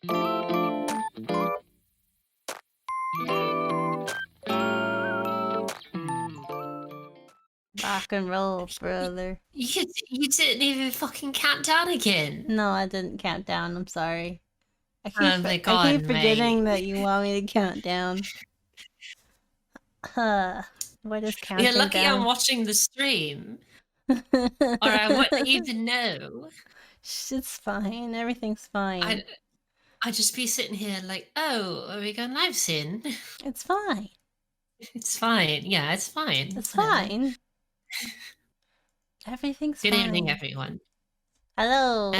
Rock and roll, brother. You didn't even fucking count down again. No, I didn't count down. I'm sorry. I Oh my keep God, forgetting mate. that you want me to count down. What is counting You're lucky down? I'm watching the stream, or I wouldn't even know. It's fine. Everything's fine. I'd just be sitting here like, oh, are we going live soon? It's fine. It's fine. Yeah, it's fine. It's Whatever. fine. Everything's Good fine. evening, everyone. Hello.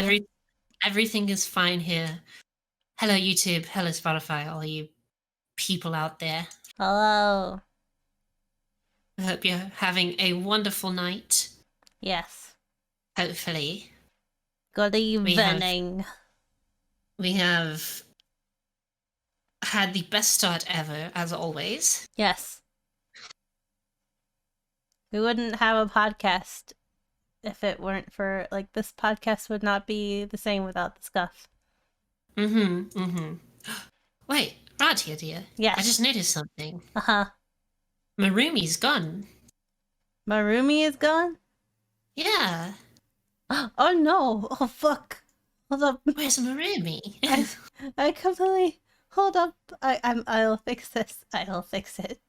Everything is fine here. Hello, YouTube. Hello, Spotify. All you people out there. Hello. I hope you're having a wonderful night. Yes. Hopefully. Good evening. We have had the best start ever, as always. Yes. We wouldn't have a podcast if it weren't for, like, this podcast would not be the same without the scuff. Wait, Radia, dear. Yes. I just noticed something. Uh-huh. Marumi's gone. Marumi is gone? Yeah. Oh no! Oh fuck! Hold up. Where's Marumi? I completely... Hold up. I'll fix this. I'll fix it.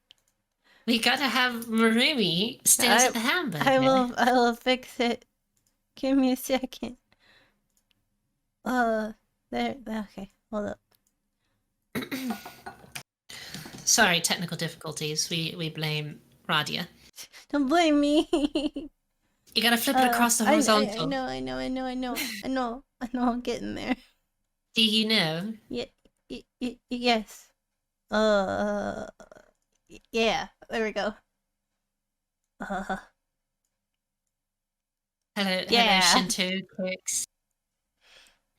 We gotta have Marumi stares at the hamburger. I will fix it. Give me a second. There, okay. Hold up. Sorry, technical difficulties. We blame Radia. Don't blame me. You gotta flip it across the horizontal. I know. I'm getting there. Do you know? Yes. Yeah. There we go. Hello, Shinto Quicks.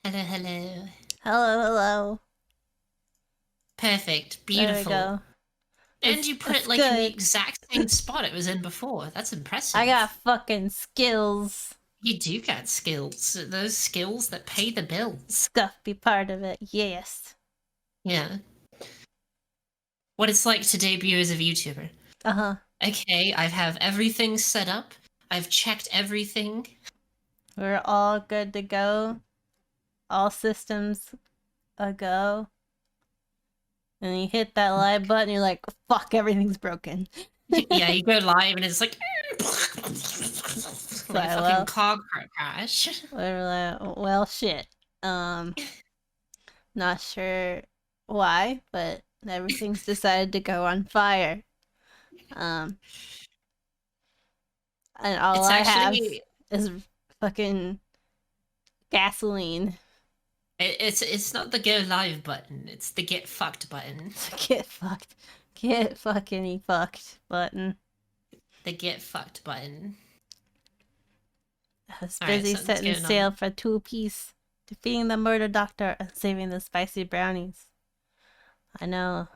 Hello. Hello. Perfect. Beautiful. There we go. And you put it like in the exact same spot it was in before. That's impressive. I got fucking skills. You do got skills. Those skills that pay the bills. Scuff be part of it. Yes. Yeah. What it's like to debut as a YouTuber. Uh-huh. Okay, I have everything set up. I've checked everything. We're all good to go. All systems a go. And you hit that live button, you're like, fuck, everything's broken. Yeah, you go live and it's like... like a fucking car crash. We're like, well, shit. Not sure why, but everything's decided to go on fire. And all I have is fucking gasoline. It's not the go live button, it's the get fucked button. Get fucking fucked button. The get fucked button. I was busy setting sail for 2-piece, defeating the murder doctor and saving the spicy brownies. I know.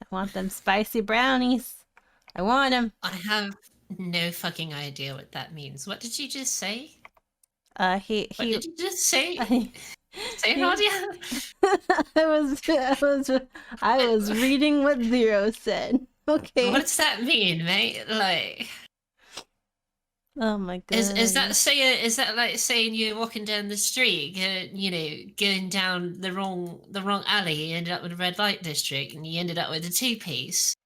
I want them spicy brownies. I want them. I have no fucking idea what that means. What did you just say? What did you just say? Say, Radia? I was reading what Zero said. Okay. What does that mean, mate? Like, oh my god. Is that like saying you're walking down the street, going down the wrong alley, you ended up with a red light district, and you ended up with a 2-piece?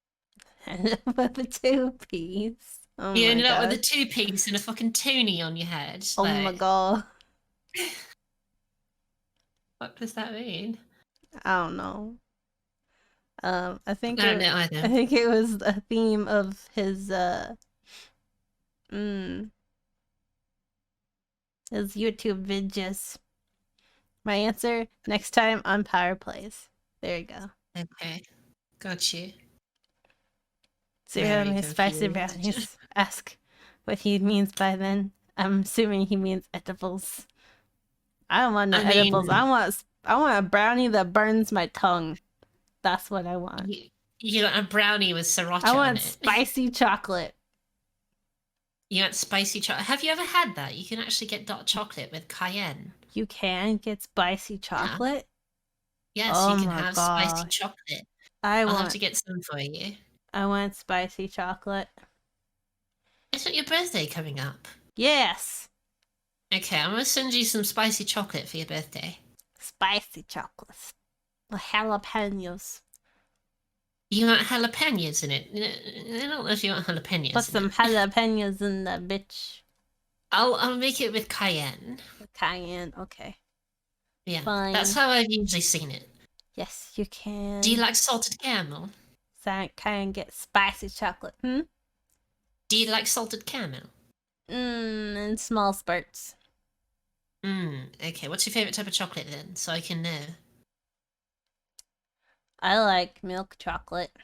Ended up with a 2-piece. Oh you ended up with a 2-piece and a fucking toonie on your head. Oh my god. What does that mean? I don't know. I think I don't know either. I think it was a theme of his his YouTube videos. My answer next time on Power Plays. There you go. Okay, got you. Zero me spicy brownies. Ask what he means by then. I'm assuming he means edibles. I don't want no edibles. I want a brownie that burns my tongue. That's what I want. You want a brownie with sriracha on it. I want spicy chocolate. You want spicy chocolate? Have you ever had that? You can actually get dark chocolate with cayenne. You can get spicy chocolate? Yes, Oh you can my have spicy gosh. chocolate. I I'll have to want get some for you. spicy chocolate. Isn't your birthday coming up? Yes. Okay, I'm gonna send you some spicy chocolate for your birthday. Spicy chocolates. The jalapenos. You want jalapenos in it? I don't know if you want jalapenos Put in some it. jalapenos in that bitch. I'll make it with cayenne. Cayenne, okay. Yeah, Fine. that's how I've usually seen it. Yes, you can. Do you like salted caramel? So I can get spicy chocolate. Do you like salted caramel? In small spurts. Okay. What's your favorite type of chocolate then, so I can know? I like milk chocolate.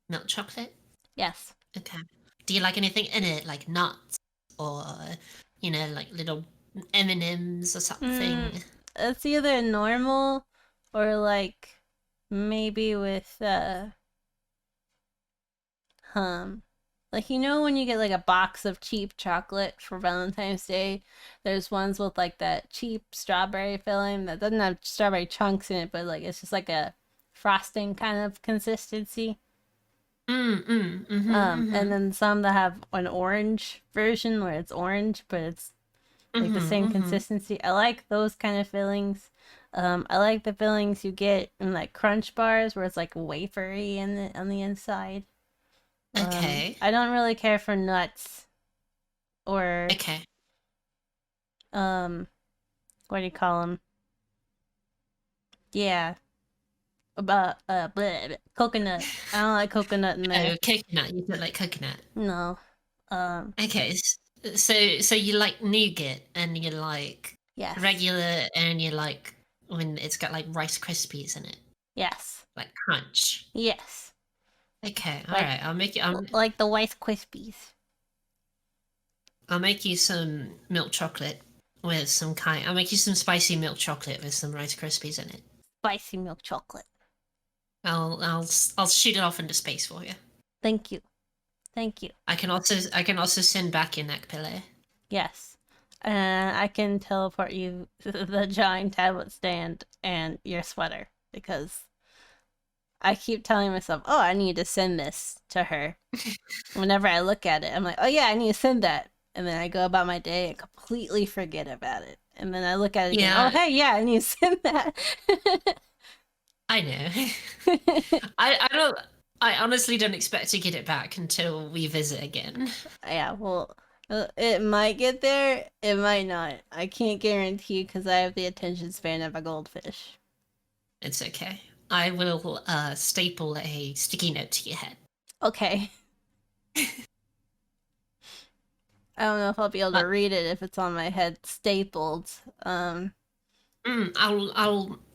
Milk chocolate? Yes. Okay. Do you like anything in it, like nuts or, like little M&Ms or something? It's either normal or like maybe with like when you get like a box of cheap chocolate for Valentine's Day, there's ones with like that cheap strawberry filling that doesn't have strawberry chunks in it, but like it's just like a frosting kind of consistency. And then some that have an orange version where it's orange, but it's like the same consistency. I like those kind of fillings. I like the fillings you get in like Crunch bars where it's like wafery on the inside. Okay. I don't really care for nuts or Okay. what do you call them? Yeah, about coconut. I don't like coconut in there. Oh, coconut. You don't like coconut? No. Okay. So you like nougat and you like Yes. regular and you like when it's got like Rice Krispies in it. Yes. Like crunch. Yes. Okay. All like, right. I'll make you. Like the Rice Krispies. I'll make you some milk chocolate with some kind. I'll make you some spicy milk chocolate with some Rice Krispies in it. Spicy milk chocolate. I'll shoot it off into space for you. Thank you. Thank you. I can also send back your neck pillow. Yes. And I can teleport you the giant tablet stand and your sweater because I keep telling myself, oh, I need to send this to her. Whenever I look at it, I'm like, oh yeah, I need to send that. And then I go about my day and completely forget about it. And then I look at it again, oh hey, yeah, I need to send that. I know. I honestly don't expect to get it back until we visit again. Yeah, well, it might get there, it might not. I can't guarantee because I have the attention span of a goldfish. It's okay. I will staple a sticky note to your head. Okay. I don't know if I'll be able to read it if it's on my head stapled. I'll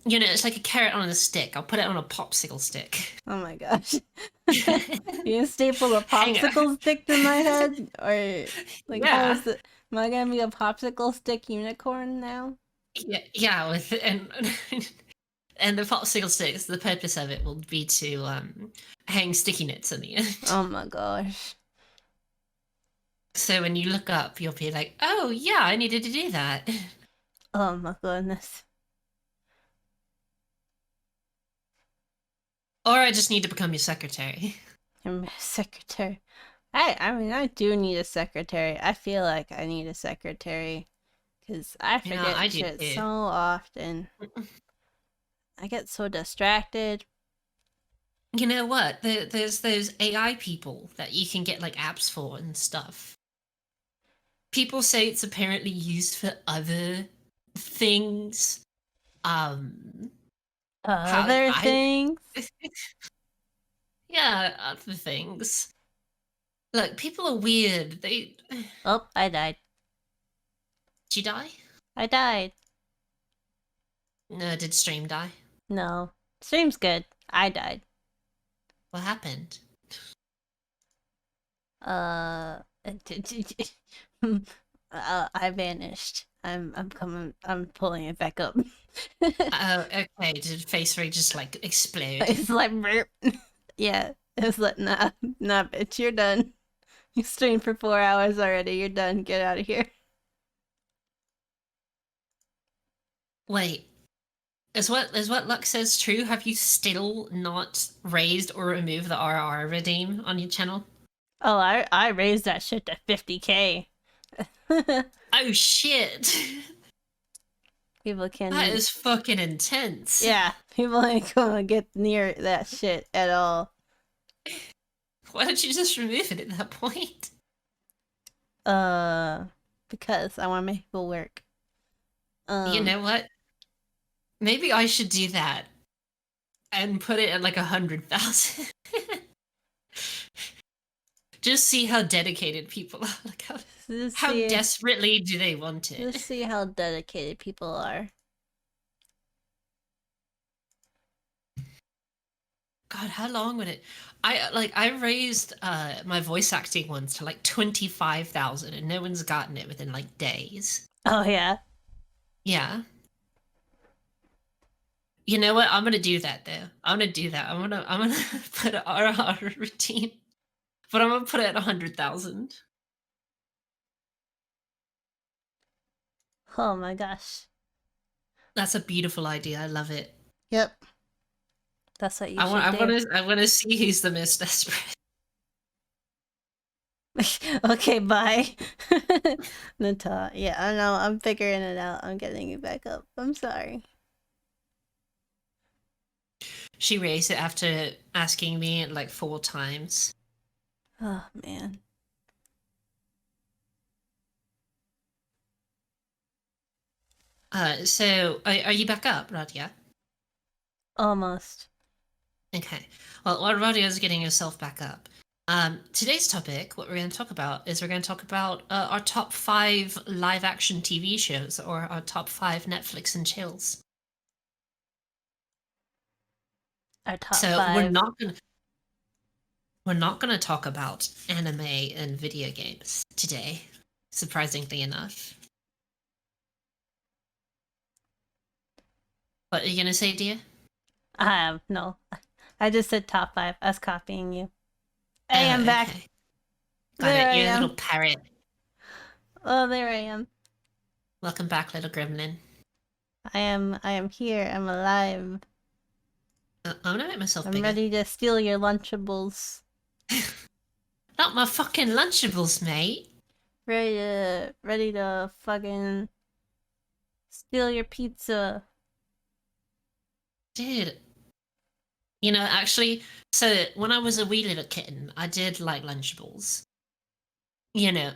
it's like a carrot on a stick. I'll put it on a popsicle stick. Oh my gosh. You staple a popsicle stick to my head? Or like how is it? Am I gonna be a popsicle stick unicorn now? Yeah, with and the popsicle sticks, the purpose of it will be to hang sticky notes on the end. Oh my gosh. So when you look up, you'll be like, oh yeah, I needed to do that. Oh my goodness. Or I just need to become your secretary. I'm a secretary. I mean, I do need a secretary. I feel like I need a secretary. Because I forget shit so often. I get so distracted. You know what? There's those AI people that you can get like apps for and stuff. People say it's apparently used for other things. Other things? Yeah, other things. Look, people are weird. Oh, I died. Did you die? I died. No, did stream die? No. Stream's good. I died. What happened? I vanished. I'm coming. I'm pulling it back up. Oh, okay. Did face ray just like explode? It's like, yeah. It's like, nah, bitch, you're done. You streamed for 4 hours already. You're done. Get out of here. Wait. Is what Lux says true? Have you still not raised or removed the RR redeem on your channel? Oh, I raised that shit to 50K. Oh shit! People can. That is fucking intense. Yeah, people ain't gonna get near that shit at all. Why don't you just remove it at that point? Because I want to make people work. You know what? Maybe I should do that and put it at like 100,000. Just see how dedicated people are. Like how desperately do they want it? Just see how dedicated people are. God, how long would it? I raised my voice acting ones to like 25,000, and no one's gotten it within like days. Oh yeah. Yeah. You know what? I'm gonna do that though. I'm gonna do that. I'm gonna put an RR routine, but I'm gonna put it at 100,000. Oh my gosh. That's a beautiful idea. I love it. Yep. That's what you should do. I want to see who's the most desperate. Okay, bye. Nata. Yeah, I know. I'm figuring it out. I'm getting you back up. I'm sorry. She raised it after asking me like 4 times. Oh man. So are you back up, Radia? Almost. Okay. Well, while Radia's getting herself back up, today's topic, what we're going to talk about, is we're going to talk about our top 5 live-action TV shows, or our top 5 Netflix and chills. Our top 5. We're not gonna talk about anime and video games today, surprisingly enough. What are you gonna say, dear? No. I just said top 5. I was copying you. Hey, I'm back. Okay. Got it. You're a little parrot. Oh, there I am. Welcome back, little gremlin. I am here. I'm alive. I'm gonna make myself bigger. I'm ready to steal your Lunchables. Not my fucking Lunchables, mate. Ready to fucking steal your pizza. Dude. You know, actually, so when I was a wee little kitten, I did like Lunchables. You know,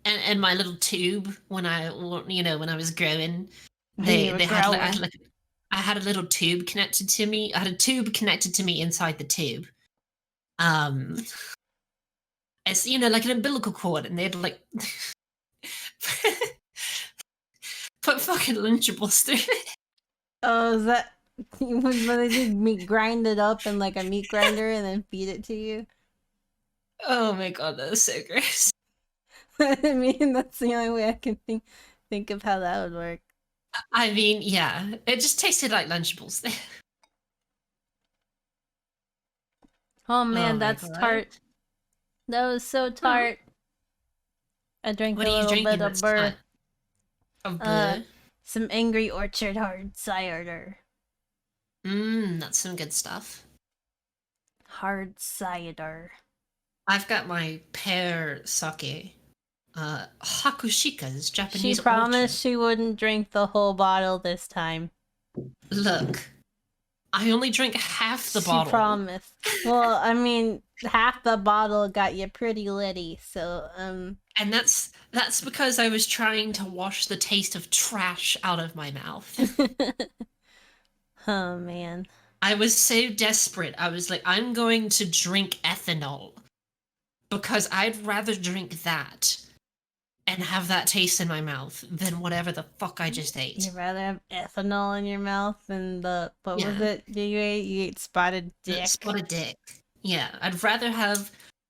and my little tube when I was growing, they had I had a little tube connected to me. I had a tube connected to me inside the tube. It's like an umbilical cord, and they'd like put fucking Lunchables through it. Oh, is that when they just grind it up in like a meat grinder and then feed it to you? Oh my god, that's so gross. I mean, that's the only way I can think of how that would work. I mean, yeah, it just tasted like Lunchables. Oh man, that's tart. That was so tart. I drank a little bit of burr. Some Angry Orchard hard cider. That's some good stuff. Hard cider. I've got my pear sake. Hakushika's Japanese. She promised she wouldn't drink the whole bottle this time. Look, I only drank half the bottle. She promised. Well, I mean, half the bottle got you pretty litty, so And that's because I was trying to wash the taste of trash out of my mouth. Oh man. I was so desperate. I was like, I'm going to drink ethanol because I'd rather drink that and have that taste in my mouth than whatever the fuck I just ate. You'd rather have ethanol in your mouth than what was it you ate? You ate spotted dick. Spotted dick. Yeah, I'd rather have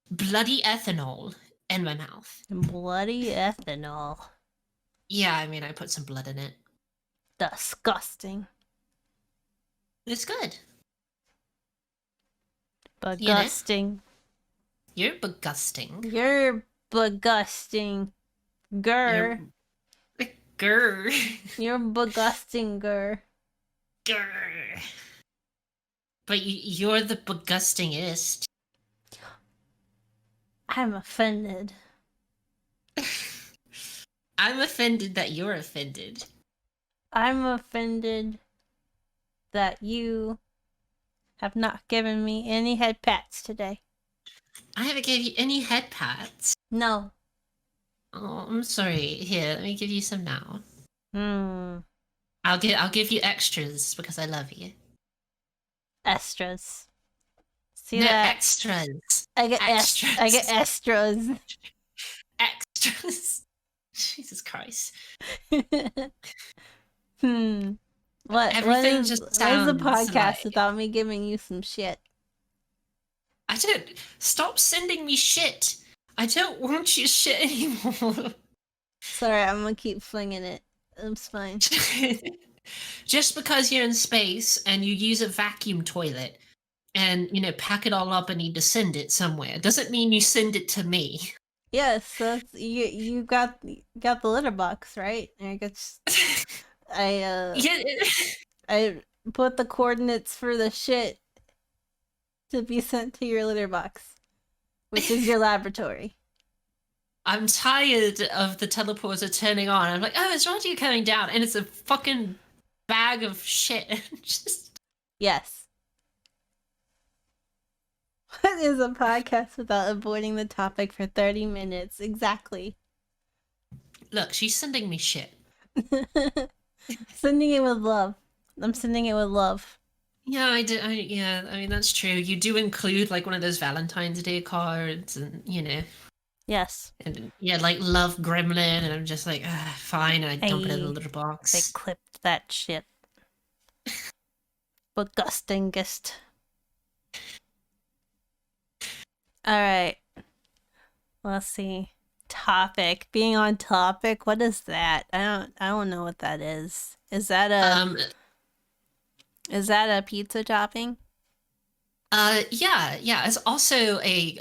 bloody ethanol in my mouth. Bloody ethanol. Yeah, I mean, I put some blood in it. Disgusting. It's good. Begusting. You're begusting. You're begusting. Grr. Grr. You're begusting, grr. Grr. But you're the begustingest. I'm offended. I'm offended that you're offended. I'm offended that you have not given me any head pats today. I haven't gave you any head pats. No. Oh, I'm sorry. Here, let me give you some now. I'll give you extras because I love you. Extras. See no, that? Extras. I get extras. I get extras. Extras. Jesus Christ. What Everything is just what is the sounds podcast like... without me giving you some shit? I don't... Stop sending me shit. I don't want your shit anymore. Sorry, I'm gonna keep flinging it. It's fine. Just because you're in space and you use a vacuum toilet and, pack it all up and need to send it somewhere doesn't mean you send it to me. Yes, that's you got the litter box, right? I guess I put the coordinates for the shit to be sent to your litter box, which is your laboratory. I'm tired of the teleporter turning on. I'm like, oh, it's Radia coming down, and it's a fucking bag of shit. Yes. What is a podcast without avoiding the topic for 30 minutes? Exactly. Look, she's sending me shit. Sending it with love. I'm sending it with love. Yeah, I mean, that's true. You do include, like, one of those Valentine's Day cards and, Yes. And, like, love gremlin, and I'm just like, fine, and I dump it in a litter box. They clipped that shit. Begustingest. Alright. Let's see. Topic. Being on topic, what is that? I don't know what that is. Is that a pizza topping? Yeah. It's also a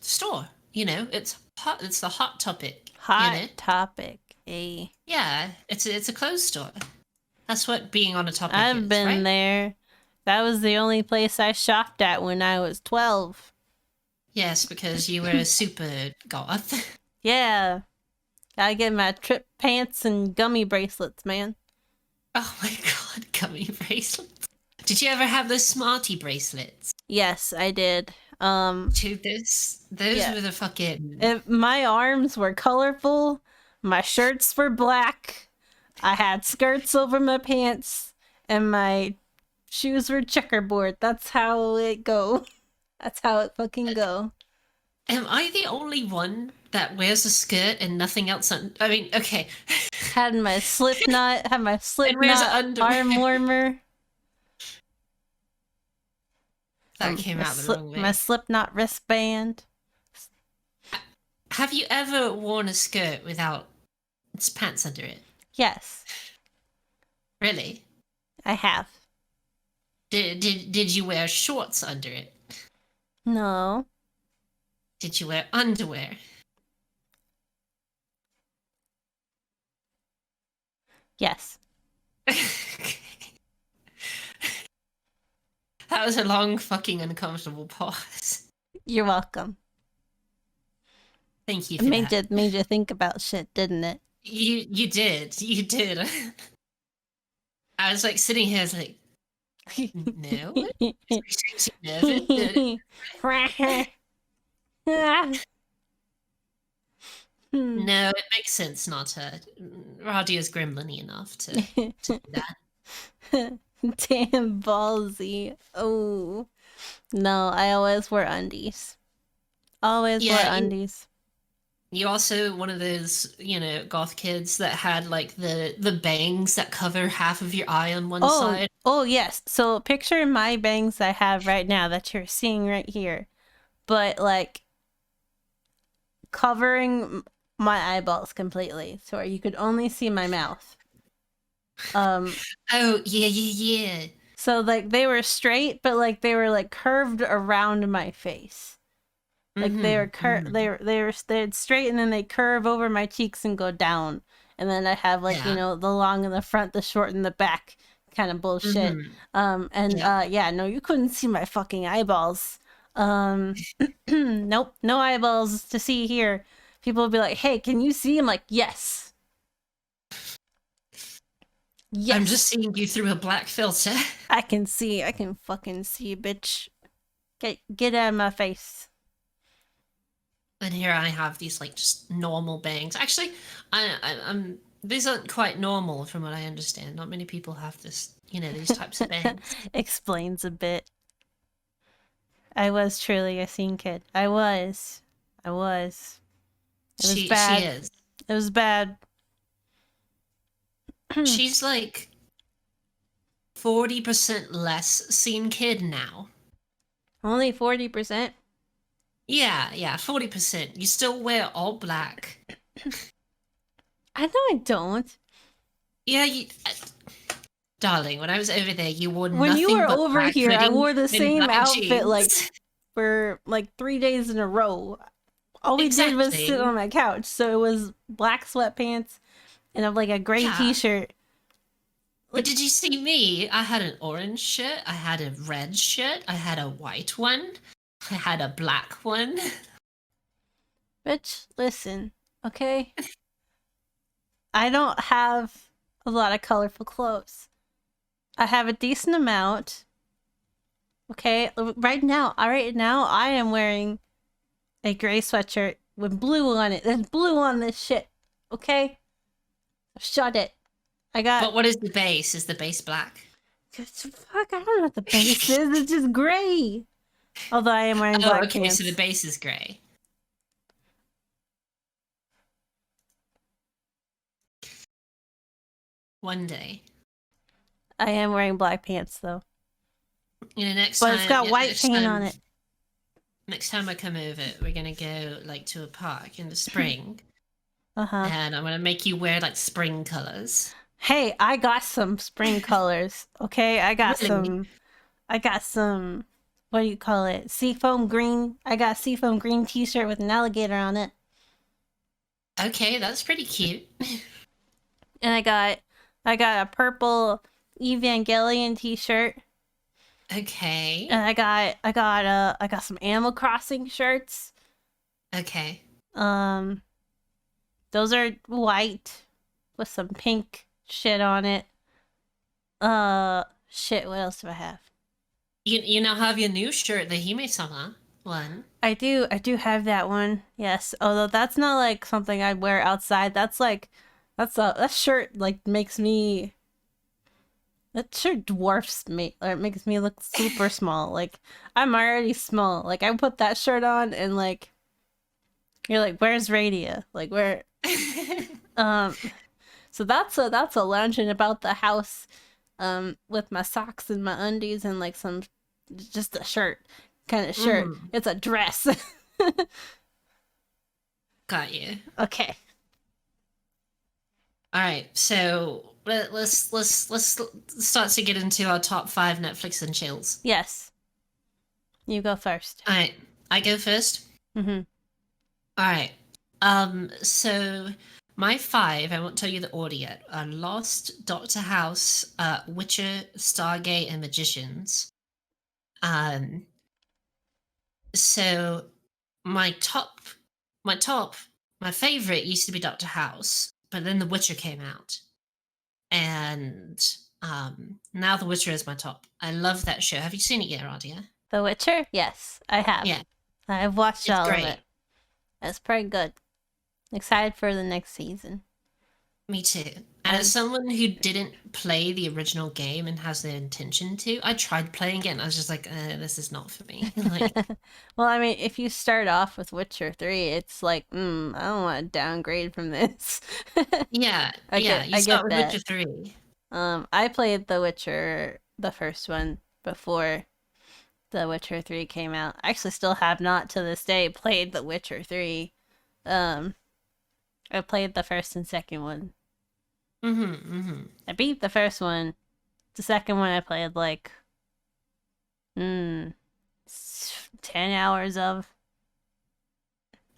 store. It's hot. It's the Hot Topic. Hot Topic. Yeah, it's a clothes store. That's what being on a topic is. I've been there. That was the only place I shopped at when I was 12. Yes, because you were a super goth. Yeah. Gotta get my trip pants and gummy bracelets, man. Oh my god, gummy bracelets. Did you ever have those Smarty bracelets? Yes, I did. Dude, those were the fucking... My arms were colorful. My shirts were black. I had skirts over my pants. And my shoes were checkerboard. That's how it go. That's how it fucking go. Am I the only one that wears a skirt and nothing else on? I mean, okay. Had my Slipknot arm warmer. That came out the wrong way. My Slipknot wristband. Have you ever worn a skirt without pants under it? Yes. Really? I have. Did you wear shorts under it? No. Did you wear underwear? Yes. That was a long, fucking uncomfortable pause. You're welcome. Thank you for that. It made you think about shit, didn't it? You did. You did. I was like sitting here, I was like, no? No, it makes sense not to. Radia's gremlin-y enough to do that. Damn ballsy. Oh. No, I always wear undies. Always wear undies. You also one of those, goth kids that had like the bangs that cover half of your eye on one side. Oh, yes. So picture my bangs I have right now that you're seeing right here. But like covering my eyeballs completely. So you could only see my mouth. Oh, yeah. So like they were straight, but like they were like curved around my face. Like they were they're straight and then they curve over my cheeks and go down. And then I have like, the long in the front, the short in the back, kind of bullshit. No, you couldn't see my fucking eyeballs. Nope, no eyeballs to see here. People will be like, hey, can you see? I'm like, yes. Yes. I'm just seeing you through a black filter. I can see. I can fucking see, bitch. Get out of my face. And here I have these like just normal bangs. Actually, I'm these aren't quite normal from what I understand. Not many people have this, these types of bangs. Explains a bit. I was truly a scene kid. I was. It was bad. She is. It was bad. She's like 40% less scene kid now. Only 40%? Yeah, 40%. You still wear all black. I know I don't. Yeah, darling, when I was over there, you wore when nothing you were but over black here, I hoodie wore the and same black outfit jeans. like for like 3 days in a row. All we did was sit on my couch, so it was black sweatpants and like a gray t-shirt. But did you see me? I had an orange shirt, I had a red shirt, I had a white one, I had a black one. Bitch, listen, okay? I don't have a lot of colorful clothes. I have a decent amount. Okay, right now I am wearing a gray sweatshirt with blue on it. There's blue on this shit. Okay? Shut it. But what is the base? Is the base black? Fuck, I don't know what the base is. It's just gray. Although I am wearing black pants. So the base is gray. One day. I am wearing black pants though. Next but time, it's got white paint on it. Next time I come over, we're gonna go like to a park in the spring. And I'm gonna make you wear like spring colors. Hey, I got some spring colors. Okay, I got some. What do you call it? Seafoam green. I got a seafoam green T-shirt with an alligator on it. Okay, that's pretty cute. And I got a purple Evangelion T-shirt. Okay. And I got some Animal Crossing shirts. Okay. Those are white with some pink shit on it. Shit, what else do I have? You now have your new shirt, the Hime-sama one. I do have that one. Yes. Although that's not like something I'd wear outside. That shirt like makes me that shirt dwarfs me, or it makes me look super small. Like I'm already small. Like I put that shirt on and like you're like, where's Radia? Like where so that's a lounging about the house with my socks and my undies and like some just a shirt kind of shirt. It's a dress. Got you. Okay. All right. So let's start to get into our top 5 Netflix and chills. Yes. You go first. All right. I go first. Mm-hmm. All right. So my 5, I won't tell you the order yet, are Lost, Doctor House, Witcher, Stargate, and Magicians. So my favorite used to be Doctor House, but then The Witcher came out. And now The Witcher is my top. I love that show. Have you seen it yet, Radia? The Witcher? Yes, I have. Yeah. I've watched all of it. It's pretty good. Excited for the next season. Me too. And as someone who didn't play the original game and has the intention to, I tried playing it and I was just like, this is not for me. Like, well, I mean, if you start off with Witcher 3, it's like, I don't want to downgrade from this. yeah, you start with Witcher 3. I played The Witcher, the first one, before The Witcher 3 came out. I actually still have not to this day played The Witcher 3. I played the first and second one. I beat the first one. The second one I played like 10 hours of.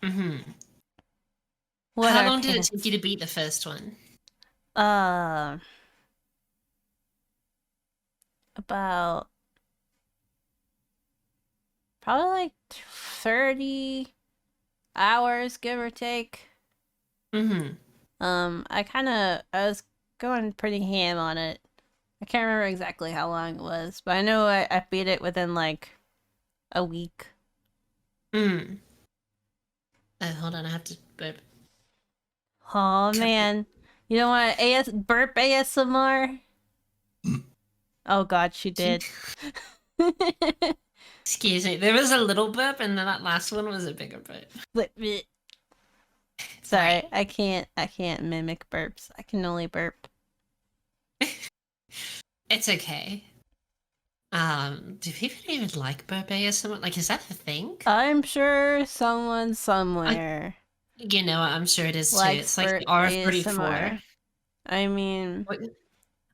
How long did it take you to beat the first one? about probably like 30 hours, give or take. Mm-hmm. I was going pretty ham on it. I can't remember exactly how long it was, but I know I beat it within like a week. Mm. Oh, hold on, I have to burp. Oh man, you don't want to burp ASMR? Oh god, she did. Excuse me. There was a little burp, and then that last one was a bigger burp. Sorry, I can't mimic burps. I can only burp. It's okay. Do people even like burp ASMR? Like, is that a thing? I'm sure someone somewhere You know, I'm sure it is too. likes It's like the burp R34. ASMR. I mean,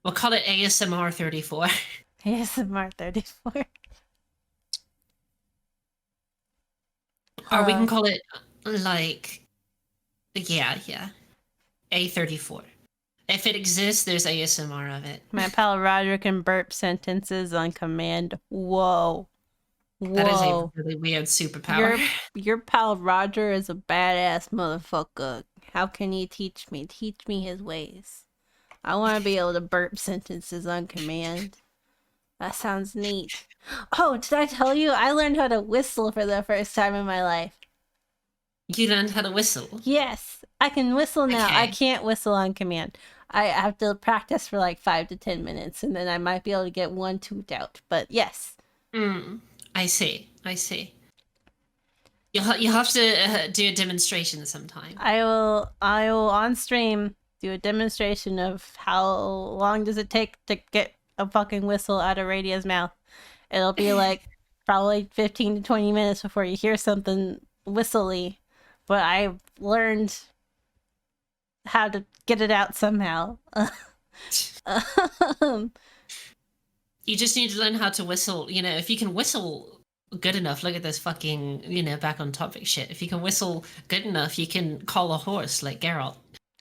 We'll call it ASMR 34. ASMR 34. Or we can call it, like, yeah, A34. If it exists, there's ASMR of it. My pal Roger can burp sentences on command. Whoa. That is a really weird superpower. Your pal Roger is a badass motherfucker. How can you teach me? Teach me his ways. I want to be able to burp sentences on command. That sounds neat. Oh, did I tell you? I learned how to whistle for the first time in my life. You learned how to whistle? Yes, I can whistle now. Okay. I can't whistle on command. I have to practice for like 5 to 10 minutes, and then I might be able to get one toot out. But yes. I see. You'll have to do a demonstration sometime. I will on stream do a demonstration of how long does it take to get a fucking whistle out of Radia's mouth. It'll be like probably 15 to 20 minutes before you hear something whistly, but I learned how to get it out somehow. You just need to learn how to whistle. You know, if you can whistle good enough, look at this fucking, back on topic shit. If you can whistle good enough, you can call a horse like Geralt.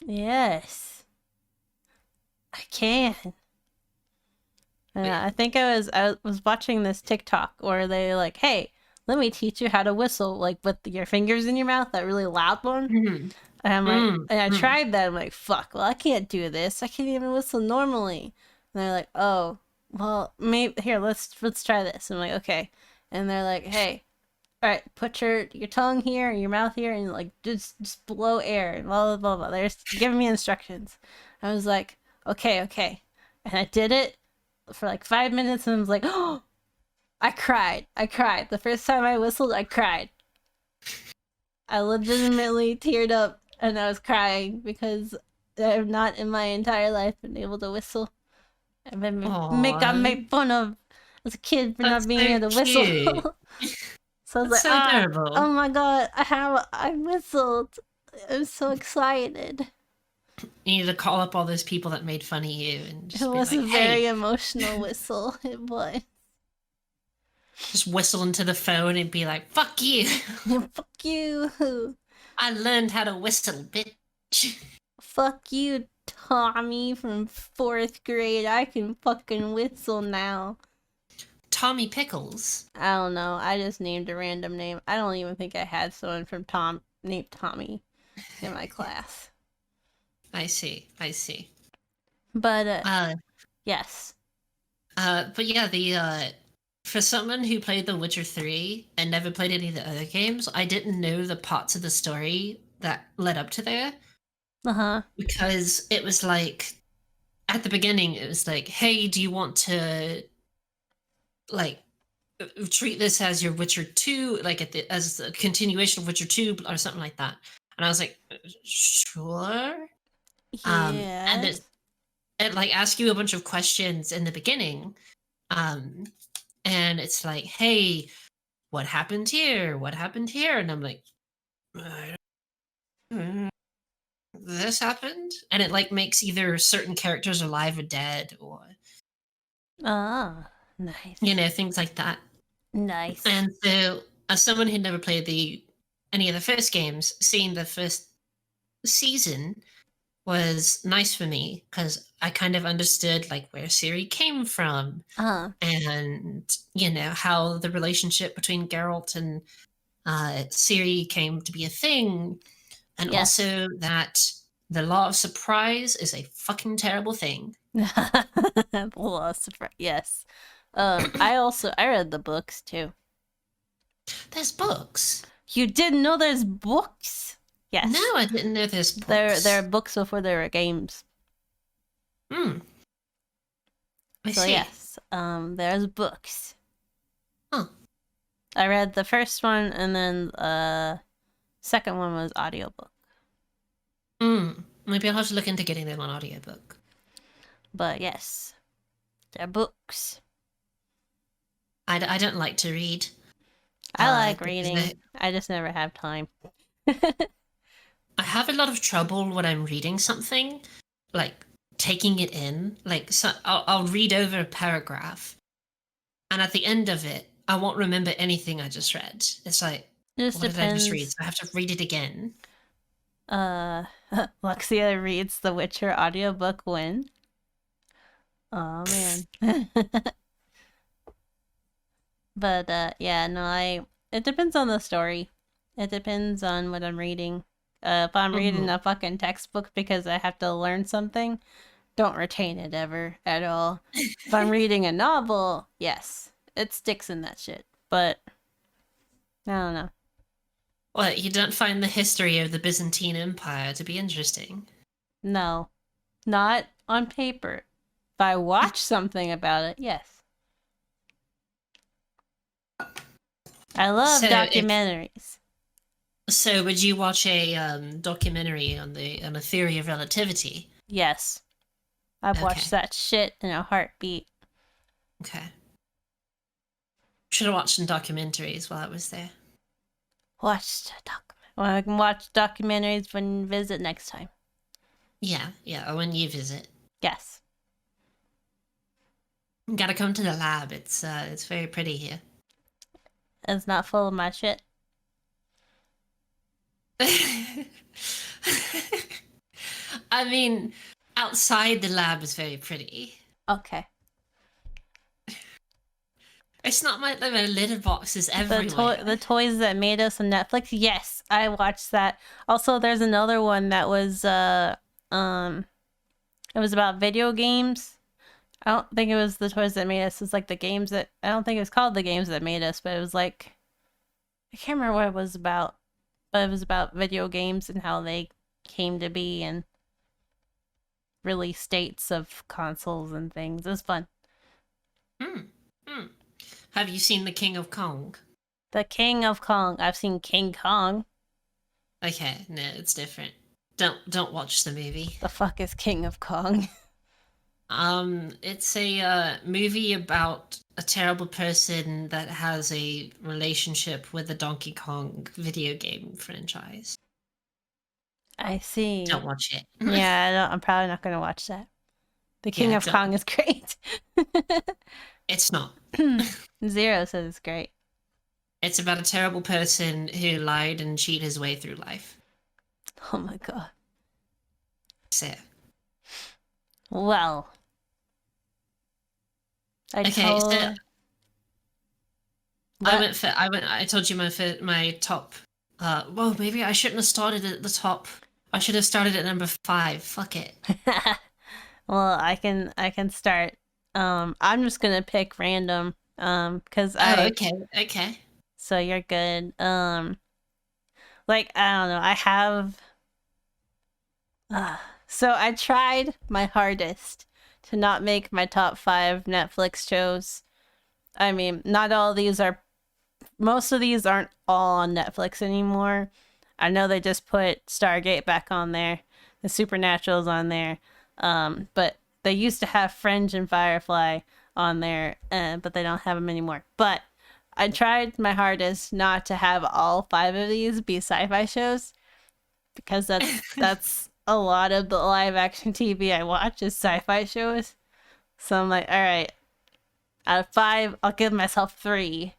Yes. I can. And I think I was watching this TikTok where they like, hey, let me teach you how to whistle, like with your fingers in your mouth, that really loud one. Mm-hmm. And I'm like, and I tried that. I'm like, fuck, well, I can't do this. I can't even whistle normally. And they're like, oh, well, maybe here, let's try this. I'm like, okay. And they're like, hey, all right, put your tongue here, your mouth here, and like just blow air and blah blah blah blah. They're just giving me instructions. I was like, okay, and I did it for like 5 minutes, and I was like, oh, I cried. The first time I whistled, I cried. I legitimately teared up, and I was crying because I've not in my entire life been able to whistle. I've been got made fun of as a kid for not being able to whistle. So I was like, oh my god, I whistled. I'm so excited. You need to call up all those people that made fun of you and just it was like, a very emotional whistle. It was. Just whistle into the phone and be like, fuck you. Fuck you. I learned how to whistle, bitch. Fuck you, Tommy from 4th grade. I can fucking whistle now. Tommy Pickles? I don't know. I just named a random name. I don't even think I had someone from named Tommy in my class. I see. But, yes. But yeah, for someone who played The Witcher 3 and never played any of the other games, I didn't know the parts of the story that led up to there. Uh-huh. Because it was like, at the beginning, it was like, hey, do you want to, like, treat this as your Witcher 2, like as a continuation of Witcher 2 or something like that? And I was like, sure. Yeah. And it like asks you a bunch of questions in the beginning. And it's like, hey, what happened here? And I'm like, this happened? And it like makes either certain characters alive or dead, or nice. Things like that. Nice. And so, as someone who never played any of the first games, seeing the first season, was nice for me because I kind of understood like where Ciri came from, and how the relationship between Geralt and Ciri came to be a thing, and Yes. also that the law of surprise is a fucking terrible thing. The law of surprise. Yes. I read the books too. There's books. You didn't know there's books? Yes. No, I didn't know there's books. There are books before there were games. I see. Yes, there's books. Huh. I read the first one, and then second one was audiobook. Maybe I'll have to look into getting them on audiobook. But yes, they're books. I don't like to read. I like reading. I just never have time. I have a lot of trouble when I'm reading something, like taking it in. Like, so I'll read over a paragraph, and at the end of it, I won't remember anything I just read. It's like, what did I just read? So I have to read it again. Luxia reads the Witcher audiobook when? Oh man. But yeah, no, it depends on the story. It depends on what I'm reading. If I'm reading a fucking textbook because I have to learn something, don't retain it ever at all. If I'm reading a novel, yes, it sticks in that shit. But I don't know. Well, you don't find the history of the Byzantine Empire to be interesting? No, not on paper. If I watch something about it, yes. I love documentaries. So would you watch a documentary on a Theory of Relativity? Yes. I've watched that shit in a heartbeat. Okay. Should have watched some documentaries while I was there. Well, I can watch documentaries when you visit next time. Yeah, or when you visit. Yes. You gotta come to the lab. It's very pretty here. It's not full of my shit. I mean, outside the lab is very pretty. Okay. It's not my litter boxes everywhere. The toys that made us on Netflix. Yes, I watched that. Also, there's another one that was it was about video games. I don't think it was the toys that made us. It's like the games that I don't think it was called the games that made us, but it was like I can't remember what it was about. But it was about video games and how they came to be and release dates of consoles and things. It was fun. Have you seen The King of Kong? The King of Kong. I've seen King Kong. Okay, no, it's different. Don't watch the movie. The fuck is King of Kong? It's a movie about a terrible person that has a relationship with the Donkey Kong video game franchise. I see. Don't watch it. Yeah, I'm probably not going to watch that. The King of Kong is great. It's not. Zero says it's great. It's about a terrible person who lied and cheated his way through life. Oh my god. So. Well. I told you my top. Well, maybe I shouldn't have started at the top. I should have started at number 5. Fuck it. Well, I can start. I'm just gonna pick random. Cause okay. So you're good. Like I don't know. I have. So I tried my hardest to not make my top 5 Netflix shows. I mean, not all of these are. Most of these aren't all on Netflix anymore. I know they just put Stargate back on there. The Supernatural's on there. But they used to have Fringe and Firefly on there, but they don't have them anymore. But I tried my hardest not to have all 5 of these be sci-fi shows, because that's a lot of the live action TV I watch is sci-fi shows. So I'm like, all right, out of 5, I'll give myself 3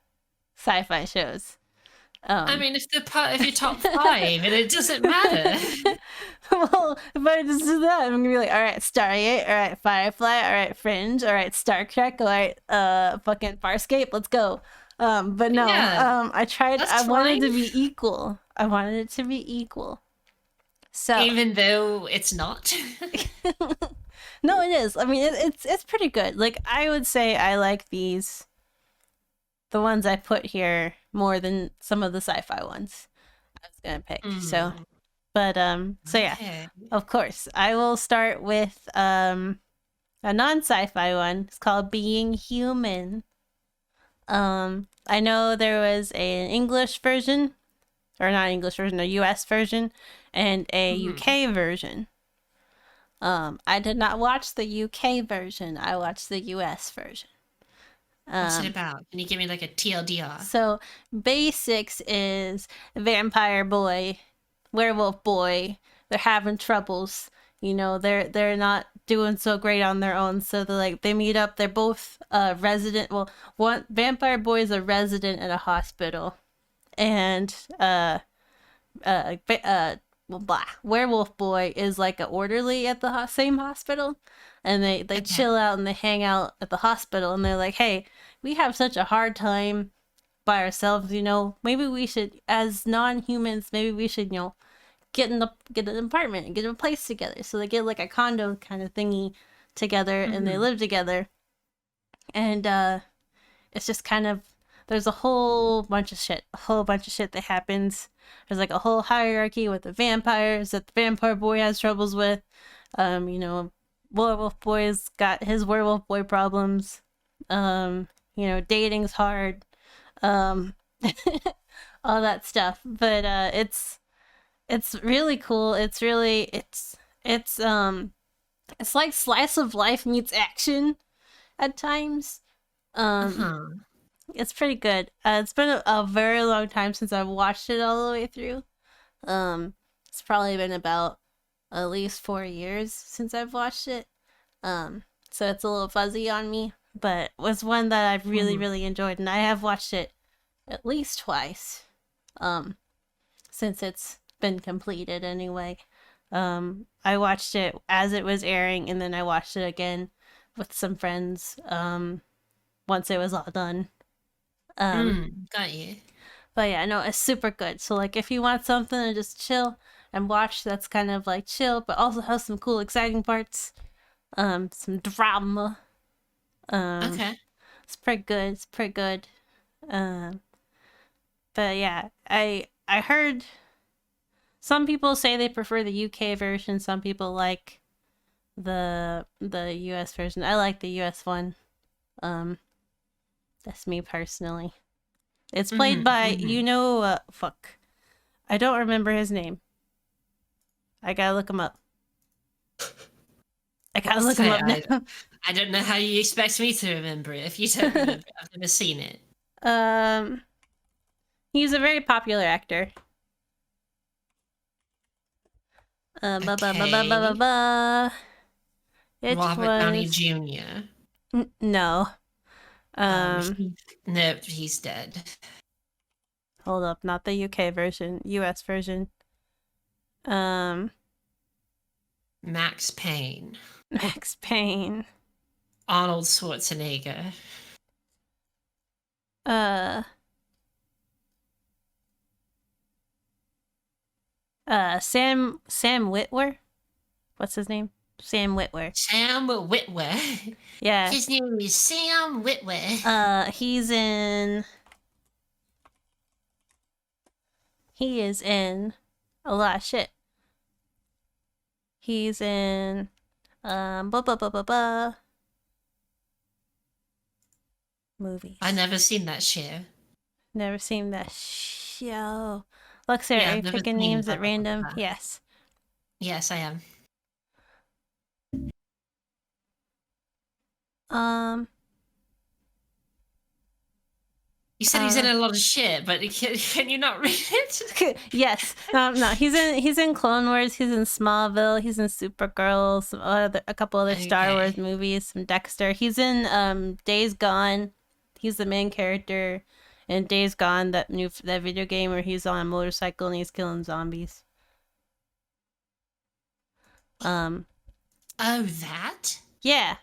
sci-fi shows. I mean, if you're top 5, and it doesn't matter. Well, if I just do that, I'm gonna be like, all right, Stargate, all right, Firefly, all right, Fringe, all right, Star Trek, all right, fucking Farscape, let's go. But no, Yeah, I that's wanted fine. to be equal. I wanted it to be equal. So Even though it's not. no, it is. I mean, it's pretty good. Like, I would say I like the ones I put here more than some of the sci-fi ones I was gonna pick. So, but so yeah, Okay. of course, I will start with a non-sci-fi one. It's called Being Human. I know there was an English version, or not English version, a US version, and a UK version. I did not watch the UK version. I watched the US version. What's it about? Can you give me like a TLDR? So basics is vampire boy, werewolf boy. They're having troubles. You know, they're not doing so great on their own. So they meet up. They're both resident. Well, one vampire boy is a resident at a hospital, and uh, blah. Werewolf boy is like an orderly at the same hospital, and they chill out and they hang out at the hospital, and they're like, hey, we have such a hard time by ourselves, you know, maybe we should, as non-humans, maybe we should, you know, get an apartment and get a place together. So they get like a condo kind of thingy together, and they live together, and it's just kind of, there's a whole bunch of shit that happens. There's like a whole hierarchy with the vampires that the vampire boy has troubles with. You know, werewolf boy's got his werewolf boy problems. You know, dating's hard. All that stuff. But it's really cool. It's like slice of life meets action at times. It's pretty good. It's been a very long time since I've watched it all the way through. It's probably been about at least 4 years since I've watched it. So it's a little fuzzy on me, but it was one that I've really, really enjoyed, and I have watched it at least twice. Since it's been completed anyway. I watched it as it was airing, and then I watched it again with some friends once it was all done. Got you. But yeah, no, it's super good. So like, if you want something to just chill and watch, that's kind of like chill, but also has some cool, exciting parts. Some drama. Okay. It's pretty good. It's pretty good. But yeah, I heard some people say they prefer the UK version. Some people like the US version. I like the US one. That's me personally. It's played by you know fuck. I don't remember his name. I gotta look him up. I don't know how you expect me to remember it if you don't remember it. I've never seen it. He's a very popular actor. Okay. It Robert Downey Jr. No. No, he's dead. Hold up, not the UK version, US version. Max Payne. Max Payne. Arnold Schwarzenegger. Sam Witwer? What's his name? Sam Witwer. Sam Witwer. Yeah. His name is Sam Witwer. He is in a lot of shit. He's in movies. I've never seen that show. Never seen that show. Look, Sarah, are you picking names at random? Yes. Yes, I am. You said he's in a lot of shit, but can you not read it? Yes. No, he's in Clone Wars, he's in Smallville, he's in Supergirl, a couple other Star Wars movies, some Dexter. He's in Days Gone. He's the main character in Days Gone, that video game where he's on a motorcycle and he's killing zombies. Oh, that? Yeah.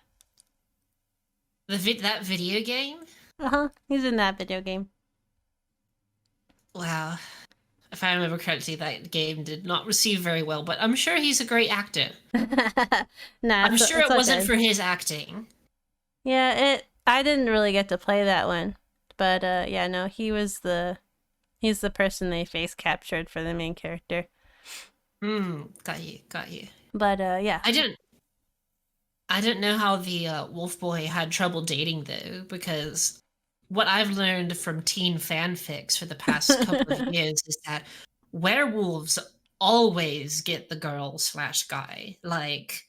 That video game? He's in that video game. Wow. If I remember correctly, that game did not receive very well, but I'm sure he's a great actor. I'm sure it wasn't for his acting. Yeah, I didn't really get to play that one. But yeah, no, he's the person they face captured for the main character. Got you. But yeah. I didn't know how the Wolf Boy had trouble dating though, because what I've learned from teen fanfics for the past couple of years is that werewolves always get the girl/guy. Like,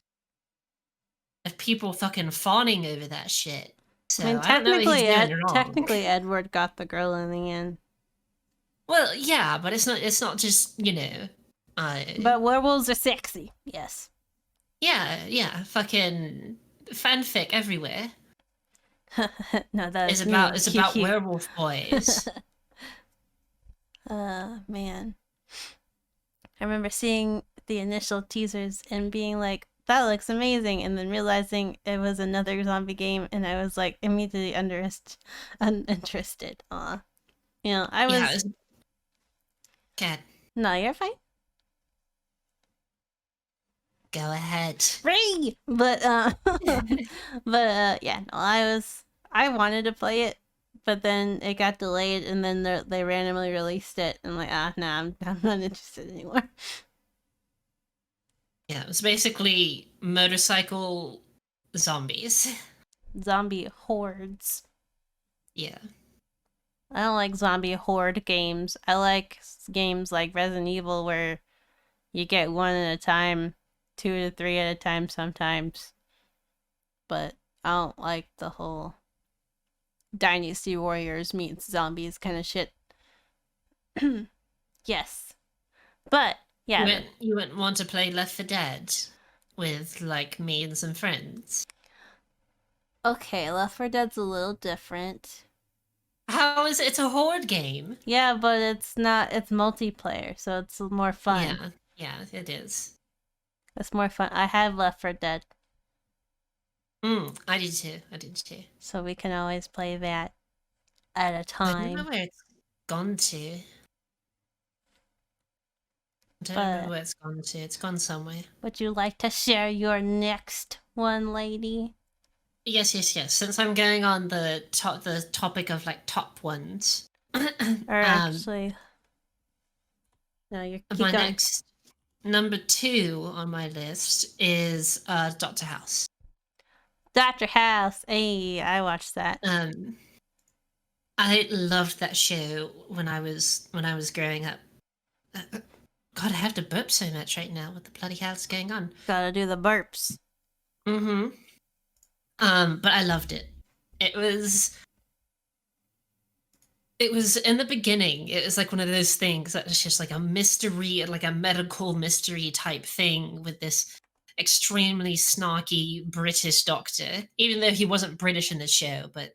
if people fucking fawning over that shit. So I don't know what he's doing wrong. Technically, Edward got the girl in the end. Well, yeah, but it's not just, But werewolves are sexy, yes. Yeah, fucking fanfic everywhere. No, that is it's about werewolf boys. Man. I remember seeing the initial teasers and being like, that looks amazing, and then realizing it was another zombie game, and I was like immediately uninterested. I was. Yeah, no, you're fine. Go ahead. Ray! But yeah, no, I wanted to play it, but then it got delayed, and then they randomly released it, and I'm like, I'm not interested anymore. Yeah, it was basically motorcycle zombies. Zombie hordes. Yeah. I don't like zombie horde games. I like games like Resident Evil where you get one at a time, 2 to 3 at a time sometimes. But I don't like the whole Dynasty Warriors meets zombies kind of shit. Yes. But yeah. You wouldn't want to play Left 4 Dead with like me and some friends. Okay, Left 4 Dead's a little different. How is it? It's a horde game. Yeah, but it's not. It's multiplayer, so it's more fun. Yeah, it is. It's more fun. I have Left 4 Dead. I did too. So we can always play that at a time. I don't know where it's gone to. I don't remember where it's gone to. It's gone somewhere. Would you like to share your next one, lady? Yes. Since I'm going on the topic of like top ones. Or actually, no, you're my going. Next number 2 on my list is Dr. House. Dr. House, hey, I watched that. I loved that show when I was growing up. God, I have to burp so much right now. What the bloody hell's going on? Gotta do the burps. But I loved it. It was in the beginning. It was like one of those things that was just like a mystery, like a medical mystery type thing with this extremely snarky British doctor, even though he wasn't British in the show. But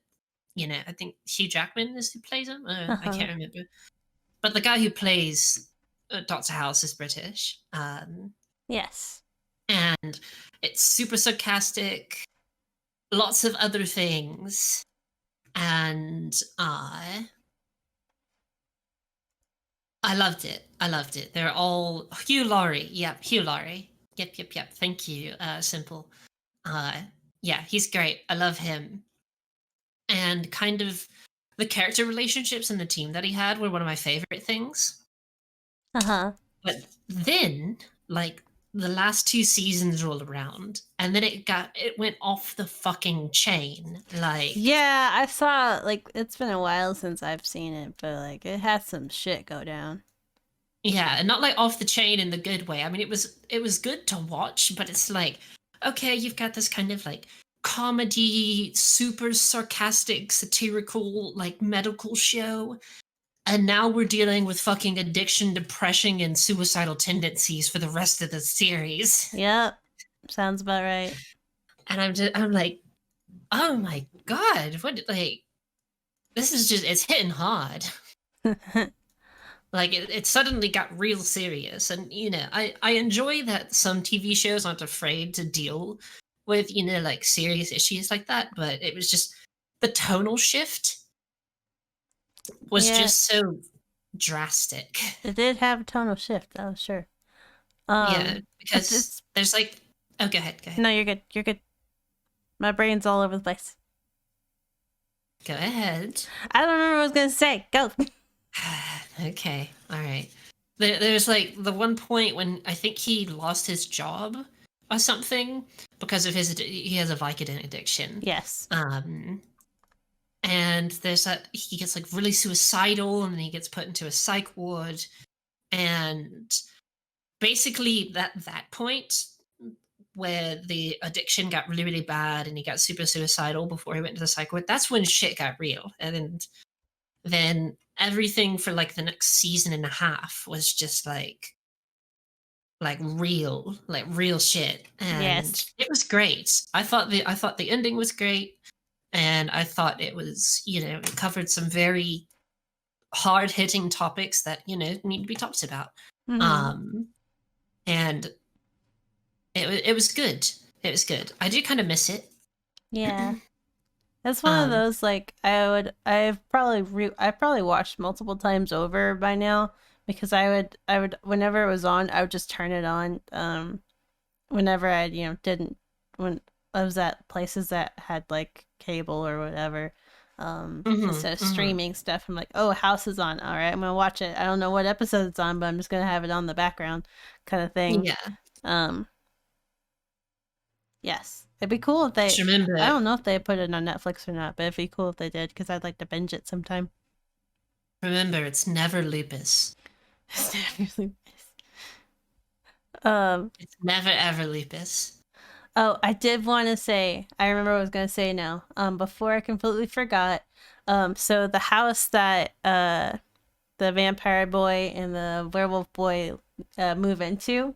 I think Hugh Jackman is who plays him. I can't remember, but the guy who plays Dr. House is British. Yes, and it's super sarcastic, lots of other things, and I loved it. They're all Hugh Laurie. Yep, Hugh Laurie. Yep. Thank you, Simple. Yeah, he's great. I love him. And kind of the character relationships and the team that he had were one of my favorite things. But then, like, the last 2 seasons rolled around, and then it went off the fucking chain. Like, yeah, I saw, like, it's been a while since I've seen it, but like it had some shit go down. Yeah, and not like off the chain in the good way. I mean, it was good to watch, but it's like, okay, you've got this kind of like comedy, super sarcastic, satirical, like medical show, and now we're dealing with fucking addiction, depression, and suicidal tendencies for the rest of the series. Yep, sounds about right. And I'm like, oh my god, what, like, this is just, it's hitting hard. Like it suddenly got real serious. And I enjoy that some TV shows aren't afraid to deal with like serious issues like that, but it was just the tonal shift was Yeah, just so drastic. it did have a tonal shift, that was sure. Yeah, because It's there's like, oh, go ahead. no, you're good. You're good. My brain's all over the place. Go ahead. I don't remember what I was gonna say. Go. Okay, all right. There's like the one point when I think he lost his job or something because of he has a Vicodin addiction. Yes. And there's he gets like really suicidal, and then he gets put into a psych ward, and basically that point where the addiction got really, really bad and he got super suicidal before he went to the psych ward, that's when shit got real. And then everything for like the next season and a half was just like real shit. And Yes. it was great. I thought the ending was great, and I thought it was, it covered some very hard hitting topics that need to be talked about. Mm-hmm. And it was good. It was good. I do kind of miss it. Yeah. That's one of those like I've probably watched multiple times over by now, because I would whenever it was on, I would just turn it on whenever I didn't, when I was at places that had like cable or whatever, instead of streaming stuff. I'm like, oh, House is on, all right, I'm gonna watch it. I don't know what episode it's on, but I'm just gonna have it on the background kind of thing. Yeah. Yes, it'd be cool if they. Just remember, I don't know if they put it on Netflix or not, but it'd be cool if they did, because I'd like to binge it sometime. remember, it's never lupus. It's never lupus. It's never ever lupus. Oh, I did want to say. I remember what I was gonna say now. Before I completely forgot. So the house that the vampire boy and the werewolf boy move into.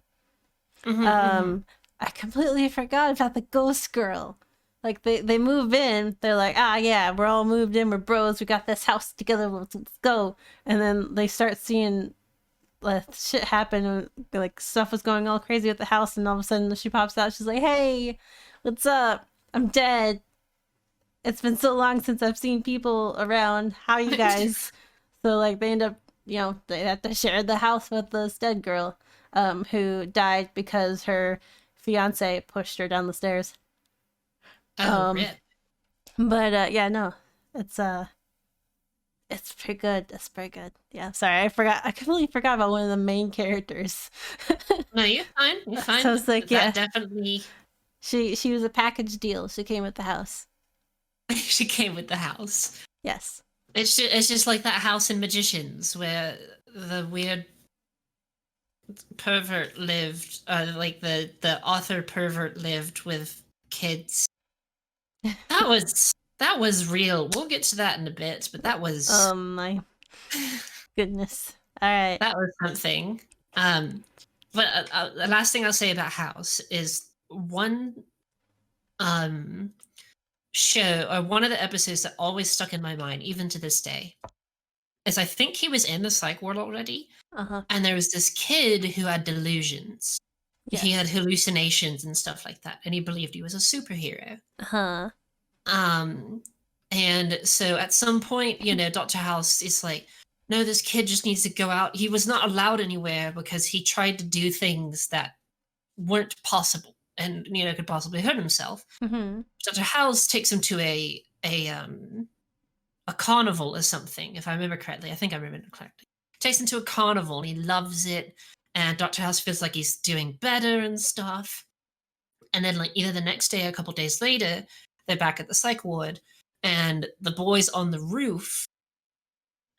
I completely forgot about the ghost girl. Like they move in, they're like, ah, yeah, we're all moved in, we're bros, we got this house together, let's go. And then they start seeing shit happen, and like stuff was going all crazy with the house, and all of a sudden she pops out, she's like, hey, what's up? I'm dead. It's been so long since I've seen people around. How you guys? So like they end up, they have to share the house with this dead girl, who died because her fiance pushed her down the stairs. Oh, rip. But yeah, no, it's pretty good. It's pretty good. Yeah, sorry, I completely forgot about one of the main characters. No, you're fine. You're fine. So it's like, yeah, definitely. She was a package deal. She came with the house. She came with the house. Yes. It's just like that house in Magicians where the weird pervert lived, like the author pervert lived with kids. That was real. We'll get to that in a bit, but that was, oh my goodness. All right, that was something. But the last thing I'll say about House is one show, or one of the episodes that always stuck in my mind even to this day, is I think he was in the psych ward already. And there was this kid who had delusions. Yes. He had hallucinations and stuff like that, and he believed he was a superhero. And so at some point, Dr. House is like, no, this kid just needs to go out. He was not allowed anywhere because he tried to do things that weren't possible and could possibly hurt himself. Dr. House takes him to a carnival or something, if I remember correctly. I think I remember correctly. Takes him to a carnival, and he loves it, and Dr. House feels like he's doing better and stuff. And then like either the next day or a couple days later, they're back at the psych ward, and the boy's on the roof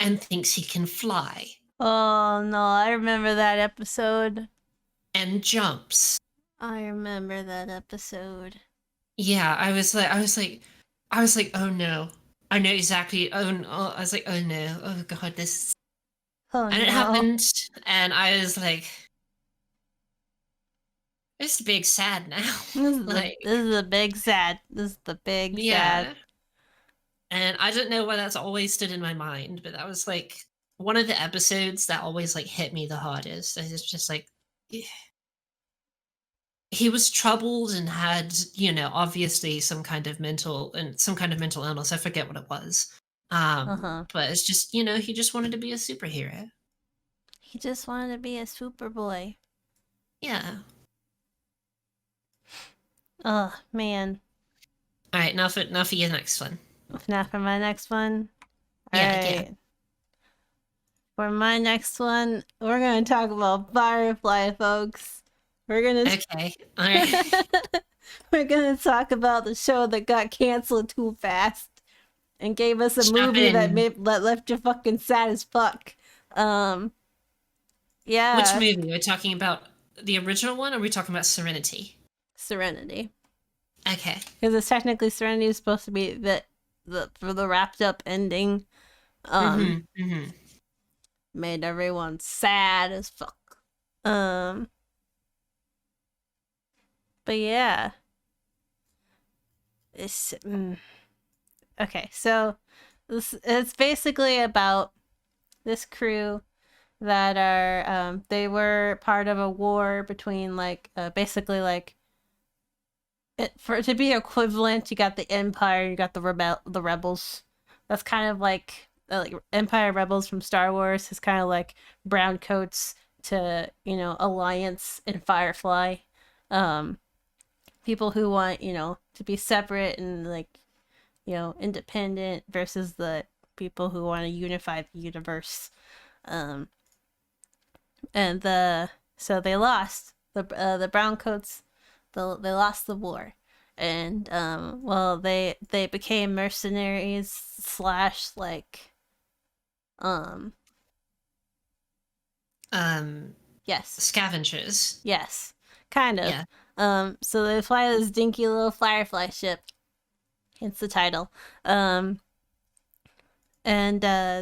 and thinks he can fly. Oh no, I remember that episode. And jumps. I remember that episode. Yeah, I was like, oh no. I know exactly. Oh no. I was like, oh no. Oh god, this. Oh, and it happened, and I was like, it's big sad now. This is the big sad. This is the big sad. And I don't know why that's always stood in my mind, but that was like one of the episodes that always like hit me the hardest. It's just like he was troubled and had, obviously some kind of mental illness. I forget what it was. But it's just, he just wanted to be a superhero. He just wanted to be a Superboy. Yeah. Oh, man. All right, now for your next one. Now for my next one. All right. Yeah. For my next one, we're going to talk about Firefly, folks. We're going to... Okay. All right. We're going to talk about the show that got canceled too fast and gave us a movie that left you fucking sad as fuck. Yeah. Which movie? Are we talking about the original one, or are we talking about Serenity? Serenity. Okay. Because it's technically Serenity is supposed to be for the wrapped up ending. Made everyone sad as fuck. But yeah. It's okay. So it's basically about this crew that are they were part of a war between basically like for it to be equivalent, you got the Empire, you got the rebels. That's kind of like Empire Rebels from Star Wars is kind of like brown coats to Alliance and Firefly. People who want to be separate and independent versus the people who want to unify the universe. So they lost the brown coats. They lost the war, and they became mercenaries / yes, scavengers. Yes, kind of. Yeah. So they fly this dinky little Firefly ship, hence the title. And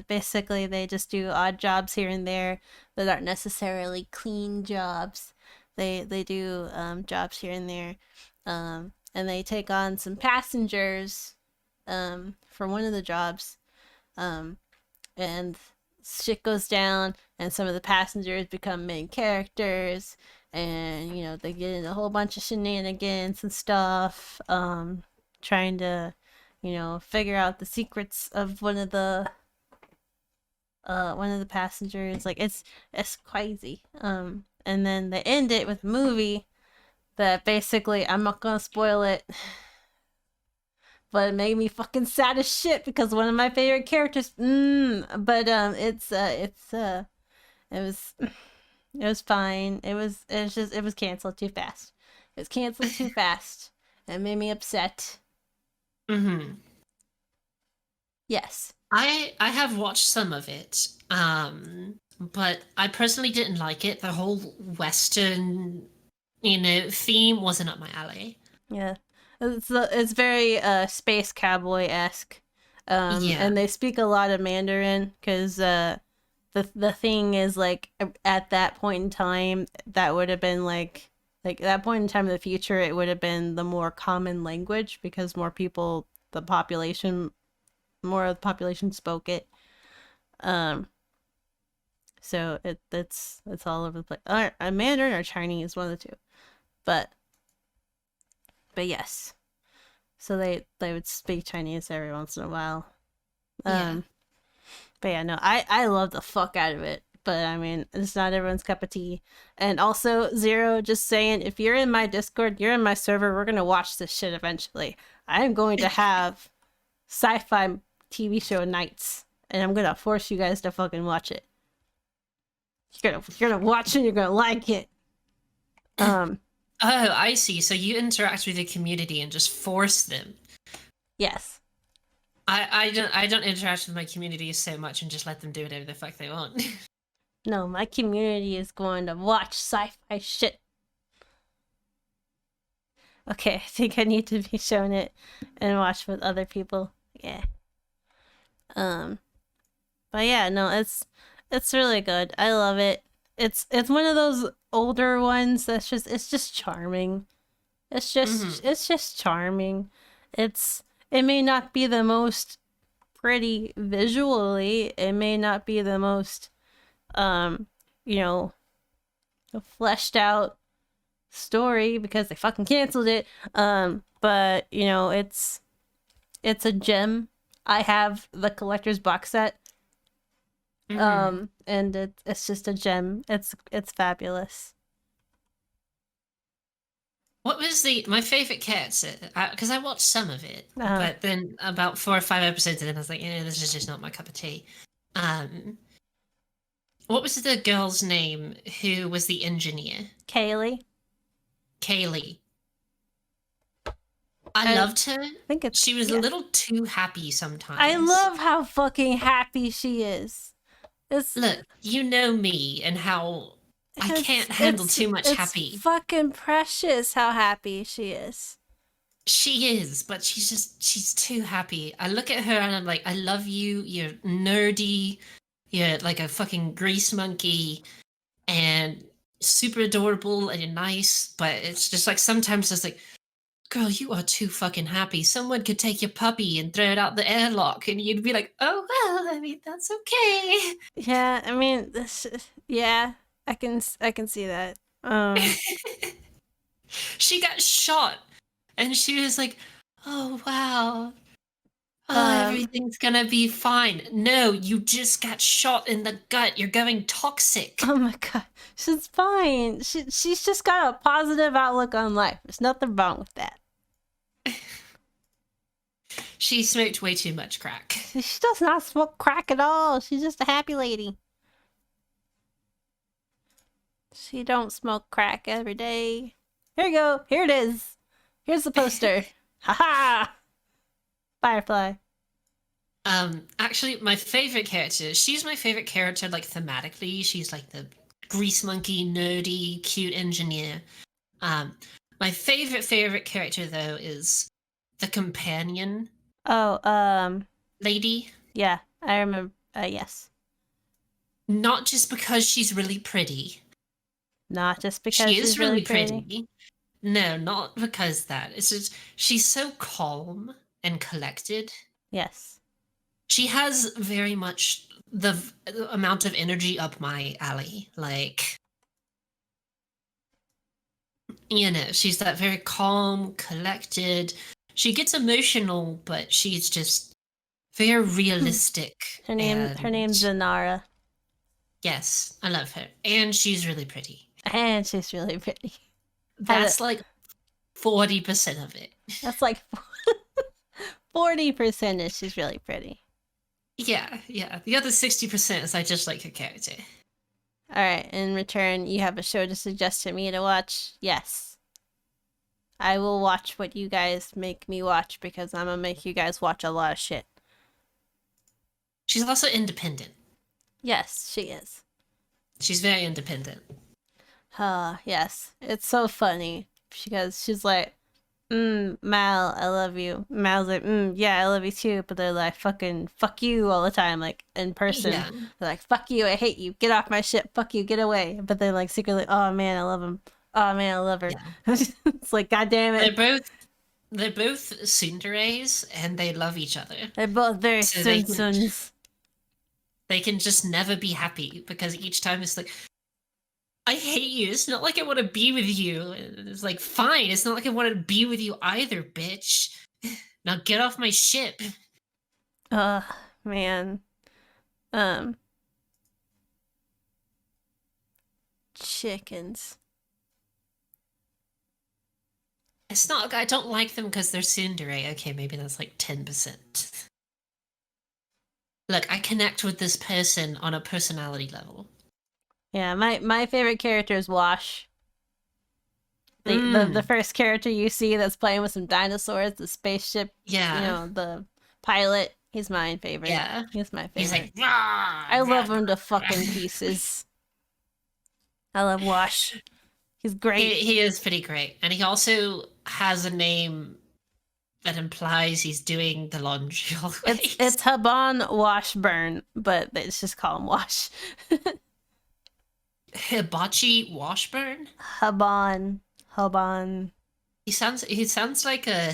basically they just do odd jobs here and there that aren't necessarily clean jobs. They do jobs here and there, and they take on some passengers for one of the jobs, and shit goes down, and some of the passengers become main characters, and they get in a whole bunch of shenanigans and stuff, trying to figure out the secrets of one of the passengers. Like it's crazy. And then they end it with a movie that basically, I'm not gonna spoil it, but it made me fucking sad as shit because one of my favorite characters. But it was fine. It was canceled too fast. It was canceled too fast. It made me upset. Yes. I have watched some of it, but I personally didn't like it. The whole Western, theme wasn't up my alley. Yeah, it's very space cowboy-esque, and they speak a lot of Mandarin because the thing is like at that point in time that would have been like that point in time in the future, it would have been the more common language because more of the population spoke it. So it's all over the place. Mandarin or Chinese, one of the two. But yes. So they would speak Chinese every once in a while. But yeah, no, I love the fuck out of it. But I mean, it's not everyone's cup of tea. And also, Zero, just saying, if you're in my Discord, you're in my server, we're gonna watch this shit eventually. I'm going to have sci-fi TV show nights, and I'm gonna force you guys to fucking watch it. You're gonna watch it, you're gonna like it. Oh, I see. So you interact with the community and just force them. Yes. I don't interact with my community so much and just let them do whatever the fuck they want. No, my community is going to watch sci-fi shit. Okay, I think I need to be shown it and watch with other people. Yeah. But yeah, no, it's really good. I love it. It's one of those older ones that's just charming. It's just charming. It may not be the most pretty visually. It may not be the most, you know, fleshed out story because they fucking canceled it. But you know, it's a gem. I have the collector's box set. And it's just a gem. It's fabulous. What was my favorite character? Because I watched some of it, but then about 4 or 5 episodes in, I was like, yeah, this is just not my cup of tea. What was the girl's name who was the engineer? Kaylee. I loved her. She was a little too happy sometimes. I love how fucking happy she is. Look, you know me and how I can't handle too much happy. It's fucking precious how happy she is. She is, but she's too happy. I look at her and I'm like, I love you. You're nerdy. You're like a fucking grease monkey and super adorable and you're nice. But it's just like sometimes it's like, girl, you are too fucking happy. Someone could take your puppy and throw it out the airlock and you'd be like, oh, well, I mean, that's okay. Yeah, I mean, yeah, I can see that. She got shot and she was like, oh, wow. Oh, everything's gonna be fine. No, you just got shot in the gut. You're going toxic. Oh my god, she's fine. She's just got a positive outlook on life. There's nothing wrong with that. She smoked way too much crack. She does not smoke crack at all. She's just a happy lady. She don't smoke crack every day. Here you go. Here it is. Here's the poster. Haha. Firefly. Actually, my favorite character. She's my favorite character, like thematically. She's like the grease monkey, nerdy, cute engineer. My favorite character though is the companion. Oh, lady. Yeah, I remember. Yes. Not just because she's really pretty. Not just because she's really pretty. No, not because that. It's just she's so calm and collected. Yes. She has very much the amount of energy up my alley. Like, you know, she's that very calm, collected. She gets emotional, but she's just very realistic. Her name's Zanara. Yes, I love her. And she's really pretty. That's like 40% of it. That's like 40% is she's really pretty. Yeah. The other 60% is I just like her character. Alright, in return, you have a show to suggest to me to watch? Yes. I will watch what you guys make me watch because I'm gonna make you guys watch a lot of shit. She's also independent. Yes, she is. She's very independent. Yes. It's so funny because she's like, Mal, I love you. Mal's like, yeah, I love you too. But they're like, fucking, fuck you all the time, like in person. Yeah. They're like, fuck you, I hate you, get off my ship, fuck you, get away. But they're like secretly, oh man, I love him. Oh man, I love her. Yeah. It's like, god damn it. They're both tsunderes and they love each other. They're both very tsuns. They can just never be happy because each time it's like, I hate you. It's not like I want to be with you. It's like, fine. It's not like I want to be with you either, bitch. Now get off my ship. Man. Chickens. It's not like I don't like them because they're tsundere. Okay, maybe that's like 10%. Look, I connect with this person on a personality level. Yeah, my favorite character is Wash. The first character you see that's playing with some dinosaurs, the spaceship, yeah, you know, the pilot. He's my favorite. Yeah, he's my favorite. He's like, I love him to fucking pieces. I love Wash. He's great. He is pretty great, and he also has a name that implies he's doing the laundry always. It's Haban Washburn, but it's just call him Wash. Hibachi Washburn? Haban. He sounds like a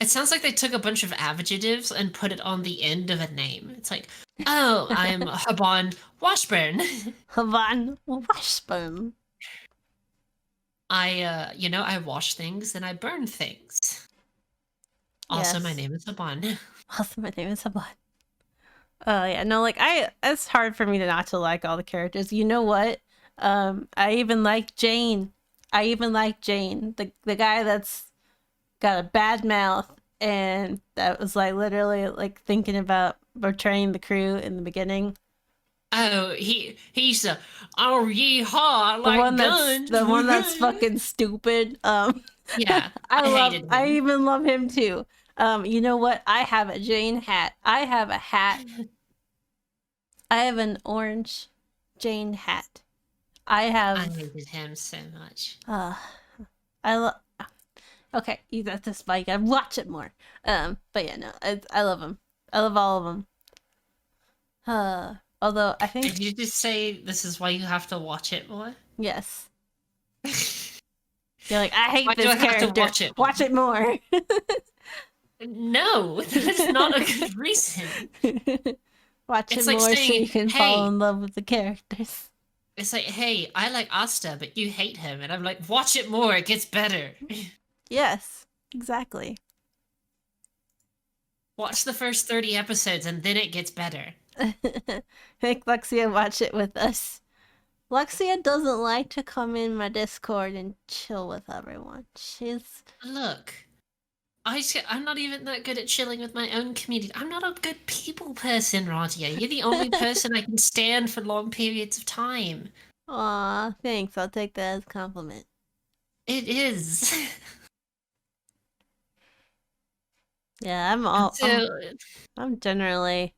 It sounds like they took a bunch of adjectives and put it on the end of a name. It's like, oh, I'm Habon Washburn. Havan Washburn. I wash things and I burn things. Also, my name is Habon. Also, my name is Haban. Yeah, no, like it's hard for me to not to like all the characters. You know what? I even like Jane. The guy that's got a bad mouth and that was like literally like thinking about betraying the crew in the beginning. Oh, he's a yeehaw like guns. The one that's fucking stupid. Yeah, I hated him. I even love him too. You know what? I have a Jane hat. I have a hat. I have an orange Jane hat. I hated him so much. I love. Okay, you got this bike. I watch it more. But yeah, no, I love him. I love all of them. Although I think. Did you just say this is why you have to watch it more? Yes. You're like, I hate why this do I character. Have to watch it more? Watch it more. No, that's not a good reason. Watch it more so you can fall in love with the characters. It's like, hey, I like Asta, but you hate him. And I'm like, watch it more, it gets better. Yes, exactly. Watch the first 30 episodes and then it gets better. Make Lexia watch it with us. Lexia doesn't like to come in my Discord and chill with everyone. Look, I'm not even that good at chilling with my own community. I'm not a good people person, Radia. You're the only person I can stand for long periods of time. Aw, thanks. I'll take that as a compliment. It is. Yeah, I'm generally...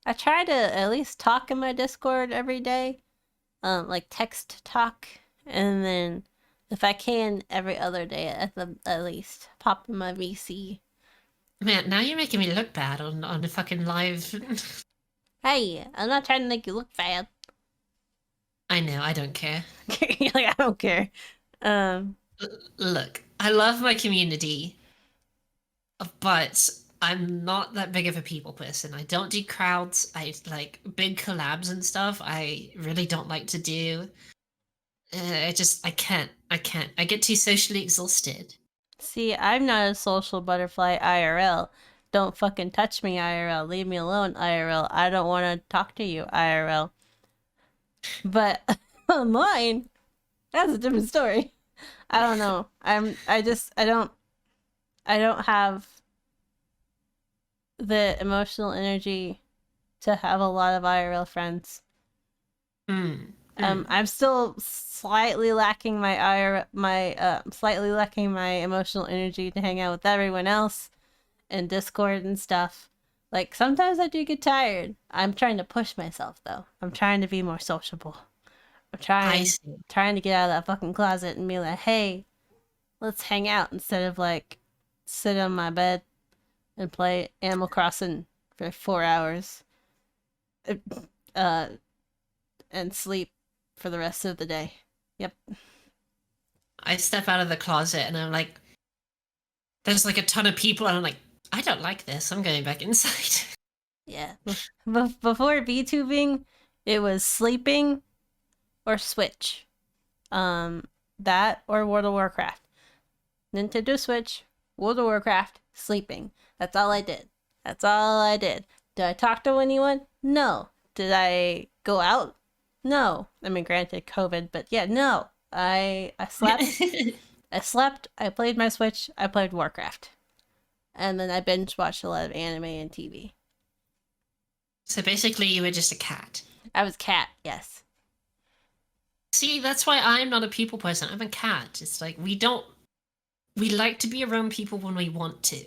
I try to at least talk in my Discord every day. Like text talk. And then if I can, every other day at least. Pop in my VC. Man, now you're making me look bad on the fucking live. Hey, I'm not trying to make you look bad. I know, I don't care. Like, I don't care. Look, I love my community, but I'm not that big of a people person. I don't do crowds. I like big collabs and stuff. I really don't like to do. I can't. I get too socially exhausted. See, I'm not a social butterfly IRL. Don't fucking touch me IRL. Leave me alone IRL. I don't want to talk to you IRL. But online, that's a different story. I don't know. I don't have the emotional energy to have a lot of IRL friends. I'm still slightly lacking slightly lacking my emotional energy to hang out with everyone else in Discord and stuff. Like sometimes I do get tired. I'm trying to push myself though. I'm trying to be more sociable. I'm trying to get out of that fucking closet and be like, hey, let's hang out instead of like sit on my bed and play Animal Crossing for 4 hours. And sleep for the rest of the day. Yep. I step out of the closet and I'm like, there's like a ton of people and I'm like, I don't like this. I'm going back inside. Yeah. Before VTubing, it was sleeping or Switch. That or World of Warcraft. Nintendo Switch, World of Warcraft, sleeping. That's all I did. Did I talk to anyone? No. Did I go out? No. I mean, granted, COVID, but yeah, no. I slept. I played my Switch. I played Warcraft. And then I binge watched a lot of anime and TV. So basically, you were just a cat. I was cat, yes. See, that's why I'm not a people person. I'm a cat. It's like, we like to be around people when we want to.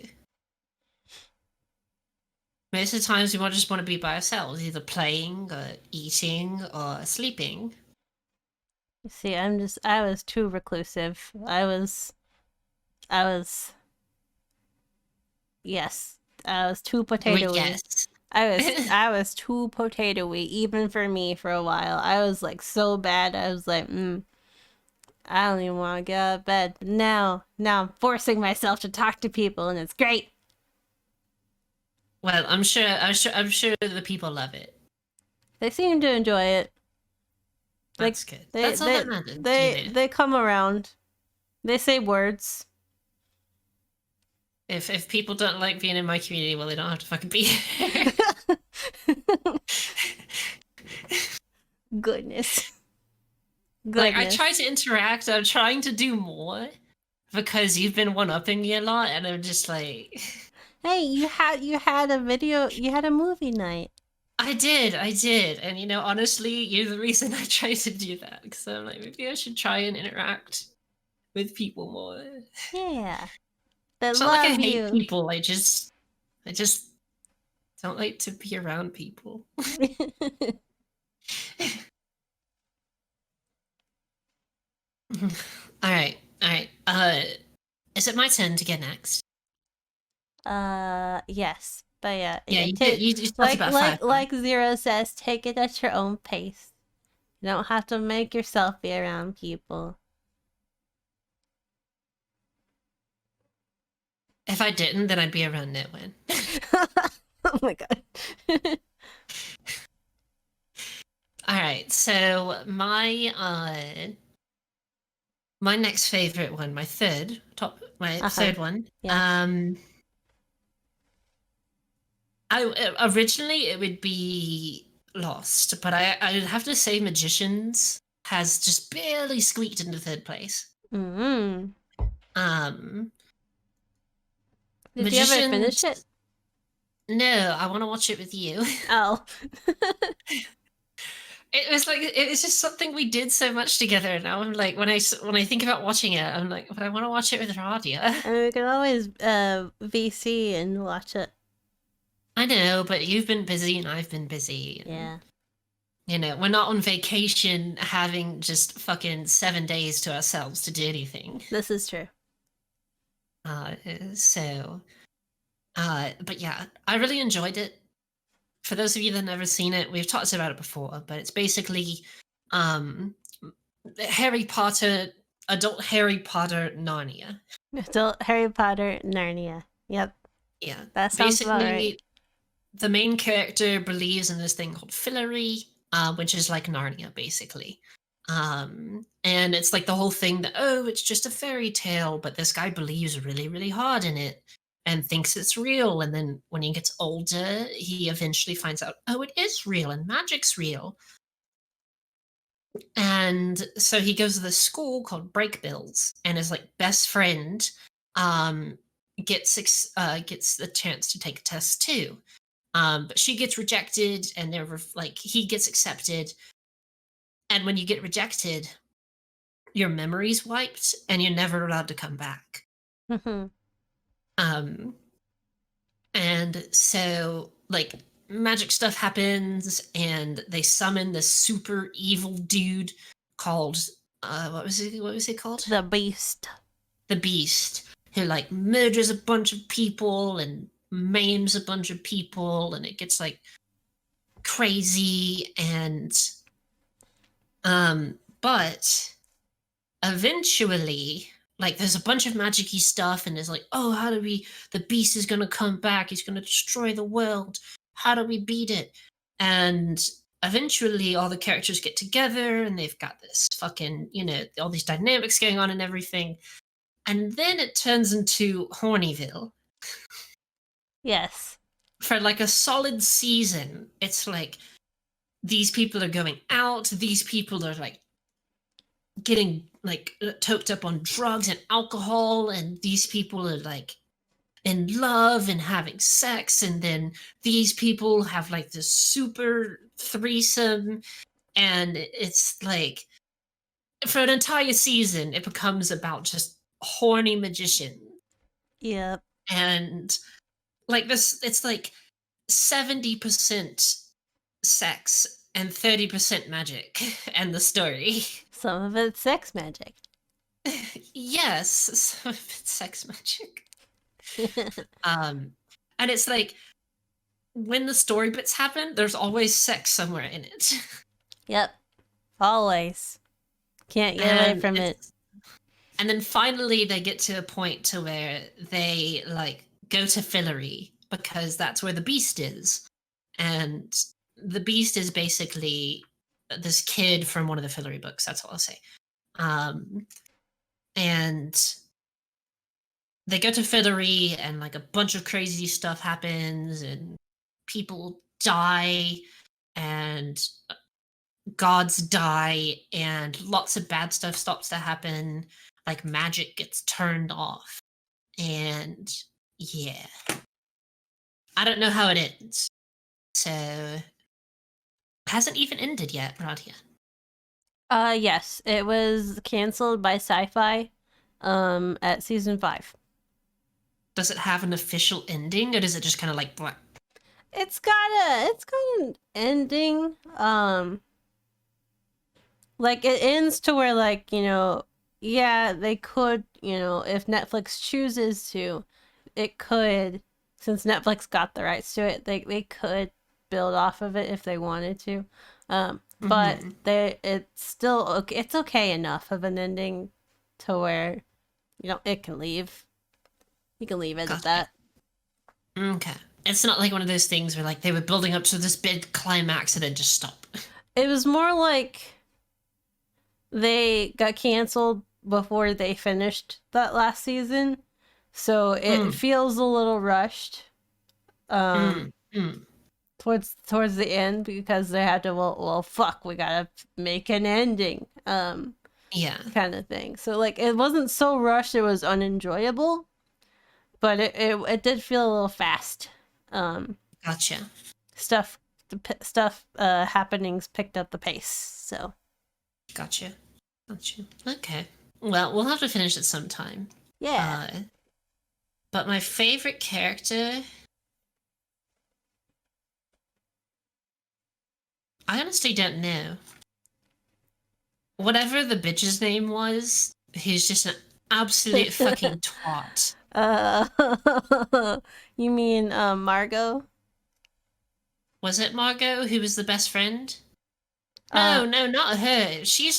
Most of the times we just want to be by ourselves, either playing or eating or sleeping. See, I was too reclusive. I was too potatoey. Yes. I was too potatoey, even for me for a while. I was like so bad. I was like, I don't even want to get out of bed. But now I'm forcing myself to talk to people, and it's great. Well, I'm sure the people love it. They seem to enjoy it. That's good. That's all that matters. They come around. They say words. If people don't like being in my community, well, they don't have to fucking be here. Goodness. Like, I try to interact. I'm trying to do more because you've been one-upping me a lot, and I'm just like, hey, you had a movie night. I did, and honestly, you're the reason I try to do that, because I'm like, maybe I should try and interact with people more. Yeah, it's not like I hate people. I just don't like to be around people. All right. Is it my turn to get next? Yes. But yeah, you talked about Firefly. Like Zero says, take it at your own pace. You don't have to make yourself be around people. If I didn't, then I'd be around Nitwin. Oh my god. Alright, so my next favorite one, my third one. Yeah. Originally it would be Lost, but I'd have to say Magicians has just barely squeaked into third place. Mm-hmm. Did Magicians, you ever finish it? No, I want to watch it with you. Oh. It was just something we did so much together. Now I'm like, when I think about watching it, I'm like, but I want to watch it with Radia. I mean, we can always VC and watch it. I know, but you've been busy and I've been busy. And, yeah. We're not on vacation having just fucking 7 days to ourselves to do anything. This is true. But yeah, I really enjoyed it. For those of you that have never seen it, we've talked about it before, but it's basically Harry Potter, adult Harry Potter Narnia. Adult Harry Potter Narnia. Yep. Yeah. That sounds basically, about right. The main character believes in this thing called Fillory, which is like Narnia, basically. And it's like the whole thing that, oh, it's just a fairy tale, but this guy believes really, really hard in it and thinks it's real. And then when he gets older, he eventually finds out, oh, it is real and magic's real. And so he goes to this school called Breakbills, and his like best friend gets the chance to take a test too. But she gets rejected, and he gets accepted. And when you get rejected, your memory's wiped, and you're never allowed to come back. Mm-hmm. And so like magic stuff happens, and they summon this super evil dude called what was he called? The Beast. The Beast, who like murders a bunch of people and maims a bunch of people, and it gets like crazy. And but eventually, like, there's a bunch of magic-y stuff, and there's like, oh, the Beast is gonna come back, he's gonna destroy the world, how do we beat it? And eventually all the characters get together, and they've got this fucking, all these dynamics going on and everything. And then it turns into Hornyville. Yes. For like a solid season, it's like these people are going out, these people are like getting like toked up on drugs and alcohol, and these people are like in love and having sex, and then these people have like this super threesome, and it's like for an entire season it becomes about just horny magician. Yep. And like this, it's like 70% sex and 30% magic and the story. Some of it's sex magic. Yes, some of it's sex magic. And it's like when the story bits happen, there's always sex somewhere in it. Yep. Always. Can't get away from it. And then finally they get to a point to where they like go to Fillory because that's where the beast is. And the beast is basically this kid from one of the Fillory books. That's all I'll say. And they go to Fillory and like a bunch of crazy stuff happens and people die and gods die and lots of bad stuff starts to happen. Like magic gets turned off. And yeah. I don't know how it ends. So it hasn't even ended yet, Radia. Yes, it was canceled by Sci-Fi at season 5. Does it have an official ending or does it just kind of like blah? It's got an ending. Like it ends to where like, yeah, they could, if Netflix chooses to, it could, since Netflix got the rights to it, they could build off of it if they wanted to. But it's still okay. It's okay enough of an ending to where, it can leave. You can leave it at that. Okay. It's not like one of those things where like they were building up to this big climax and then just stop. It was more like they got canceled before they finished that last season. So it feels a little rushed. Towards the end because they had to well fuck, we gotta make an ending. Yeah. Kind of thing. So like it wasn't so rushed it was unenjoyable, but it did feel a little fast. Gotcha. Stuff happenings picked up the pace. So Gotcha. Okay. Well, we'll have to finish it sometime. Yeah. But my favorite character, I honestly don't know. Whatever the bitch's name was, he's just an absolute fucking twat. You mean Margot? Was it Margot who was the best friend? No, not her. She's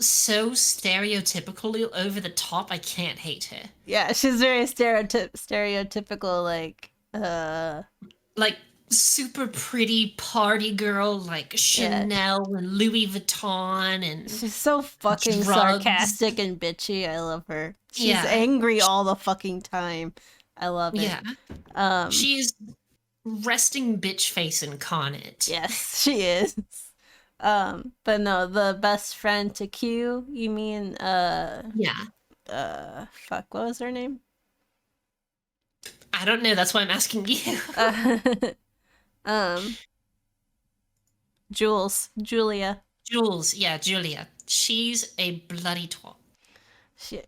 so stereotypically over the top. I can't hate her. Yeah, she's very stereotypical, like super pretty party girl, like Chanel and Louis Vuitton, and she's so fucking drugs. Sarcastic and bitchy. I love her. She's angry all the fucking time. I love it. Yeah. She's resting bitch face incarnate. Yes, she is. But no, the best friend to Q, you mean fuck, what was her name? I don't know, that's why I'm asking you. Julia. Julia. She's a bloody twat. She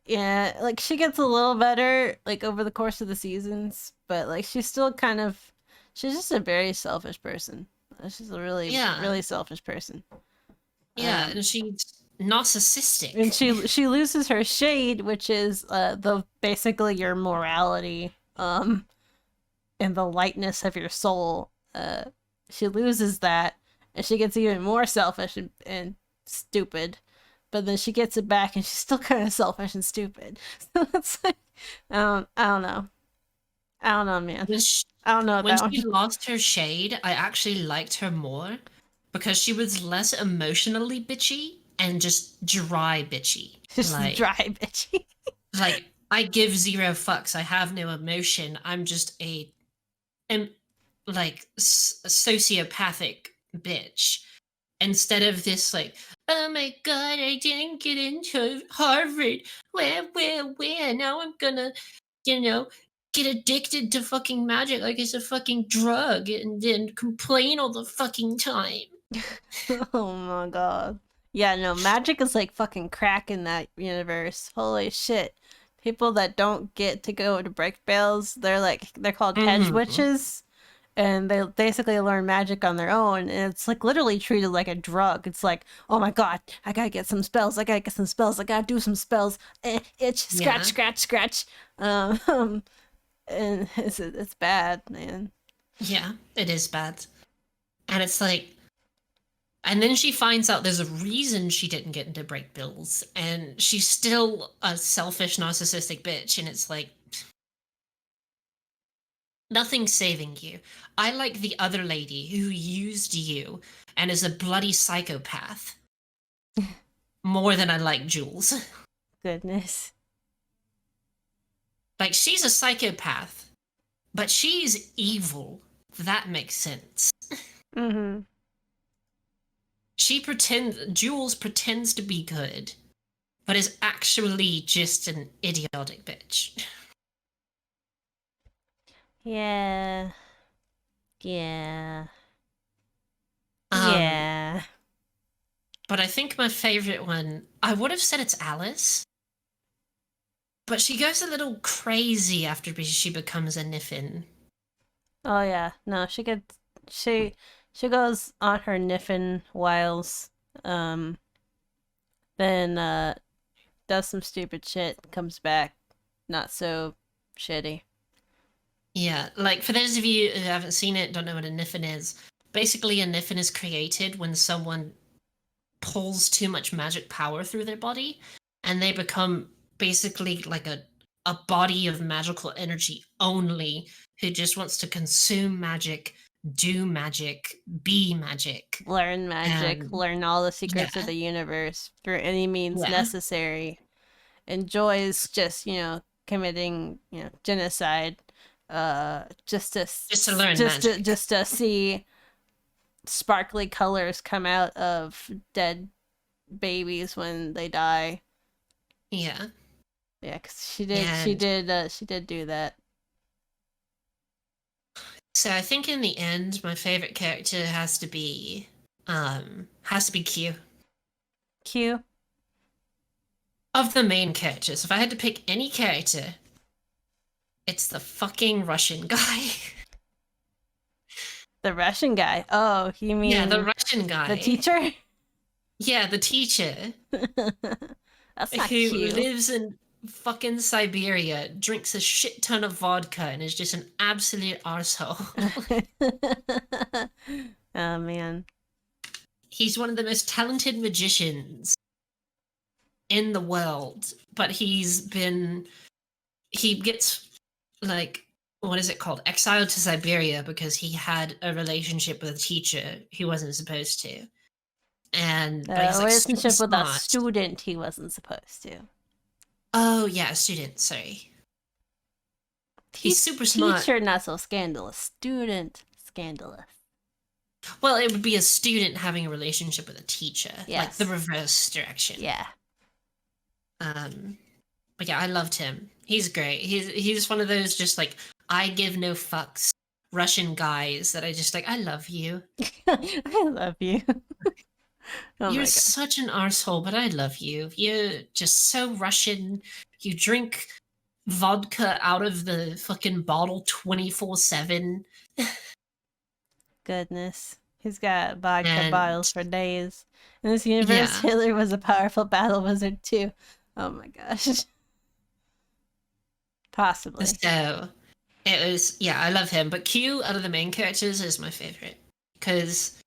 gets a little better like over the course of the seasons, but like she's just a very selfish person. She's a really selfish person. Yeah, and she's narcissistic. And she loses her shade, which is basically your morality, and the lightness of your soul. She loses that, and she gets even more selfish and stupid. But then she gets it back, and she's still kind of selfish and stupid. So it's like, I don't know. I don't know, man. I don't know. When she lost her shade, I actually liked her more because she was less emotionally bitchy and just dry bitchy. Just dry bitchy. Like, I give zero fucks. I have no emotion. I'm just a sociopathic bitch. Instead of this, like, oh my god, I didn't get into Harvard. Where? Now I'm gonna, get addicted to fucking magic like it's a fucking drug and then complain all the fucking time. Oh my god. Yeah, no, magic is like fucking crack in that universe. Holy shit. People that don't get to go to break bales, they're called hedge witches. And they basically learn magic on their own, and it's like literally treated like a drug. It's like, oh my god, I gotta get some spells. I gotta do some spells. Itch, scratch. And it's bad, man. Yeah, it is bad. And it's like, And then she finds out there's a reason she didn't get into break bills, and she's still a selfish, narcissistic bitch. And it's like, nothing's saving you. I like the other lady who used you and is a bloody psychopath more than I like Jules. Goodness. Like, she's a psychopath, but she's evil. That makes sense. Mm-hmm. Jules pretends to be good, but is actually just an idiotic bitch. Yeah. Yeah. Um, Yeah. but I think my favorite one, I would have said it's Alice, but she goes a little crazy after she becomes a Niffin. Oh yeah. No, she she goes on her Niffin wiles. Then does some stupid shit, comes back not so shitty. Yeah, like for those of you who haven't seen it, don't know what a Niffin is, basically a Niffin is created when someone pulls too much magic power through their body and they become basically like a body of magical energy only who just wants to consume magic, do magic, be magic. Learn magic, And learn all the secrets of yeah, the universe through any means yeah, necessary. Enjoys just, committing, genocide, just to learn magic. just to see sparkly colors come out of dead babies when they die. Yeah. Yeah, because And she did do that. so I think in the end, my favorite character has to be Q. Q, Of the main characters, if I had to pick any character, it's the fucking Russian guy. the Russian guy. Oh, you Yeah, the mean Russian the guy. teacher? Yeah, the teacher That's not who Q. lives in fucking Siberia, drinks a shit ton of vodka, and is just an absolute arsehole. Oh man. He's one of the most talented magicians in the world, but he gets like, what is it called? Exiled to Siberia because he had a relationship with a teacher he wasn't supposed to. But A he's like super relationship with a smart. student he wasn't supposed to. Oh yeah, a student, sorry. He's super smart. Teacher, not so scandalous. Student, scandalous. Well, it would be a student having a relationship with a teacher, Yes. like the reverse direction. Yeah. But yeah, I loved him. He's great. He's one of those just like, I give no fucks Russian guys that I just like, I love you. I love you. Oh You're such an arsehole, but I love you. You're just so Russian. You drink vodka out of the fucking bottle 24/7. Goodness. He's got vodka And bottles for days. In this universe, yeah. Hitler was a powerful battle wizard too. Oh my gosh. Possibly. So it was, yeah, I love him. But Q, out of the main characters, is my favorite because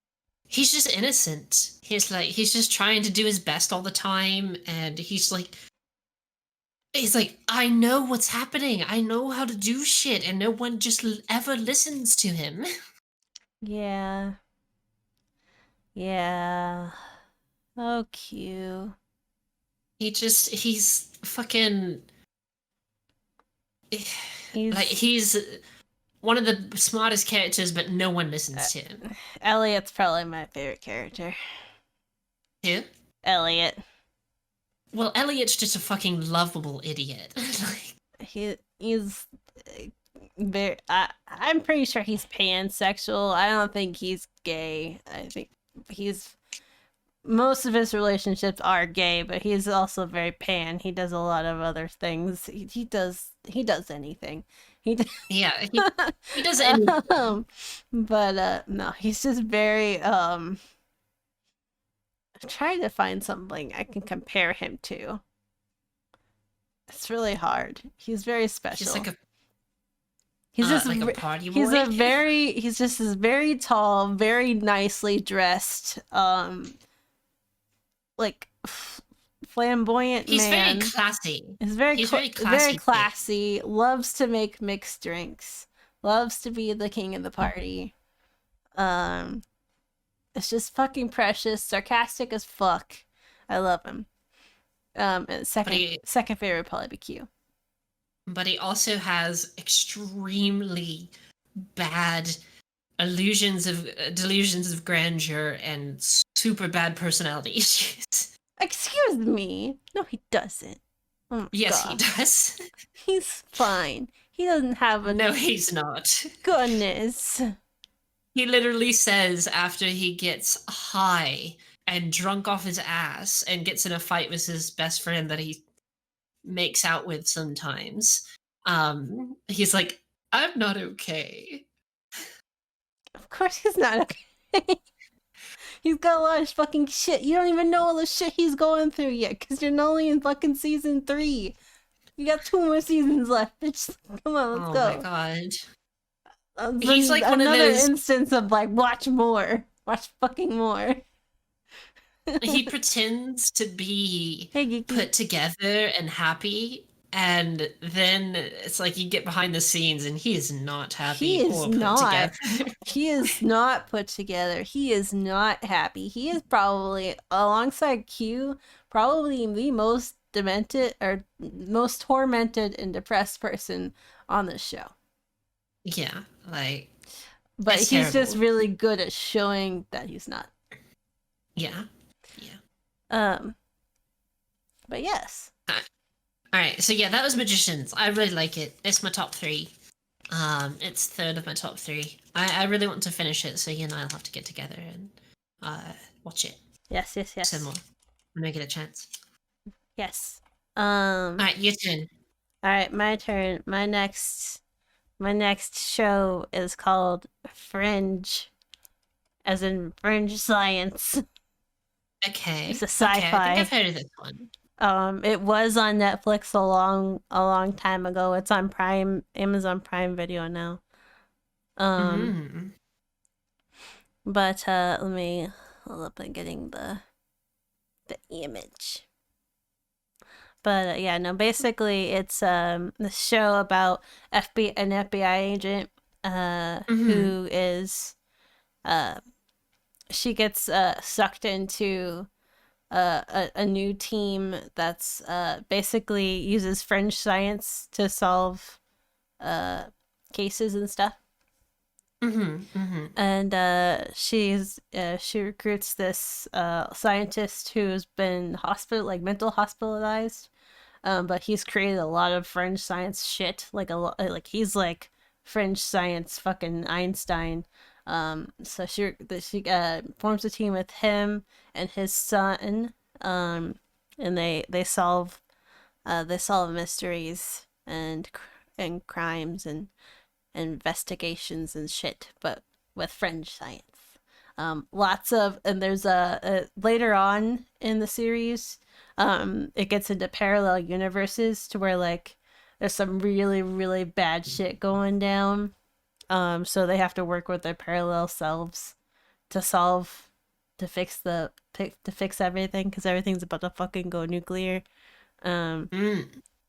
he's just innocent. He's just trying to do his best all the time, and he's like, I know what's happening. I know how to do shit, and no one just ever listens to him. Yeah. Yeah. Oh, cute. He's fucking he's one of the smartest characters, but no one listens to him. Elliot's probably my favorite character. Who? Elliot. Well, Elliot's just a fucking lovable idiot. He's very. I'm pretty sure he's pansexual. I don't think he's gay. I think he's. Most of his relationships are gay, but he's also very pan. He does a lot of other things. He does anything. Yeah, he does anything. But no, he's just very I'm trying to find something I can compare him to. It's really hard. He's very special. He's just like a party boy. He's just this very tall, very nicely dressed, like flamboyant He's man. very classy. He's very classy. very classy. Loves to make mixed drinks. Loves to be the king of the party. It's just fucking precious, sarcastic as fuck. I love him. And second favorite would probably be Q. But he also has extremely bad delusions of grandeur and super bad personality issues. Excuse me. No, he doesn't. Oh yes, God. he does. He's fine. He doesn't have a... No, he's not. Goodness. He literally says after he gets high and drunk off his ass and gets in a fight with his best friend that he makes out with sometimes, he's like, I'm not okay. Of course he's not okay. He's got a lot of fucking shit. You don't even know all the shit he's going through yet, because you're only in fucking season 3. You got 2 more seasons left, bitch. Come on, let's go. Oh my god. He's like one another of those... instance of like, watch more. Watch fucking more. He pretends to be put together and happy, and then it's like you get behind the scenes and he is not happy or put together. He is not put together. He is not happy. He is probably, alongside Q, probably the most demented or most tormented and depressed person on the show. Yeah, like... But he's terrible. Just really good at showing that he's not. Yeah. But yes. Alright, so yeah, that was Magicians. I really like it. It's my top 3. It's third of my top 3. I really want to finish it, so you and I'll have to get together and watch it. Yes. Some more. When I get a chance. Yes. Alright, your turn. Alright, my turn. My next show is called Fringe. As in Fringe Science. Okay. It's a sci-fi. Okay, I think I've heard of this one. It was on Netflix a long time ago. It's on Amazon Prime Video now. But let me hold up and getting the image. But yeah, no, basically it's the show about an FBI agent who is she gets sucked into a new team that's basically uses Fringe science to solve cases and stuff. And she recruits this scientist who's been mental hospitalized, but he's created a lot of Fringe science shit. Like he's like Fringe science fucking Einstein. So she forms a team with him and his son, and they solve mysteries and crimes and investigations and shit, but with Fringe science. And there's later on in the series, it gets into parallel universes to where like there's some really, really bad shit going down. So they have to work with their parallel selves to fix everything, because everything's about to fucking go nuclear. But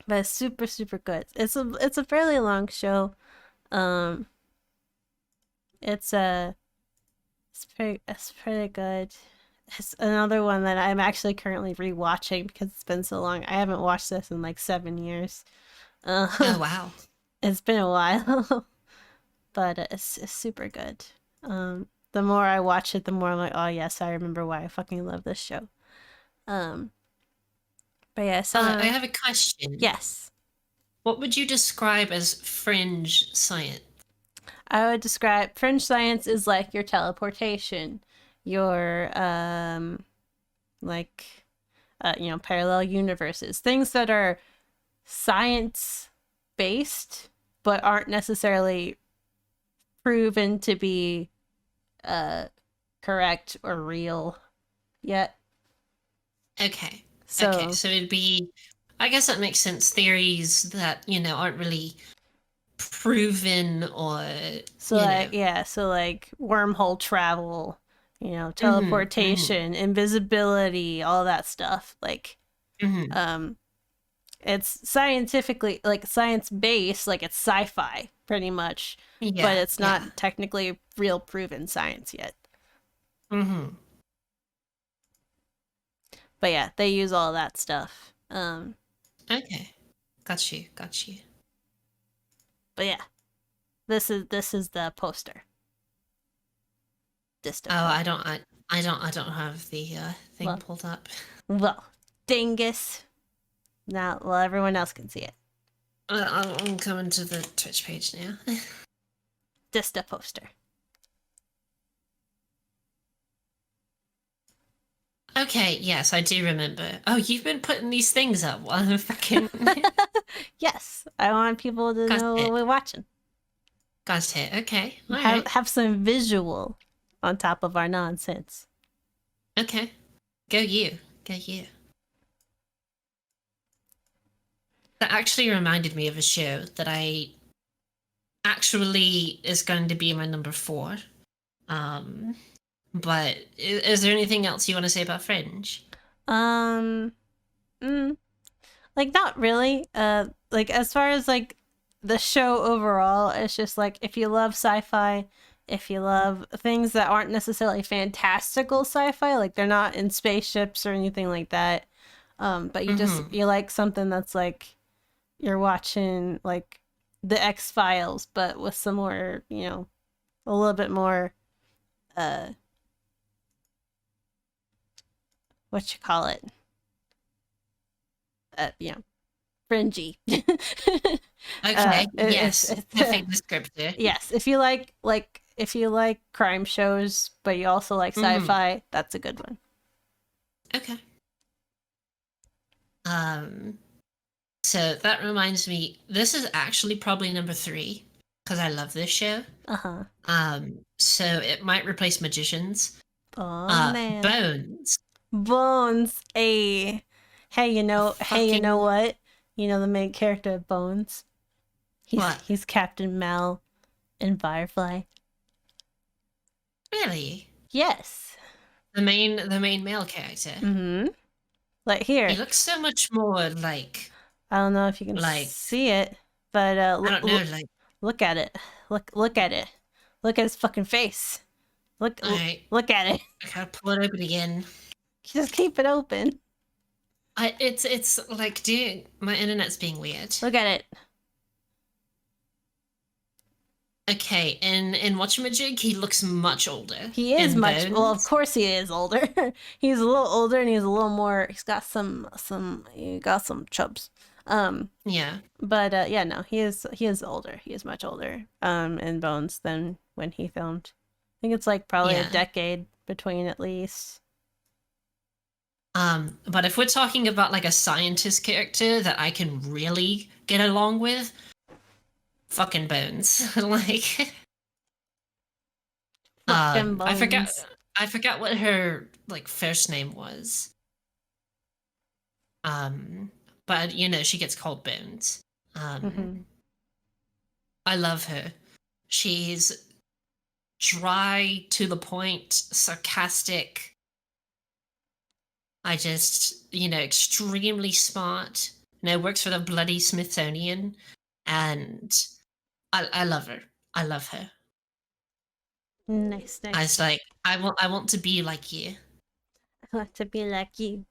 it's super, super good. It's a fairly long show. It's pretty good. It's another one that I'm actually currently rewatching because it's been so long. I haven't watched this in like 7 years. Oh wow. It's been a while. But it's super good. The more I watch it, the more I'm like, oh yes, I remember why I fucking love this show. But yeah, so I have a question. Yes. What would you describe as Fringe science? I would describe Fringe science is like your teleportation, your parallel universes, things that are science based but aren't necessarily proven to be correct or real yet. Okay. So it'd be, I guess that makes sense, theories that, aren't really proven or so like wormhole travel, teleportation, invisibility, all that stuff. Like it's scientifically, like, science based, like it's sci-fi pretty much, but it's not technically real proven science yet. But yeah, they use all that stuff. Okay, got you. But yeah, this is the poster. I don't have the thing pulled up. Well, dingus. Now, well, everyone else can see it. I'm coming to the Twitch page now. Just a poster. Okay, yes, I do remember. Oh, you've been putting these things up while I'm fucking... Yes, I want people to know what we're watching. Got it, okay. Have some visual on top of our nonsense. Okay. Go you. That actually reminded me of a show that I actually is going to be my number 4. But is there anything else you want to say about Fringe? Like, not really. Like, as far as like the show overall, it's just like, if you love sci-fi, if you love things that aren't necessarily fantastical sci-fi, like they're not in spaceships or anything like that, but you just you like something that's like you're watching like the X-Files, but with some more, a little bit more what you call it, fringy. Okay, yes, perfect descriptor. Yes, if you like crime shows, but you also like sci-fi, that's a good one. Okay. So that reminds me, this is actually probably number 3 because I love this show. So it might replace Magicians. Oh man. Bones. Hey, you know what? You know the main character of Bones? He's Captain Mal in Firefly. Really? Yes. The main male character. Like, here. He looks so much more like... I don't know if you can see it, but I don't know, like... Look at it. Look at it. Look at his fucking face. Look at it. I gotta pull it open again. Just keep it open. It's like, dude, my internet's being weird. Look at it. Okay, in Whatchamajig, he looks much older. He is much... Well, of course he is older. He's a little older and he's a little more... He's got some chubs. Yeah. But yeah, no, he is older. He is much older in Bones than when he filmed. I think it's like probably a decade between at least. But if we're talking about like a scientist character that I can really get along with, fucking Bones. Like fucking Bones. I forgot what her like first name was. But she gets called Bones. I love her. She's dry, to the point, sarcastic. I just, extremely smart. Works for the bloody Smithsonian, and I love her. I love her. Nice. I was like, I want to be like you. I want to be like you.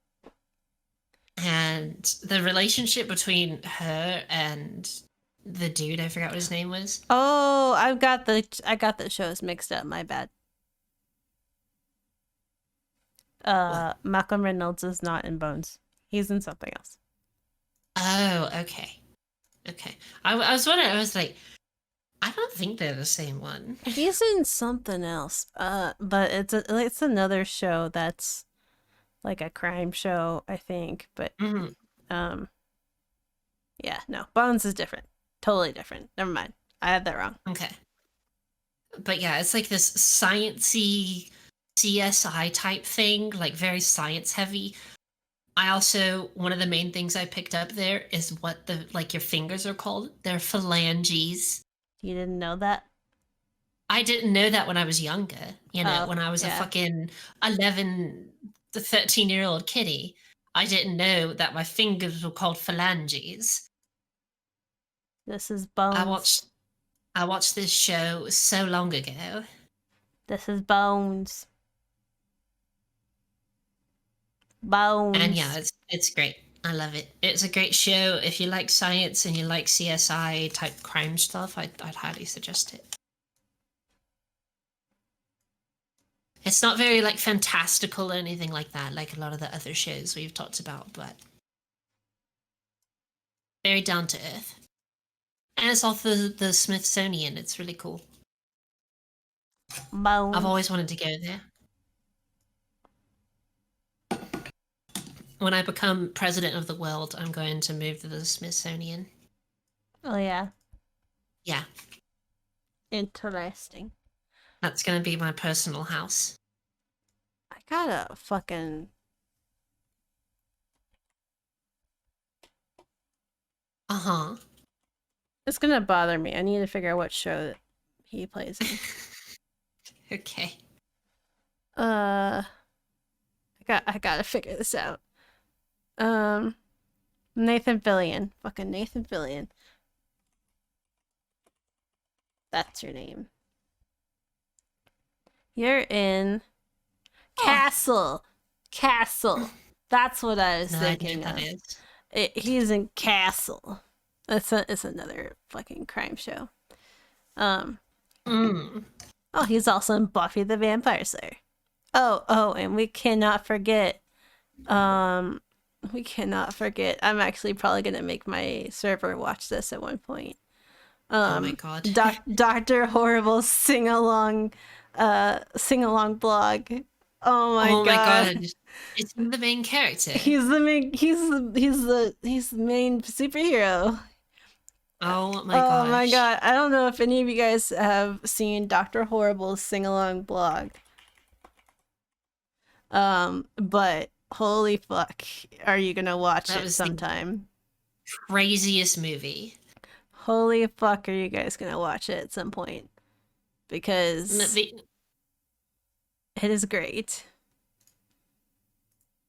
And the relationship between her and the dude, I forgot what his name was. Oh, I got the shows mixed up. My bad. Malcolm Reynolds is not in Bones. He's in something else. Oh, okay. I was wondering. I was like, I don't think they're the same one. He's in something else. But it's another show that's like a crime show, I think. But yeah, no, Bones is different. Totally different. Never mind. I had that wrong. Okay. But yeah, it's like this sciencey CSI type thing, like very science heavy. I also, one of the main things I picked up there is what your fingers are called. They're phalanges. You didn't know that? I didn't know that when I was younger. You know, when I was a yeah. fucking 11 to 13-year-old kiddie. I didn't know that my fingers were called phalanges. This is Bones. I watched this show so long ago. This is Bones. Bones. And yeah, it's great. I love it. It's a great show. If you like science and you like CSI type crime stuff, I'd highly suggest it. It's not very like fantastical or anything like that, like a lot of the other shows we've talked about, but very down to earth. And it's off the Smithsonian. It's really cool. Bones. I've always wanted to go there. When I become president of the world, I'm going to move to the Smithsonian. Oh, yeah. Yeah. Interesting. That's going to be my personal house. I gotta fucking... Uh-huh. It's gonna bother me. I need to figure out what show that he plays in. Okay. I gotta figure this out. Nathan Fillion. Fucking Nathan Fillion. That's your name. You're in Castle. Castle. That's what I was thinking of. He's in Castle. It's another fucking crime show. Oh, he's also in Buffy the Vampire Slayer. Oh, and we cannot forget. I'm actually probably gonna make my server watch this at one point. Oh my god. Dr. Horrible's sing-along blog. Oh my god. It's the main character. He's the main superhero. Oh my gosh. Oh my god. I don't know if any of you guys have seen Dr. Horrible's sing-along blog. But holy fuck, are you gonna watch it sometime? Craziest movie. Holy fuck, are you guys gonna watch it at some point? Because it is great.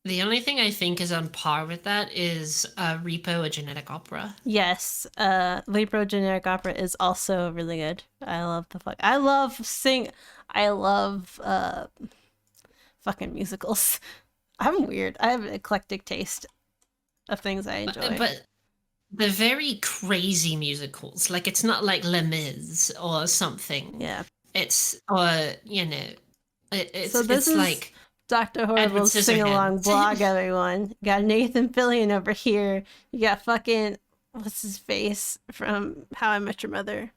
The only thing I think is on par with that is Repo, a Genetic Opera. Yes, Repo Generic Opera is also really good. I love fucking musicals. I'm weird. I have an eclectic taste of things I enjoy. But they're very crazy musicals. Like, it's not like Les Mis or something. Yeah. It's like Dr. Horrible's sing-along blog, everyone. You got Nathan Fillion over here. You got fucking, what's his face from How I Met Your Mother?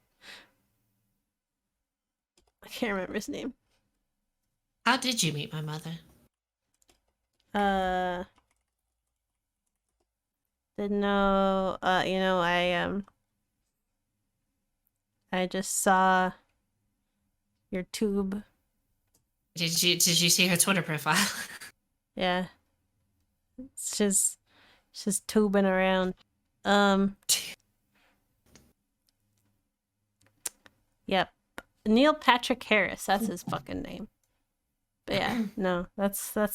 I can't remember his name. How did you meet my mother? Didn't know, I just saw your tube. Did you see her Twitter profile? Yeah. It's just tubing around. Yep. Neil Patrick Harris, that's his fucking name. But yeah, no, that's a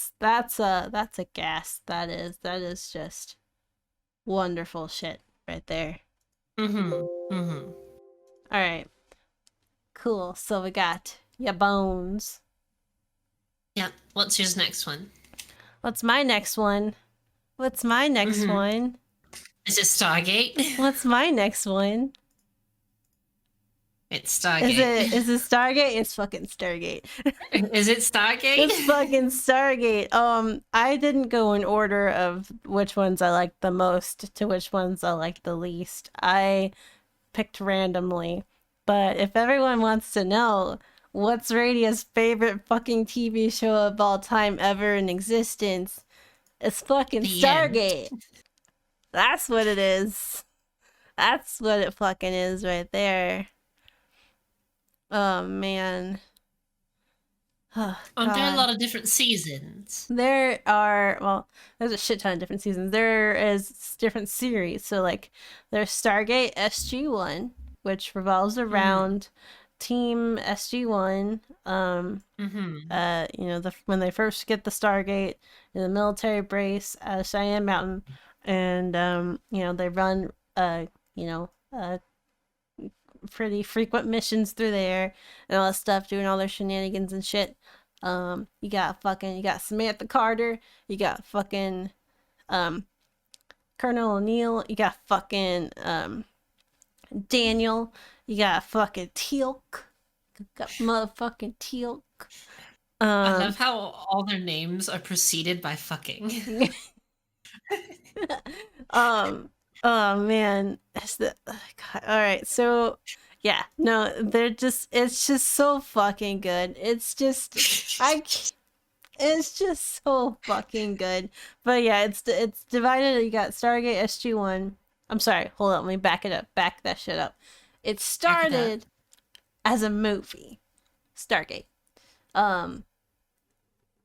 gas. That is just wonderful shit right there. All right. Cool. So we got Bones. Yeah. What's your next one? What's my next one? Is it Stargate? What's my next one? It's Stargate. Is it Stargate? It's fucking Stargate. Is it Stargate? It's fucking Stargate. I didn't go in order of which ones I liked the most to which ones I liked the least. I picked randomly. But if everyone wants to know what's Radia's favorite fucking TV show of all time ever in existence, it's fucking Stargate. That's what it is. That's what it fucking is right there. Oh, man. Oh, aren't there a lot of different seasons? There's a shit ton of different seasons. There is different series. So, like, there's Stargate SG-1. which revolves around Team SG-1. When they first get the Stargate in the military base at Cheyenne Mountain, and they run pretty frequent missions through there and all that stuff, doing all their shenanigans and shit. You got Samantha Carter, you got fucking Colonel O'Neill, you got fucking Daniel, you got fucking Teal'c, got motherfucking Teal'c. I love how all their names are preceded by fucking. Oh man, God. All right, so yeah, no, it's just so fucking good. It's just it's just so fucking good. But yeah, it's divided. You got Stargate SG-1. I'm sorry, hold on, let me back it up. Back that shit up. It started as a movie, Stargate.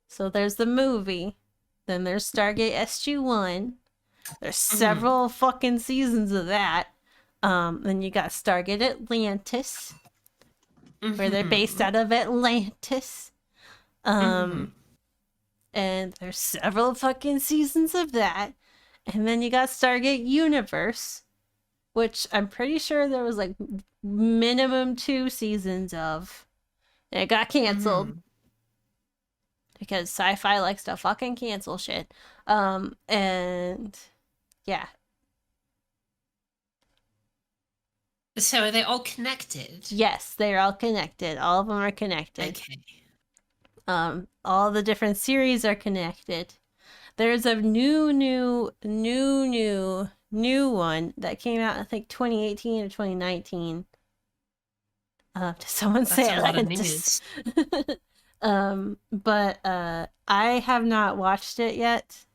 So there's the movie, then there's Stargate SG-1. There's several fucking seasons of that. Then you got Stargate Atlantis, where they're based out of Atlantis. And there's several fucking seasons of that. And then you got Stargate Universe, which I'm pretty sure there was like minimum 2 seasons of. And it got canceled. Because sci-fi likes to fucking cancel shit. And yeah. So are they all connected? Yes, they're all connected. All of them are connected. Okay. All the different series are connected. There's a new one that came out, I think 2018 or 2019. Did someone say Atlantis? But I have not watched it yet.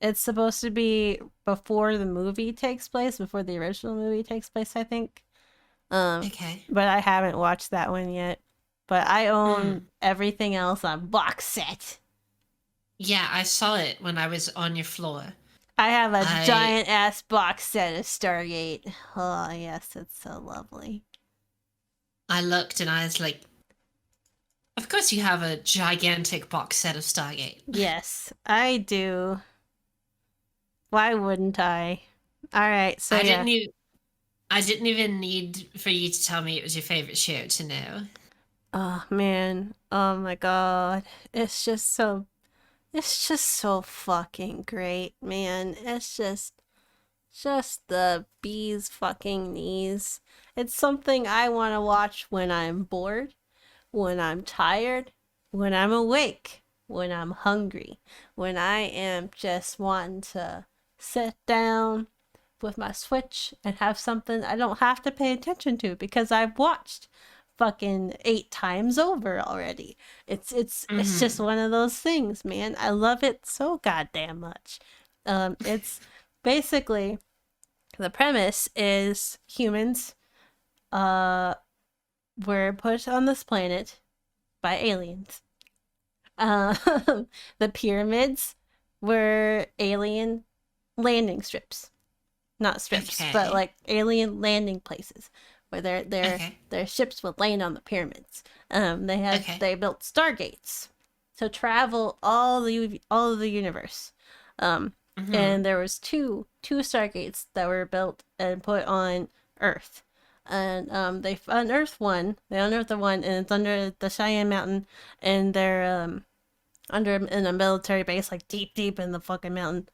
It's supposed to be before the movie takes place, before the original movie takes place, I think. Okay. But I haven't watched that one yet. But I own everything else on box set. Yeah, I saw it when I was on your floor. I have a giant ass box set of Stargate. Oh, yes, it's so lovely. I looked and I was like, of course you have a gigantic box set of Stargate. Yes, I do. Why wouldn't I? All right, so I didn't even need for you to tell me it was your favorite show to know. Oh man, oh my god, it's just so fucking great, man. It's just the bee's fucking knees. It's something I want to watch when I'm bored, when I'm tired, when I'm awake, when I'm hungry, when I am just wanting to sit down with my Switch and have something I don't have to pay attention to because I've watched fucking 8 times over already. It's just one of those things, man. I love it so goddamn much. It's basically, the premise is humans were put on this planet by aliens. The pyramids were alien landing strips. Not strips, but like alien landing places where their ships would land on the pyramids. They built stargates to travel all of the universe. And there was two stargates that were built and put on Earth. And they unearthed one. They unearthed the one, and it's under the Cheyenne Mountain, and they're in a military base, like deep in the fucking mountain.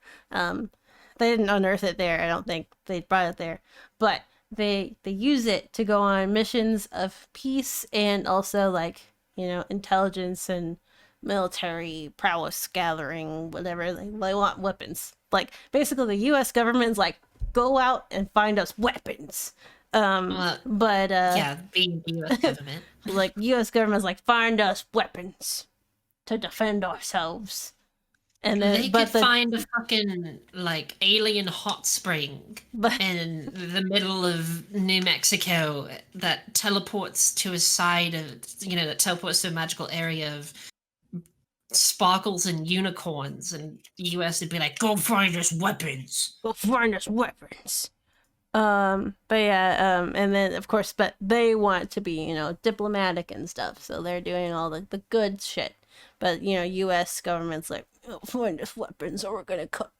They didn't unearth it there. I don't think they brought it there, but they use it to go on missions of peace and also like intelligence and military prowess gathering, whatever. They want weapons. Like basically, the U.S. government's like, go out and find us weapons. Yeah, being the U.S. government, like U.S. government's like, find us weapons to defend ourselves. And then they could find a fucking like alien hot spring in the middle of New Mexico that teleports to a side of that teleports to a magical area of sparkles and unicorns, and the US would be like, go find us weapons. Go find us weapons. But yeah, and then of course, but they want to be, diplomatic and stuff, so they're doing all the good shit. But U.S. government's like, find us weapons, or we're gonna cut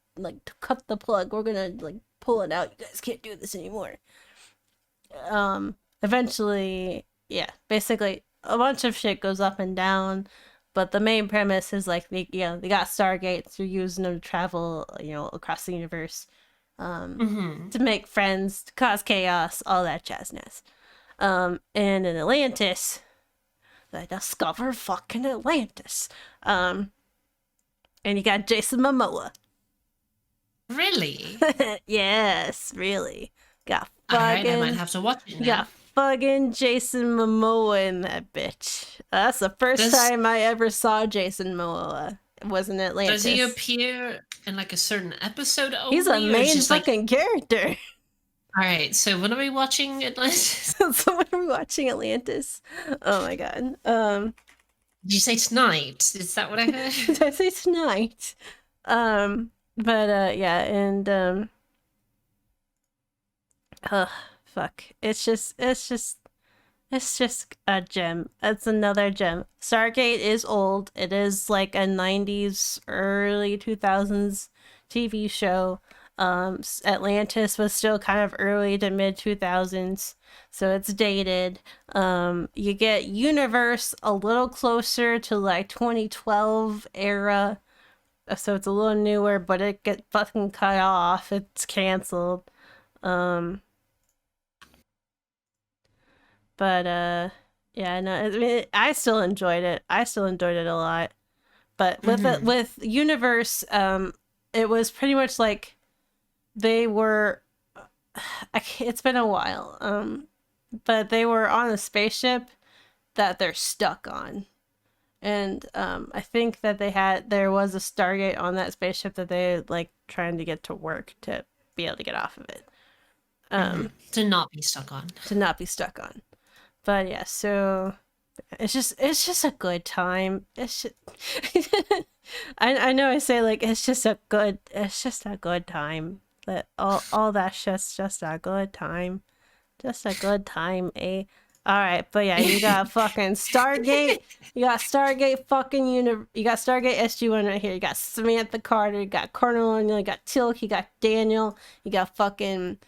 the plug. We're gonna pull it out. You guys can't do this anymore. Eventually, yeah, basically a bunch of shit goes up and down, but the main premise is they got Stargates. They're using them to travel, across the universe, to make friends, to cause chaos, all that jazzness. And in Atlantis, they discover fucking Atlantis. And you got Jason Momoa. Really? Yes, really. Got fucking. Alright, I might have to watch it now. Got fucking Jason Momoa in that bitch. That's the first time I ever saw Jason Momoa. It was in Atlantis. Does he appear in a certain episode only? He's a main fucking character. Alright, so when are we watching Atlantis? So when are we watching Atlantis? Oh my god. Did you say tonight? Is that what I heard? Did I say tonight? But yeah, and fuck. It's just a gem. It's another gem. Stargate is old. It is like a 90s, early 2000s TV show. Atlantis was still kind of early to mid 2000s, so it's dated. You get Universe a little closer to 2012 era, so it's a little newer, but it gets fucking cut off. It's canceled. But yeah, no, I mean, I still enjoyed it. I still enjoyed it a lot. But with Universe, it was pretty much like they were. It's been a while. But they were on a spaceship that they're stuck on, and I think that there was a Stargate on that spaceship that they trying to get to work to be able to get off of it. To not be stuck on. To not be stuck on. But yeah, so it's just a good time. It's just, I know I say it's just a good time. That all that shit's just a good time. Just a good time, eh? Alright, but yeah, you got fucking Stargate. You got Stargate fucking you got Stargate SG-1 right here. You got Samantha Carter, you got Colonel O'Neill, you got Teal'c, you got Daniel, you got fucking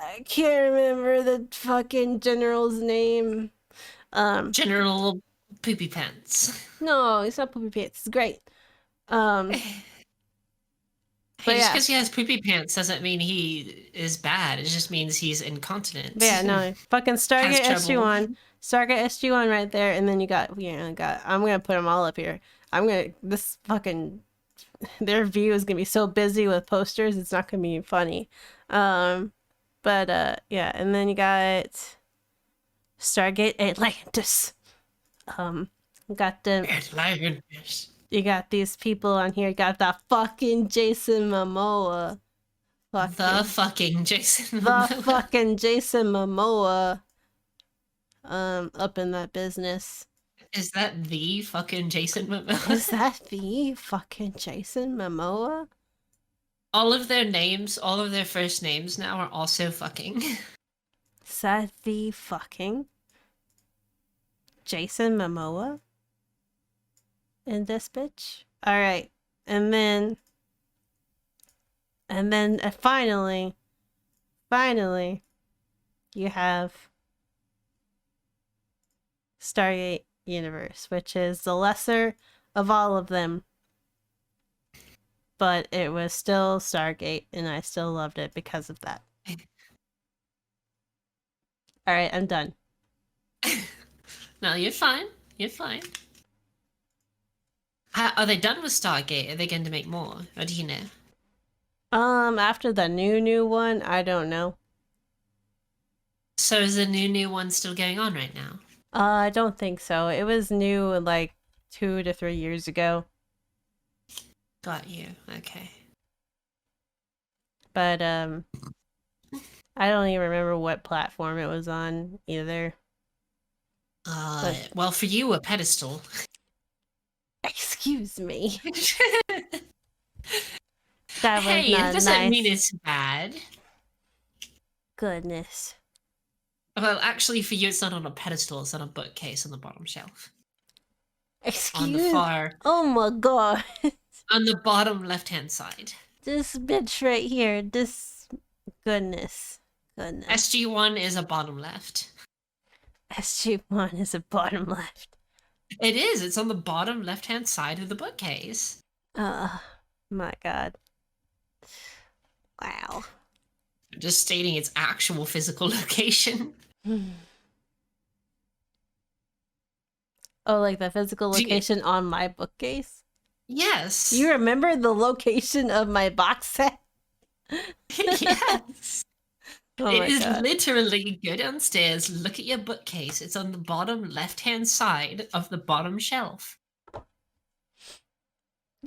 I can't remember the fucking general's name. General Poopy Pants. No, it's not Poopy Pants. It's great. Hey, just because he has poopy pants doesn't mean he is bad. It just means he's incontinent. But yeah, no, fucking Stargate SG-1. Stargate SG-1 right there, and then you got I'm gonna put them all up here. Their view is gonna be so busy with posters, it's not gonna be funny. But yeah, and then you got Stargate Atlantis. Got them. Atlantis. You got these people on here. You got the fucking Jason Momoa. The fucking Jason Momoa. Up in that business. Is that the fucking Jason Momoa? Is that the fucking Jason Momoa? All of their names, all of their first names now are also fucking. Is that the fucking Jason Momoa? In this bitch? Alright. And then finally, you have Stargate Universe, which is the lesser of all of them. But it was still Stargate, and I still loved it because of that. Alright, I'm done. No, you're fine. You're fine. Are they done with Stargate? Are they going to make more? Or do you know? After the new one, I don't know. So is the new one still going on right now? I don't think so. It was new 2 to 3 years ago. Got you. Okay. But I don't even remember what platform it was on either. Well, for you, a pedestal. Excuse me. That was Hey, not it doesn't nice. mean it's bad. Goodness. Well, actually, for you, it's not on a pedestal. It's on a bookcase on the bottom shelf. Excuse? On the far... Oh my god. On the bottom left-hand side. This bitch right here. This... Goodness. SG1 is a bottom left. SG1 is a bottom left. It is. It's on the bottom left-hand side of the bookcase. My god. Wow. I'm just stating its actual physical location. Oh, like the physical location on my bookcase? Yes. You remember the location of my box set? Yes. Oh it my is god. literally go downstairs, look at your bookcase. It's on the bottom left-hand side of the bottom shelf.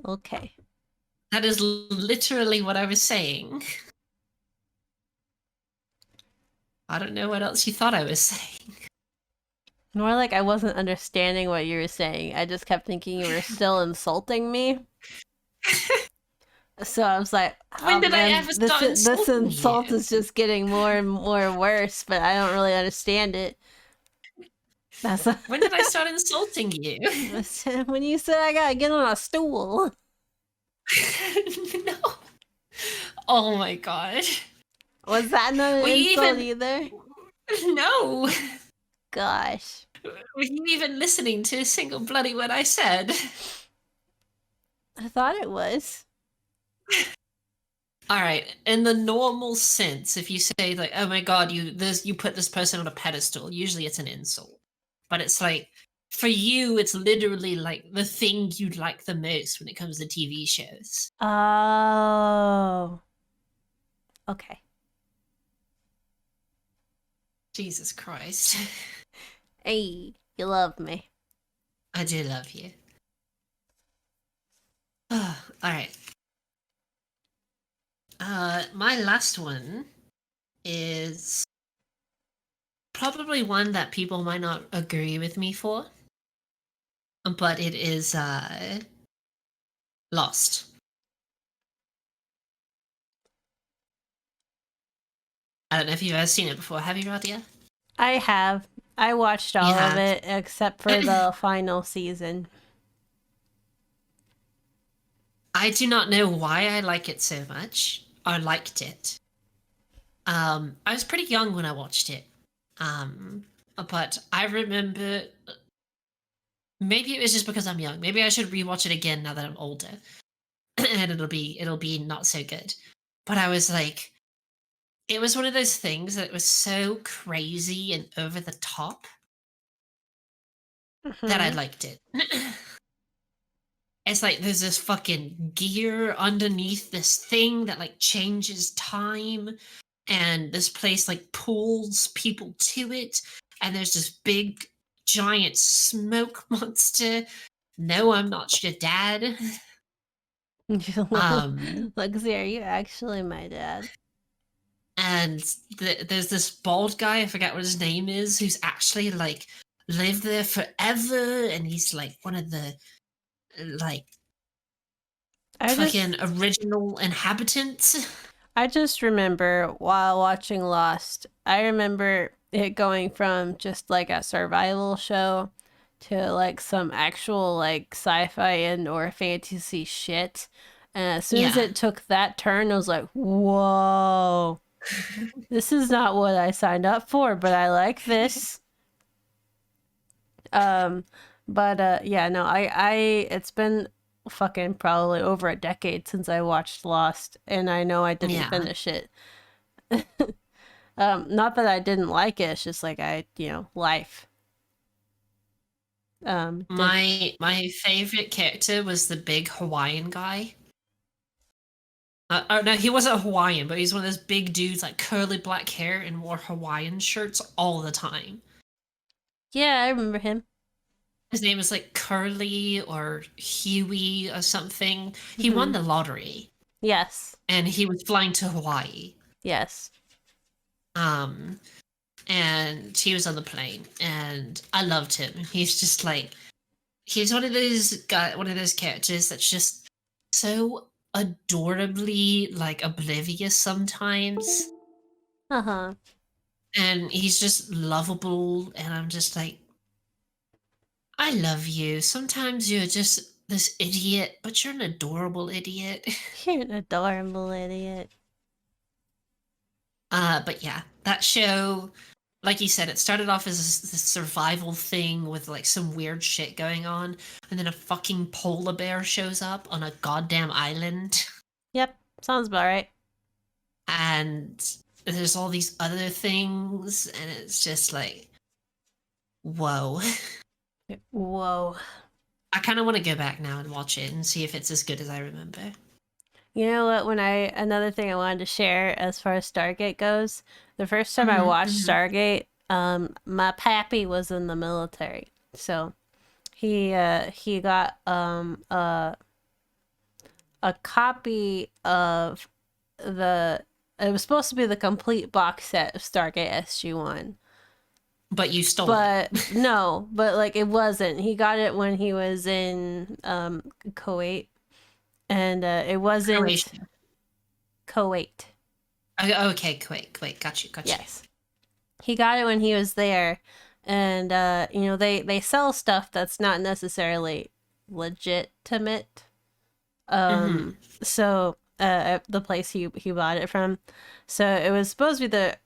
Okay. That is literally what I was saying. I don't know what else you thought I was saying. More like I wasn't understanding what you were saying. I just kept thinking you were still insulting me. So I was like, When did I ever start this insult you? is just getting more and more worse, but I don't really understand it. When did I start insulting you? When you said I gotta get on a stool. No. Oh my god. Was that not an insult either? No. Gosh. Were you even listening to a single bloody word I said? I thought it was. Alright, in the normal sense, if you say like, oh my god, you put this person on a pedestal, usually it's an insult. But it's like, for you, it's literally like the thing you like the most when it comes to TV shows. Oh. Okay. Jesus Christ. Hey, you love me. I do love you. Alright. My last one is probably one that people might not agree with me for, but it is Lost. I don't know if you've ever seen it before. Have you, Radia? I have. I watched all of it except for the final season. I do not know why I like it so much. I liked it. I was pretty young when I watched it. But I remember, maybe it was just because I'm young. Maybe I should rewatch it again now that I'm older. And it'll be not so good. But I was like, it was one of those things that was so crazy and over the top that I liked it. It's like there's this fucking gear underneath this thing that like changes time, and this place like pulls people to it, and there's this big giant smoke monster. No, I'm not your dad. Lexi, are you actually my dad? And there's this bald guy, I forget what his name is, who's actually like lived there forever, and he's like one of the like fucking original inhabitants. I just remember while watching Lost, I remember it going from just like a survival show to like some actual like sci-fi and or fantasy shit. And as soon as it took that turn, I was like, whoa, this is not what I signed up for, but I like this. Yeah, no, I it's been fucking probably over a decade since I watched Lost, and I know I didn't finish it. Not that I didn't like it, it's just like life. My favorite character was the big Hawaiian guy. Oh no, he wasn't Hawaiian, but he's one of those big dudes, like curly black hair and wore Hawaiian shirts all the time. Yeah, I remember him. His name was like Curly or Huey or something. He won the lottery. Yes. And he was flying to Hawaii. Yes. And he was on the plane, and I loved him. He's just like, he's one of those characters that's just so adorably like oblivious sometimes. Uh-huh. And he's just lovable, and I'm just like, I love you. Sometimes you're just this idiot, but you're an adorable idiot. You're an adorable idiot. But yeah, that show, like you said, it started off as this survival thing with like some weird shit going on, and then a fucking polar bear shows up on a goddamn island, Yep, sounds about right. and there's all these other things, and it's just like, whoa. Whoa. I kind of want to go back now and watch it and see if it's as good as I remember. You know what? Another thing I wanted to share as far as Stargate goes, the first time I watched Stargate, my pappy was in the military, so he got a copy of the. It was supposed to be the complete box set of Stargate SG-1. But you stole it. But no, but like it wasn't. He got it when he was in Kuwait, and it wasn't Croatia. Kuwait. Okay, Kuwait. Got you. Yes, he got it when he was there, and you know they sell stuff that's not necessarily legitimate. So the place he bought it from, so it was supposed to be the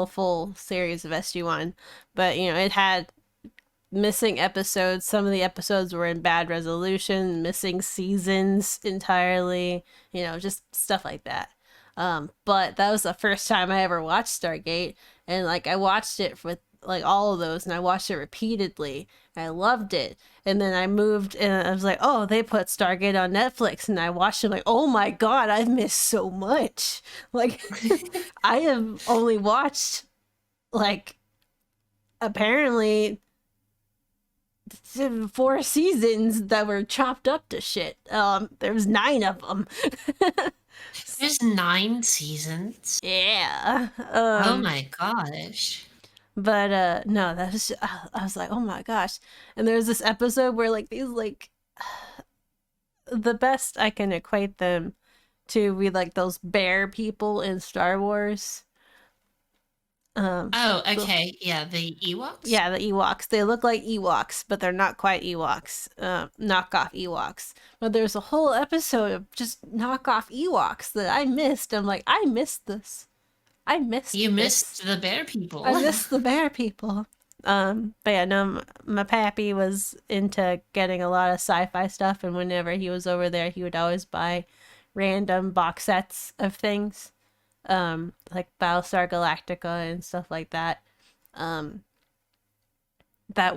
full series of SG-1, but you know it had missing episodes. Some of the episodes were in bad resolution, missing seasons entirely, you know, just stuff like that. But that was the first time I ever watched Stargate, and like I watched it with like all of those, and I watched it repeatedly. And I loved it, and then I moved, and I was like, oh, they put Stargate on Netflix, and I watched it like, oh my god, I've missed so much. Like, I have only watched like apparently 4 seasons that were chopped up to shit. There was 9 of them. There's 9 seasons. Yeah. Oh my gosh. But no, that was just, I was like, oh my gosh. And there's this episode where like these like the best I can equate them to be like those bear people in Star Wars. Oh, okay. Yeah, the Ewoks? Yeah, the Ewoks. They look like Ewoks, but they're not quite Ewoks. Knockoff Ewoks. But there's a whole episode of just knockoff Ewoks that I missed. I'm like, I missed this. You missed the bear people. I missed the bear people. But yeah, no, my pappy was into getting a lot of sci-fi stuff, and whenever he was over there, he would always buy random box sets of things. Like Battlestar Galactica and stuff like that, that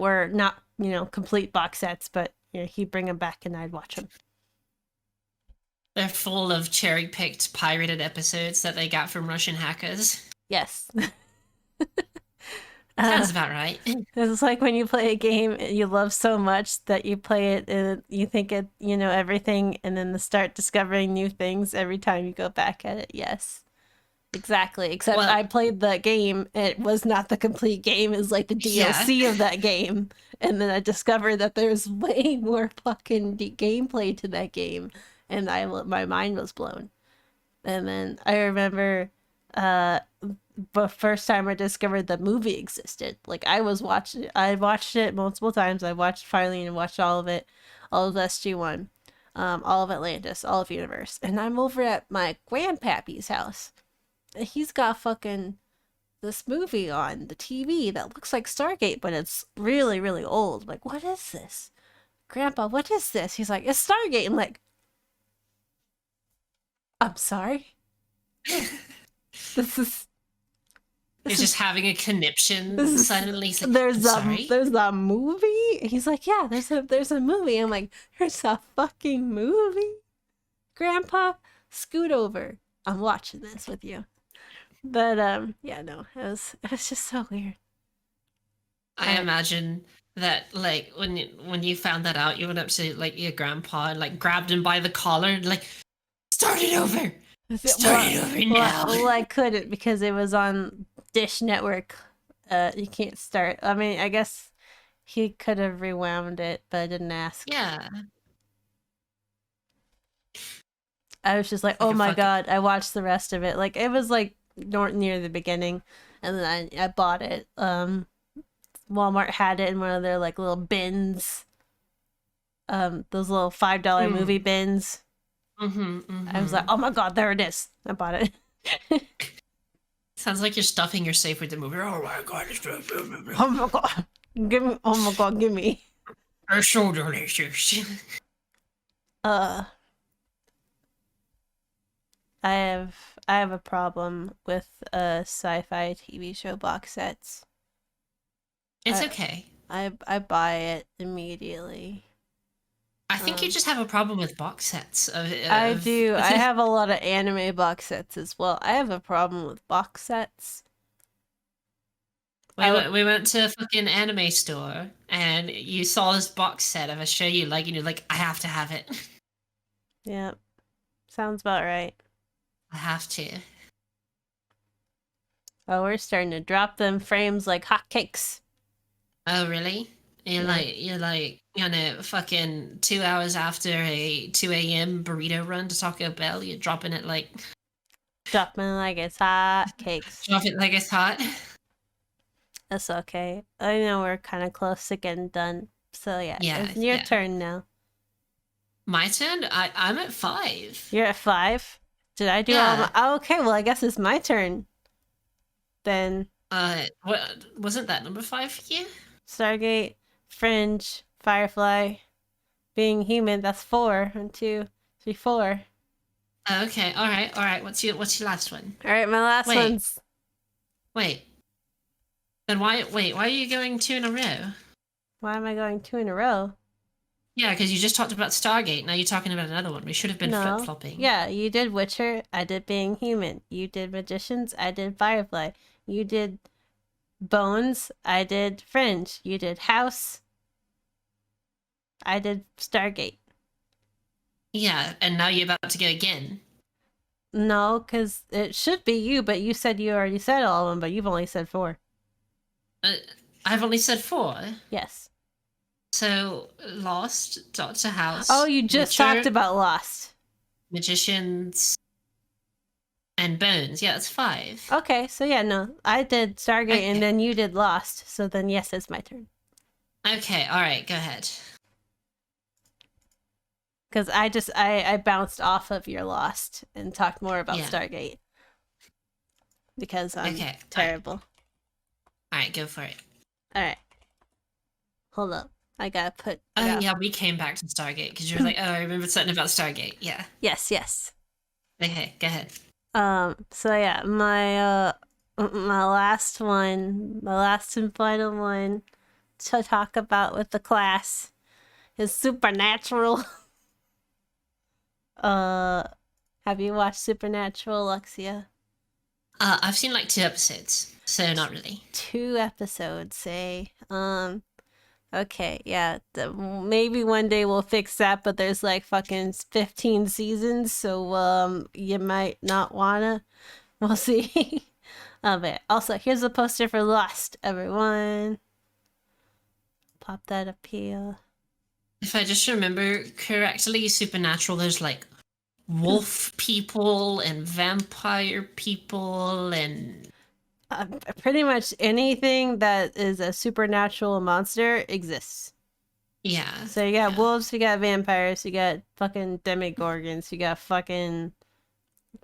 were not, you know, complete box sets, but you know, he'd bring them back and I'd watch them. They're full of cherry-picked pirated episodes that they got from Russian hackers. Yes. Sounds about right. It's like when you play a game you love so much that you play it and you think it, you know, everything, and then start discovering new things every time you go back at it. Yes. Exactly. Except I played the game. It was not the complete game. It was like the DLC of that game. And then I discovered that there's way more fucking gameplay to that game. And my mind was blown. And then I remember the first time I discovered the movie existed. Like I watched it multiple times. I watched finally and watched all of it. All of SG-1. All of Atlantis. All of Universe. And I'm over at my grandpappy's house. He's got fucking this movie on the TV that looks like Stargate, but it's really, really old. I'm like, what is this? Grandpa, what is this? He's like, it's Stargate. I'm like, I'm sorry? This He's just having a conniption suddenly. Like, there's a movie? He's like, yeah, there's a movie. I'm like, there's a fucking movie? Grandpa, scoot over. I'm watching this with you. But yeah, no, it was just so weird. I imagine that like when you found that out, you went up to like your grandpa and like grabbed him by the collar and like, start it over. Start it over now. Well, I couldn't because it was on Dish Network. You can't start. I mean, I guess he could have rewound it, but I didn't ask. Yeah. I was just like, oh my god, I watched the rest of it. Like, it was like near the beginning, and then I bought it. Walmart had it in one of their like little bins. Those little $5 movie bins. I was like, oh my god, there it is. I bought it. Sounds like you're stuffing your safe with the movie. Oh my god, oh my god, give me! Oh my god, give me! Our shoulder issues. I have a problem with sci-fi TV show box sets. It's okay. I buy it immediately. I think you just have a problem with box sets. I do. I have a lot of anime box sets as well. I have a problem with box sets. We went to a fucking anime store and you saw this box set of a show you like and you're like, I have to have it. Yep. Sounds about right. I have to. Oh, we're starting to drop them frames like hotcakes. Oh, really? You're like, you know, fucking 2 hours after a 2 a.m. burrito run to Taco Bell, you're dropping it like... Dropping it like it's hot cakes. Drop it like it's hot. That's okay. I know we're kind of close to getting done. So yeah, it's your turn now. My turn? I'm at 5. You're at 5? Did I do all my... Oh, okay, well, I guess it's my turn. Then... What wasn't that number 5 for you? Stargate, Fringe, Firefly, Being Human. That's 4. 1, 2, 3, 4. Okay, all right. What's your last one? All right, my last one's... Wait. Then why are you going 2 in a row? Why am I going 2 in a row? Yeah, because you just talked about Stargate. Now you're talking about another one. We should have been flip-flopping. Yeah, you did Witcher. I did Being Human. You did Magicians. I did Firefly. You did Bones. I did Fringe. You did House. I did Stargate. Yeah, and now you're about to go again. No, because it should be you, but you said you already said all of them, but you've only said 4. I've only said 4? Yes. So, Lost, Doctor House... Oh, you just talked about Lost. Magicians... and Bones. Yeah, that's 5. Okay, so yeah, no. I did Stargate and then you did Lost. So then yes, it's my turn. Okay, alright, go ahead. Because I bounced off of your Lost and talked more about Stargate. Because I'm terrible. Alright, go for it. Alright. Hold up. I gotta put... yeah, we came back to Stargate because you were like, oh, I remember something about Stargate. Yeah. Yes. Okay, go ahead. So yeah, my last and final one to talk about with the class is Supernatural. Have you watched Supernatural, Alexia? I've seen like 2 episodes, so not really. 2 episodes, say. Okay, yeah, maybe one day we'll fix that, but there's like fucking 15 seasons, so you might not wanna. We'll see. But also, here's a poster for Lost, everyone. Pop that up here. If I just remember correctly, Supernatural, there's like wolf people and vampire people and... pretty much anything that is a supernatural monster exists. Yeah. So you got wolves, you got vampires, you got fucking demigorgons, you got fucking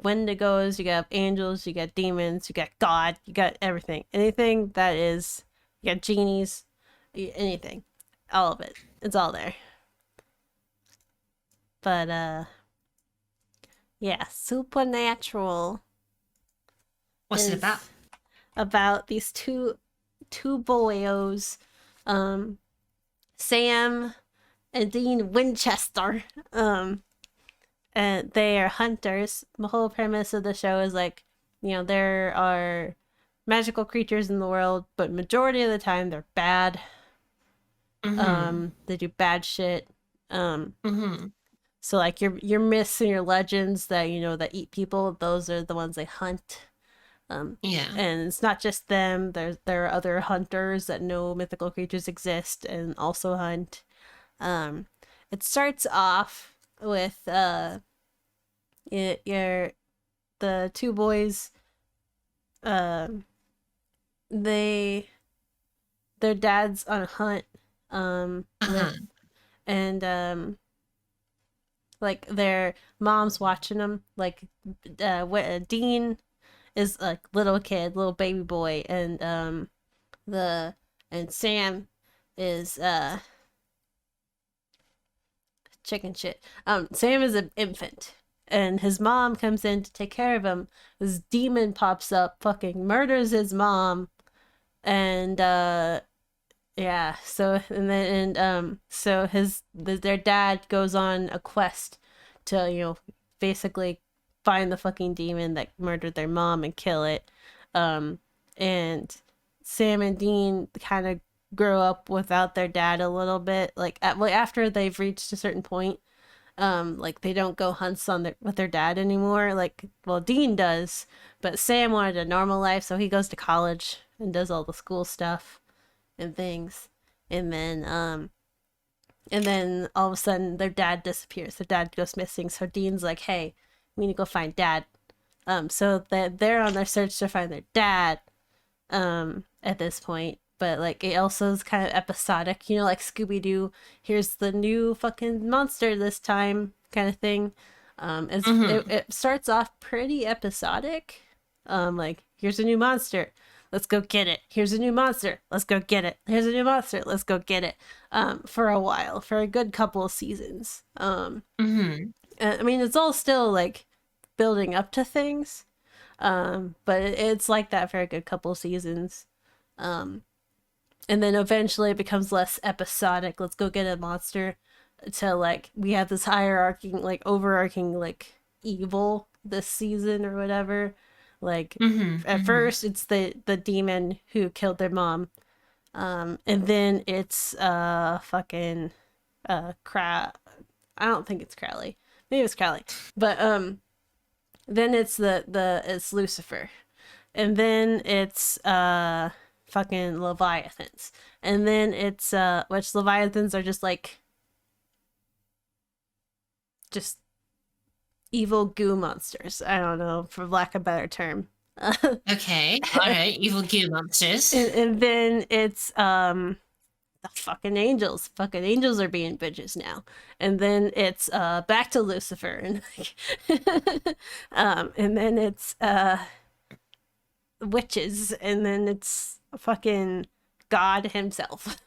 wendigos, you got angels, you got demons, you got God, you got everything. Anything that is... You got genies, anything. All of it. It's all there. But, yeah, Supernatural. What's it about? About these two boyos, Sam and Dean Winchester. And they are hunters. The whole premise of the show is like, you know, there are magical creatures in the world, but majority of the time they're bad. They do bad shit. So like your myths and your legends that, you know, that eat people, those are the ones they hunt. And it's not just them. There are other hunters that know mythical creatures exist and also hunt. It starts off with you're the two boys. They their dad's on a hunt. Uh-huh. With and like their mom's watching them. Like, Dean is like little kid, little baby boy, and the and Sam is chicken shit. Sam is an infant, and his mom comes in to take care of him. This demon pops up, fucking murders his mom, and yeah. So and then so their dad goes on a quest to basically find the fucking demon that murdered their mom and kill it. And Sam and Dean kind of grow up without their dad a little bit, like after they've reached a certain point. Like they don't go hunts with their dad anymore. Like, well, Dean does, but Sam wanted a normal life, so he goes to college and does all the school stuff and things. And then all of a sudden their dad disappears. Their dad goes missing. So Dean's like, "Hey, we need to go find dad." So that they're on their search to find their dad. At this point, but like it also is kind of episodic, like Scooby Doo. Here's the new fucking monster this time, kind of thing. It starts off pretty episodic. Like, here's a new monster, let's go get it. Here's a new monster, let's go get it. Here's a new monster, let's go get it. For a while, for a good couple of seasons. I mean, it's all still like building up to things. But it's like that for a good couple of seasons. And then eventually it becomes less episodic. Let's go get a monster. To like, we have this hierarchy, like overarching, like evil this season or whatever. Like, at first it's the demon who killed their mom. And then it's fucking crap. I don't think it's Crowley. Maybe it's Crowley. But then it's it's Lucifer. And then it's fucking Leviathans. And then it's which Leviathans are just like just evil goo monsters. I don't know, for lack of a better term. Okay, all right, evil goo monsters. And then it's the fucking angels. Fucking angels are being bitches now. And then it's back to Lucifer, and and then it's witches, and then it's fucking God himself.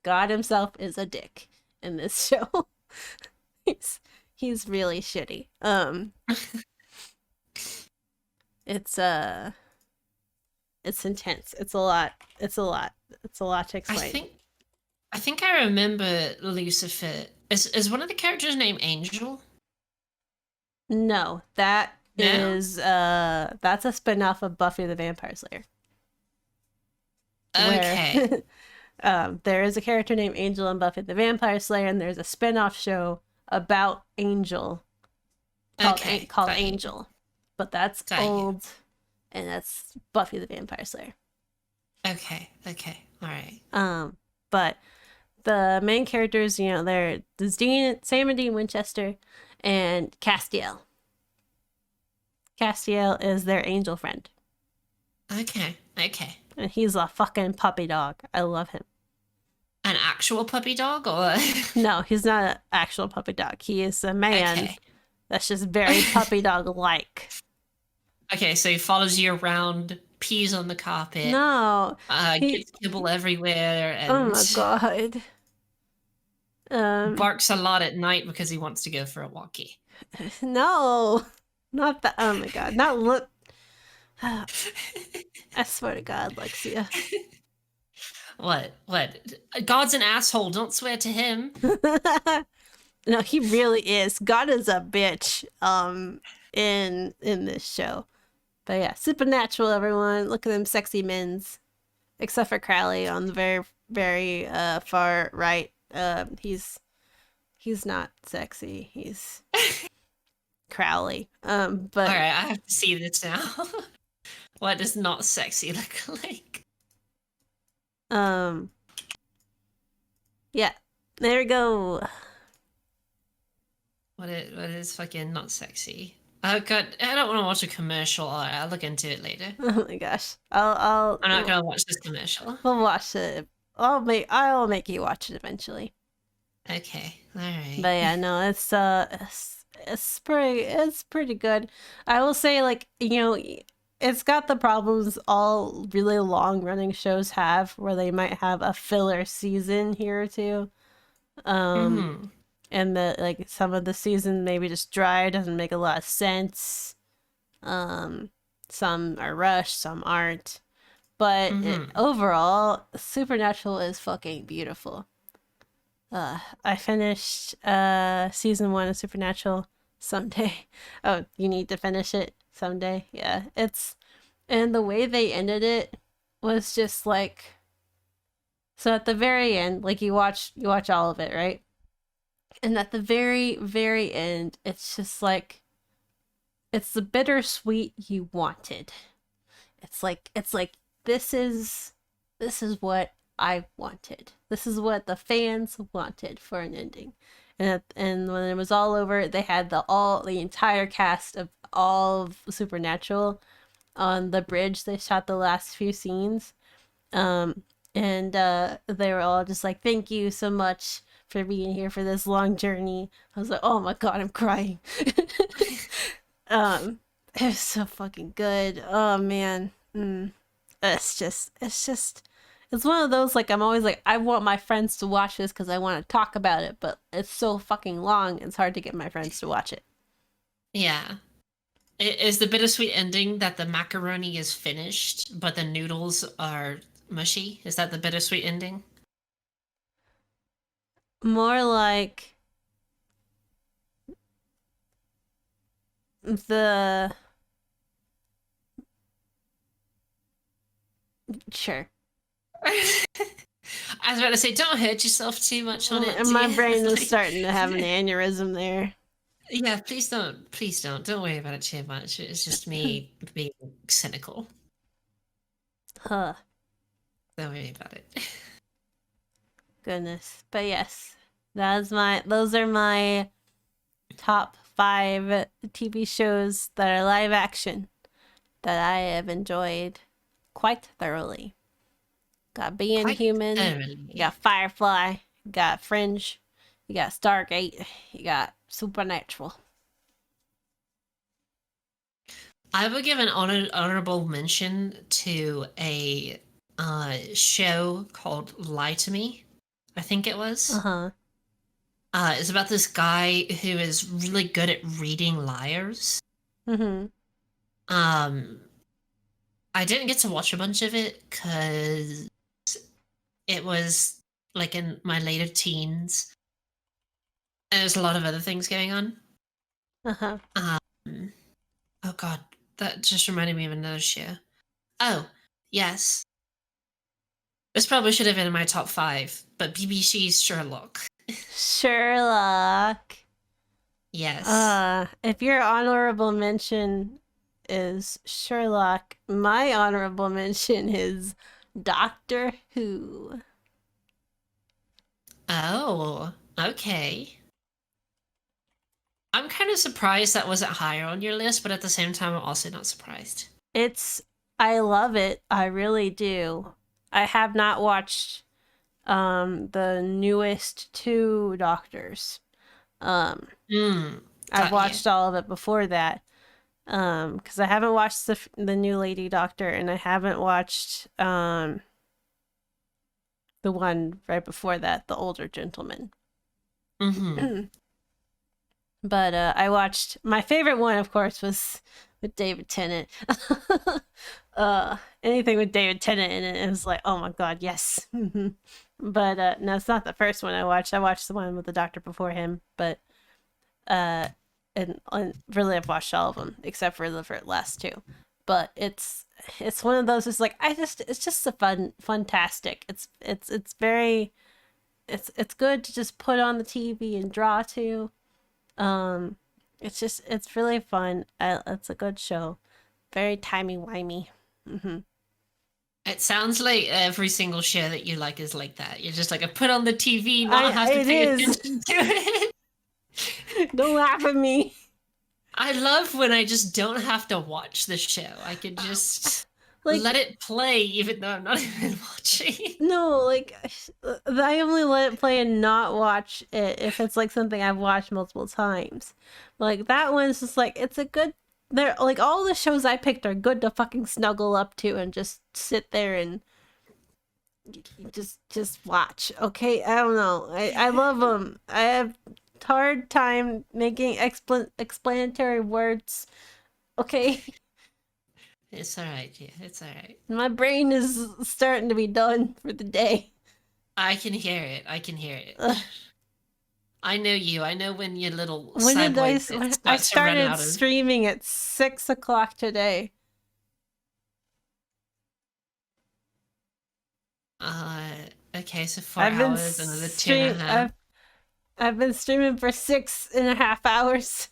God himself is a dick in this show. he's really shitty. It's it's intense. It's a lot. It's a lot to explain. I think I remember Lucifer. Is one of the characters named Angel? No, is that's a spin-off of Buffy the Vampire Slayer. Okay. Where there is a character named Angel in Buffy the Vampire Slayer, and there's a spin-off show about Angel called Angel. But that's old, and that's Buffy the Vampire Slayer. Okay, all right. But the main characters, they're Sam and Dean Winchester and Castiel. Castiel is their angel friend. Okay. And he's a fucking puppy dog. I love him. An actual puppy dog, or no? He's not an actual puppy dog. He is a man that's just very puppy dog like. Okay, so he follows you around, pees on the carpet. No, gets kibble everywhere, and oh my god, barks a lot at night because he wants to go for a walkie. No, not that. Oh my god, not look. I swear to God, Lexia. What? God's an asshole. Don't swear to him. No, he really is. God is a bitch. In this show. But yeah, supernatural, everyone. Look at them sexy men's. Except for Crowley on the very, very far right. He's not sexy. He's Crowley. But alright, I have to see this now. What does not sexy look like? Yeah. There we go. What is fucking not sexy? Oh god, I don't want to watch a commercial. I'll look into it later. Oh my gosh. I'm not gonna watch this commercial. We'll watch it. I'll make you watch it eventually. Okay, all right. But yeah, no, it's pretty good. I will say, like, it's got the problems all really long running shows have, where they might have a filler season here or two. And the like some of the season maybe just dry, doesn't make a lot of sense. Some are rushed, some aren't. But overall, Supernatural is fucking beautiful. I finished season 1 of Supernatural someday. Oh, you need to finish it someday. Yeah, and the way they ended it was just like, so at the very end, like you watch all of it, right? And at the very very end, it's just like, it's the bittersweet you wanted. It's like this is what I wanted. This is what the fans wanted for an ending. And when it was all over, they had the entire cast of all of Supernatural on the bridge. They shot the last few scenes. And they were all just like, "Thank you so much for being here for this long journey." I was like, "Oh my god, I'm crying." It was so fucking good. Oh man. It's one of those, like, I'm always like, I want my friends to watch this because I want to talk about it, but it's so fucking long, it's hard to get my friends to watch it. Yeah. Is the bittersweet ending that the macaroni is finished, but the noodles are mushy? Is that the bittersweet ending? More like the... Sure. I was about to say, don't hurt yourself too much on it. My brain is starting to have an aneurysm there. Yeah, please don't. Don't worry about it too much. It's just me being cynical. Huh. Don't worry about it. Goodness. But yes, those are my top 5 TV shows that are live action that I have enjoyed quite thoroughly. Got Being Human, you got Firefly, you got Fringe, you got Stargate, you got Supernatural. I would give an honorable mention to a show called Lie to Me, I think it was. It's about this guy who is really good at reading liars. I didn't get to watch a bunch of it because it was like in my later teens. And there's a lot of other things going on. Oh god, that just reminded me of another show. Oh, yes. This probably should have been in my top 5, but BBC's Sherlock. Sherlock. Yes. If your honorable mention is Sherlock, my honorable mention is Doctor Who. Oh, okay. I'm kind of surprised that wasn't higher on your list, but at the same time, I'm also not surprised. I love it. I really do. I have not watched the newest 2 Doctors. I've watched all of it before that. Because I haven't watched the new Lady Doctor, and I haven't watched the one right before that, the older gentleman. But I watched, my favorite one, of course, was with David Tennant. Anything with David Tennant in it was like, oh my god, yes. But no, it's not the first one I watched. I watched the one with the doctor before him, but and really I've watched all of them except for the last 2. But it's one of those, it's like, it's just a fantastic. It's very, it's good to just put on the TV and draw to. It's really fun. It's a good show. Very timey-wimey. It sounds like every single show that you like is like that. You're just like, I put on the TV, not have to pay attention to it. Don't laugh at me. I love when I just don't have to watch the show. I could just like let it play even though I'm not even watching. no, like I only let it play and not watch it if it's like something I've watched multiple times. Like that one's just like it's a good. They're like all the shows I picked are good to fucking snuggle up to and just sit there and just watch. Okay, I don't know. I love them. I have hard time making explanatory words. Okay. It's alright, yeah, it's alright. My brain is starting to be done for the day. I can hear it. I can hear it. Ugh. I know you. I know when your little When did I? cyboid I start to run started out of. streaming at 6 o'clock today. Okay, so 4 hours, another 2.5. I've been streaming for 6.5 hours.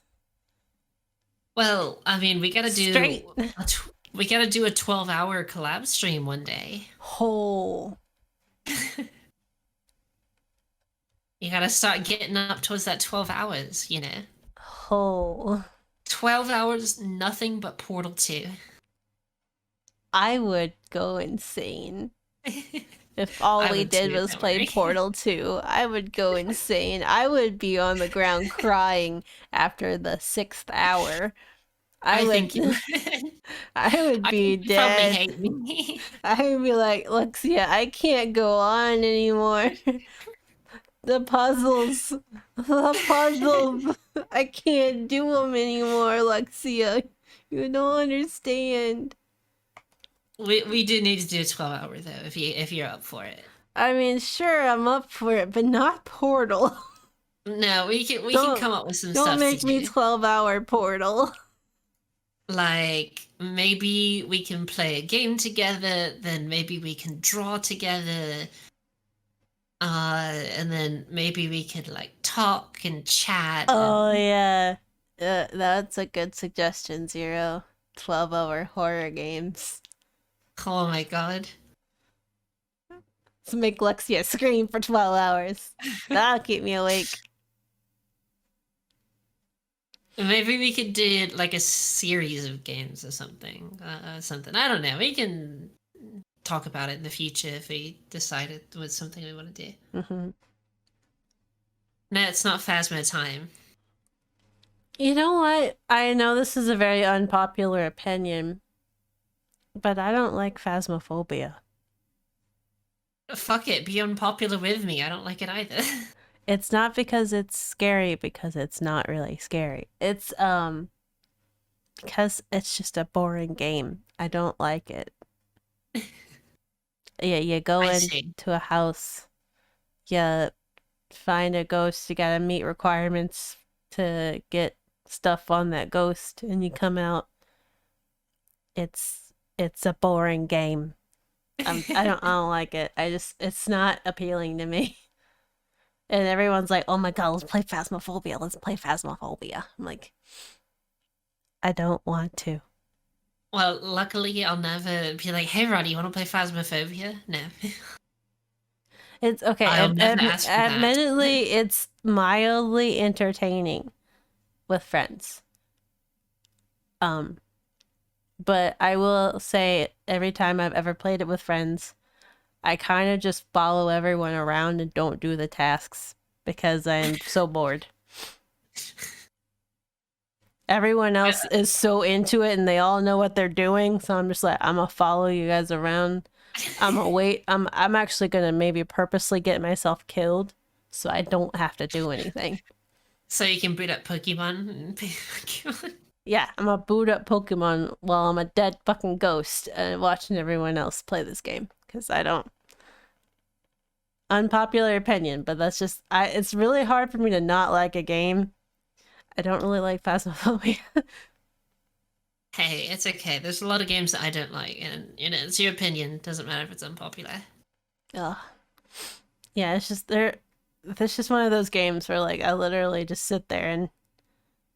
Well, I mean, Straight. We gotta do a 12-hour collab stream one day. Oh. You gotta start getting up towards that 12 hours, you know? Oh. 12 hours, nothing but Portal 2. I would go insane. If all we did was play Portal 2, I would go insane. I would be on the ground crying after the 6th hour. I think you would. I would be dead. Probably hate me. I would be like, Lexia, I can't go on anymore. The puzzles, I can't do them anymore, Lexia. You don't understand. We do need to do a 12-hour though, if you're up for it. I mean, sure, I'm up for it, but not Portal. No, we can come up with some stuff. Don't make me 12-hour Portal. Like maybe we can play a game together, then maybe we can draw together. And then maybe we could like talk and chat. Oh yeah. That's a good suggestion, Zero. 12-hour horror games. Oh my god. Let's make Lexia scream for 12 hours. That'll keep me awake. Maybe we could do like a series of games or something. Something. I don't know. We can talk about it in the future if we decide it was something we want to do. Mm-hmm. No, it's not Phasma time. You know what? I know this is a very unpopular opinion, but I don't like Phasmophobia. Fuck it, be unpopular with me. I don't like it either. It's not because it's scary, because it's not really scary. It's because it's just a boring game. I don't like it. Yeah, you go into a house, you find a ghost, you gotta meet requirements to get stuff on that ghost, and you come out. It's a boring game. I don't like it. It's not appealing to me. And everyone's like, "Oh my god, let's play Phasmophobia. Let's play Phasmophobia." I'm like, I don't want to. Well, luckily, I'll never be like, "Hey, Roddy, you want to play Phasmophobia?" No. It's okay. I'll never ask for that. Admittedly, it's mildly entertaining with friends. But I will say, every time I've ever played it with friends, I kind of just follow everyone around and don't do the tasks because I'm so bored. Everyone else is so into it and they all know what they're doing, so I'm just like, I'm gonna follow you guys around. I'm gonna wait. I'm actually gonna maybe purposely get myself killed so I don't have to do anything. So you can boot up Pokemon and play Pokemon. Yeah, I'm gonna boot up Pokemon while I'm a dead fucking ghost and watching everyone else play this game because I don't. Unpopular opinion, but that's just it's really hard for me to not like a game. I don't really like Phasmophobia. Hey, it's okay. There's a lot of games that I don't like, and it's your opinion. It doesn't matter if it's unpopular. Ugh. Yeah, it's just It's just one of those games where like I literally just sit there and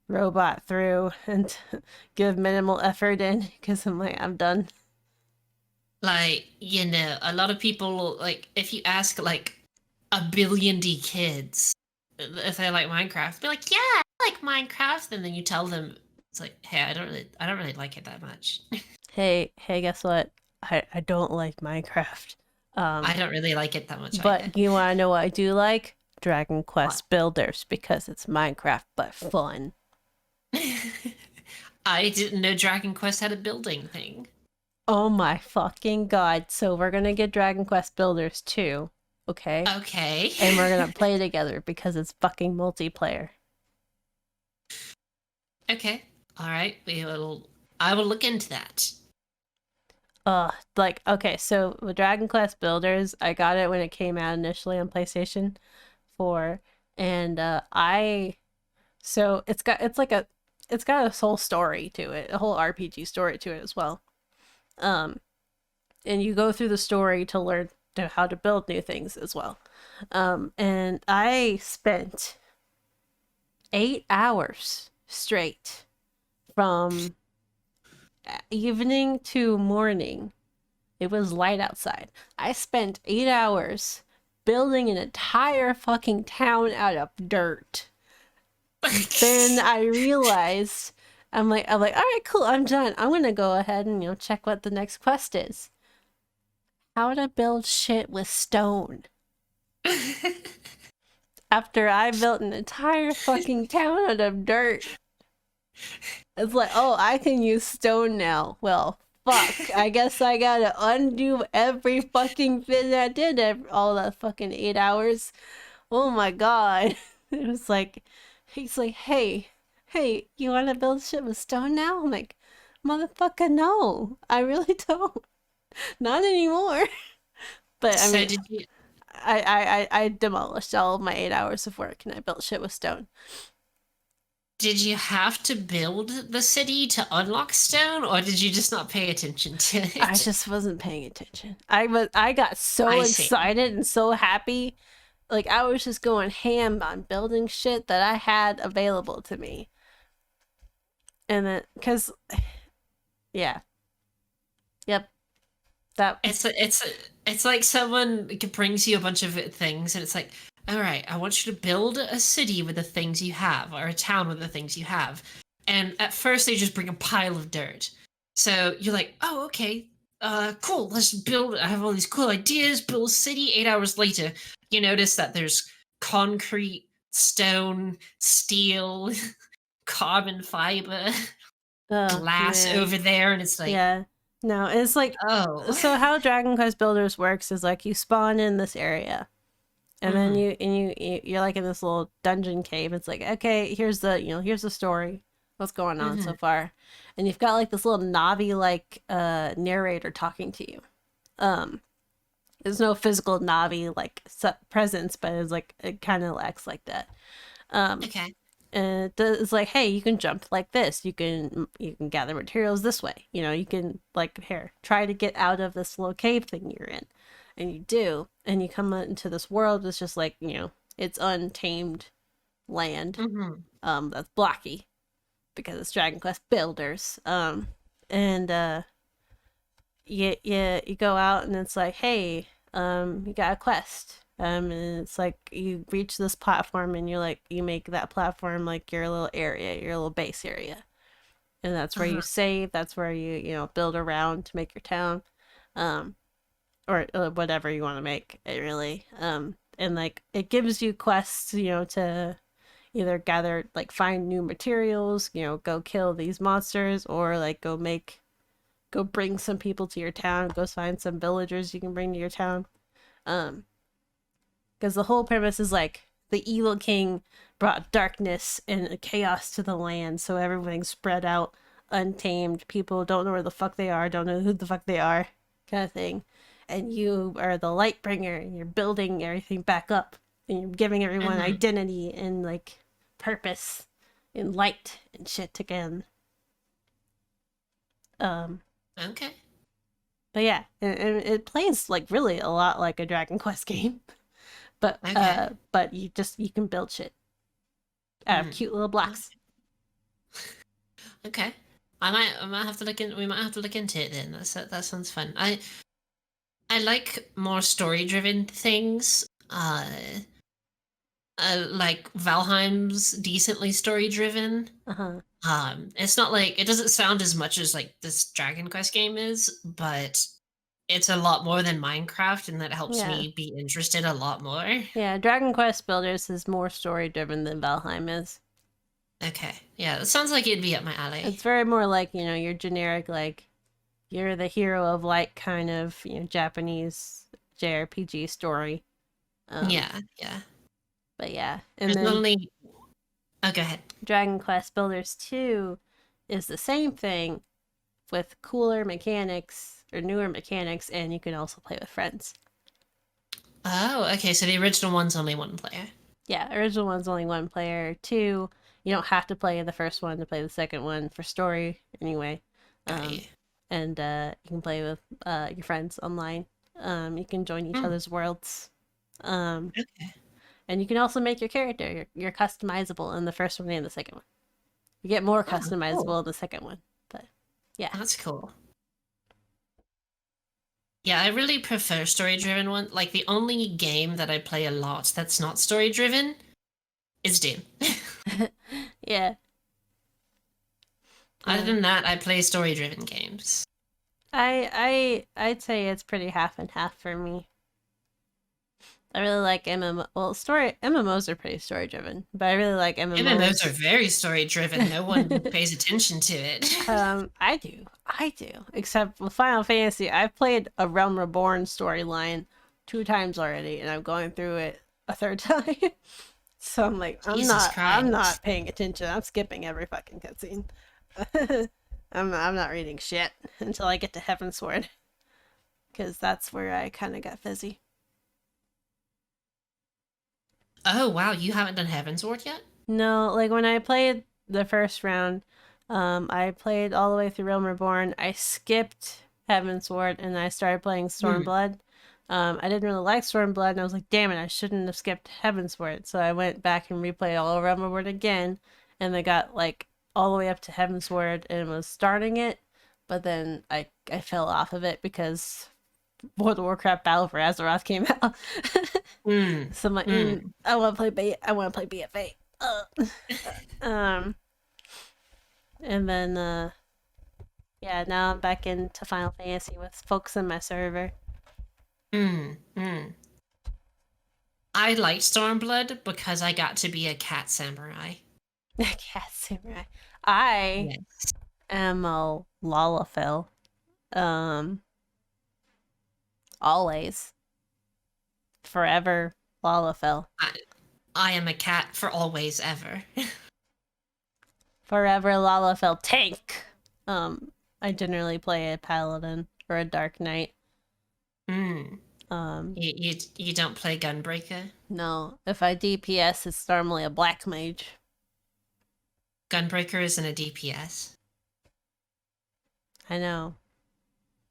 robot through and give minimal effort in because I'm like, I'm done. Like, a lot of people, like, if you ask like a billion D kids if they like Minecraft, be like, yeah, I like Minecraft, and then you tell them It's like, hey, I don't really like it that much. Hey, guess what? I don't like Minecraft. I don't really like it that much either. But you want to know what I do like? Dragon What? Quest Builders, because it's Minecraft but fun. I didn't know Dragon Quest had a building thing. Oh my fucking god. So we're going to get Dragon Quest Builders too, okay? Okay. And we're going to play together because it's fucking multiplayer. Okay. All right. I will look into that. Like, okay, so with Dragon Quest Builders, I got it when it came out initially on PlayStation 4, and so it's got a whole story to it, a whole RPG story to it as well. And you go through the story to learn how to build new things as well. And I spent 8 hours straight from evening to morning. It was light outside. I spent 8 hours building an entire fucking town out of dirt. Then I realized I'm like, all right, cool, I'm done. I'm gonna go ahead and check what the next quest is. How to build shit with stone. After I built an entire fucking town out of dirt. It's like, oh, I can use stone now. Well, fuck. I guess I gotta undo every fucking thing I did all that fucking 8 hours. Oh my god. It was like, he's like, hey, you wanna build shit with stone now? I'm like, motherfucker, no. I really don't. Not anymore. But I So mean, did you I demolished all of my 8 hours of work and I built shit with stone. did you have to build the city to unlock stone, or did you just not pay attention to it? I just wasn't paying attention. I got so I see. excited and so happy. Like I was just going ham on building shit that I had available to me. And then cuz yeah. Yep. That It's like someone brings you a bunch of things, and it's like, all right, I want you to build a city with the things you have, or a town with the things you have. And at first, they just bring a pile of dirt. So you're like, oh, okay, cool. Let's build. I have all these cool ideas. Build a city. 8 hours later, you notice that there's concrete, stone, steel, carbon fiber, oh glass man. over there, and it's like, Yeah. No, it's like oh. so how Dragon Quest Builders works is like you spawn in this area. And then you're like in this little dungeon cave. It's like, okay, here's the story. What's going on so far? And you've got like this little Navi like narrator talking to you. There's no physical Navi like presence, but it's like it kind of acts like that. Okay. And it's like, hey, you can jump like this. You can gather materials this way. You can like here try to get out of this little cave thing you're in, and you do, and you come into this world that's just like it's untamed land. That's blocky because it's Dragon Quest Builders. And you go out and it's like, hey, you got a quest. And it's like you reach this platform and you make that platform like your little area, your little base area. And that's where you save, that's where you build around to make your town. Or whatever you want to make it really. And like it gives you quests, to either gather like find new materials, go kill these monsters, or like go bring some people to your town, go find some villagers you can bring to your town. Because the whole premise is like the evil king brought darkness and chaos to the land, so everything's spread out, untamed. People don't know where the fuck they are, don't know who the fuck they are, kind of thing. And you are the light bringer, and you're building everything back up, and you're giving everyone identity and like purpose and light and shit again. Okay. But yeah, it plays like really a lot like a Dragon Quest game. But but you can build shit out of cute little blocks. Okay. I might have to look in. We might have to look into it then. That sounds fun. I like more story driven things. Like Valheim's decently story driven. It's not like it doesn't sound as much as like this Dragon Quest game is, but it's a lot more than Minecraft, and that helps me be interested a lot more. Yeah, Dragon Quest Builders is more story driven than Valheim is. Okay, yeah, that sounds like it'd be up my alley. It's very more like, your generic, like, you're the hero of like kind of, Japanese JRPG story. Yeah. But yeah, and There's then only. Oh, go ahead. Dragon Quest Builders 2 is the same thing with cooler mechanics or newer mechanics, and you can also play with friends. Oh, okay. So the original one's only one player. Yeah, original one's only one player. 2, you don't have to play the first one to play the second one for story anyway. And you can play with your friends online. You can join each other's worlds. Okay. And you can also make your character. You're customizable in the first one and the second one. You get more customizable in the second one. But yeah. That's cool. Yeah, I really prefer story-driven one. Like, the only game that I play a lot that's not story-driven is Doom. Yeah. Other than that, I play story-driven games. I'd say it's pretty half and half for me. I really like MMO. Well, MMOs are pretty story driven, but I really like MMOs. MMOs are very story driven. No one pays attention to it. I do. Except with Final Fantasy, I've played a Realm Reborn storyline 2 times already, and I'm going through it a 3rd time. So I'm like, I'm not paying attention. I'm skipping every fucking cutscene. I'm not reading shit until I get to Heavensward, because that's where I kind of got fizzy. Oh wow, you haven't done Heavensward yet? No, like when I played the first round, I played all the way through Realm Reborn. I skipped Heavensward and I started playing Stormblood. I didn't really like Stormblood, and I was like, damn it, I shouldn't have skipped Heavensward. So I went back and replayed all of Realm Reborn again, and I got like all the way up to Heavensward and was starting it, but then I fell off of it because World of Warcraft Battle for Azeroth came out. So I'm like, I want to play BFA. And then yeah, now I'm back into Final Fantasy with folks in my server. I liked Stormblood because I got to be a cat samurai. Cat samurai. I am a Lalafell. Always. Forever Lalafell. I am a cat for always ever. Forever Lalafell tank. I generally play a paladin or a dark knight. You don't play Gunbreaker? No. If I DPS, it's normally a black mage. Gunbreaker isn't a DPS. I know.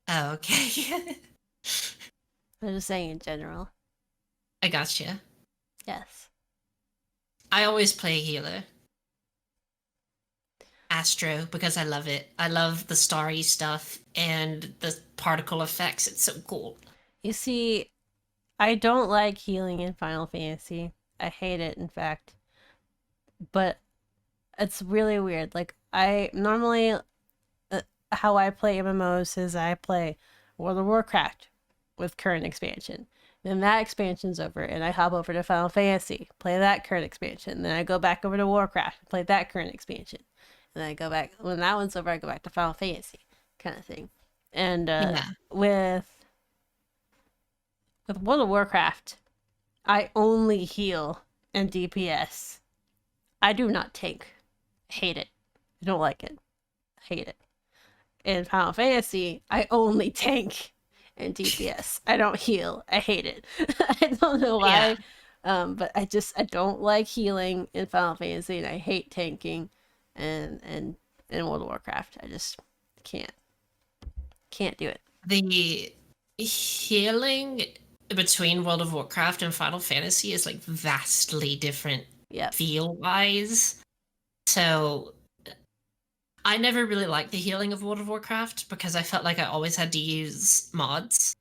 Oh, okay. I'm just saying in general. I gotcha. Yes. I always play healer. Astro, because I love it. I love the starry stuff and the particle effects. It's so cool. You see, I don't like healing in Final Fantasy. I hate it, in fact. But it's really weird. Like, I normally, how I play MMOs is I play World of Warcraft with current expansion. Then that expansion's over, and I hop over to Final Fantasy, play that current expansion. Then I go back over to Warcraft, play that current expansion. And then I go back, when that one's over, I go back to Final Fantasy, kind of thing. And with World of Warcraft, I only heal and DPS. I do not tank. Hate it. I don't like it. Hate it. In Final Fantasy, I only tank and DPS. I don't heal. I hate it. I don't know why. But I don't like healing in Final Fantasy, and I hate tanking and in World of Warcraft. I just can't do it. The healing between World of Warcraft and Final Fantasy is like vastly different feel wise. So I never really liked the healing of World of Warcraft because I felt like I always had to use mods.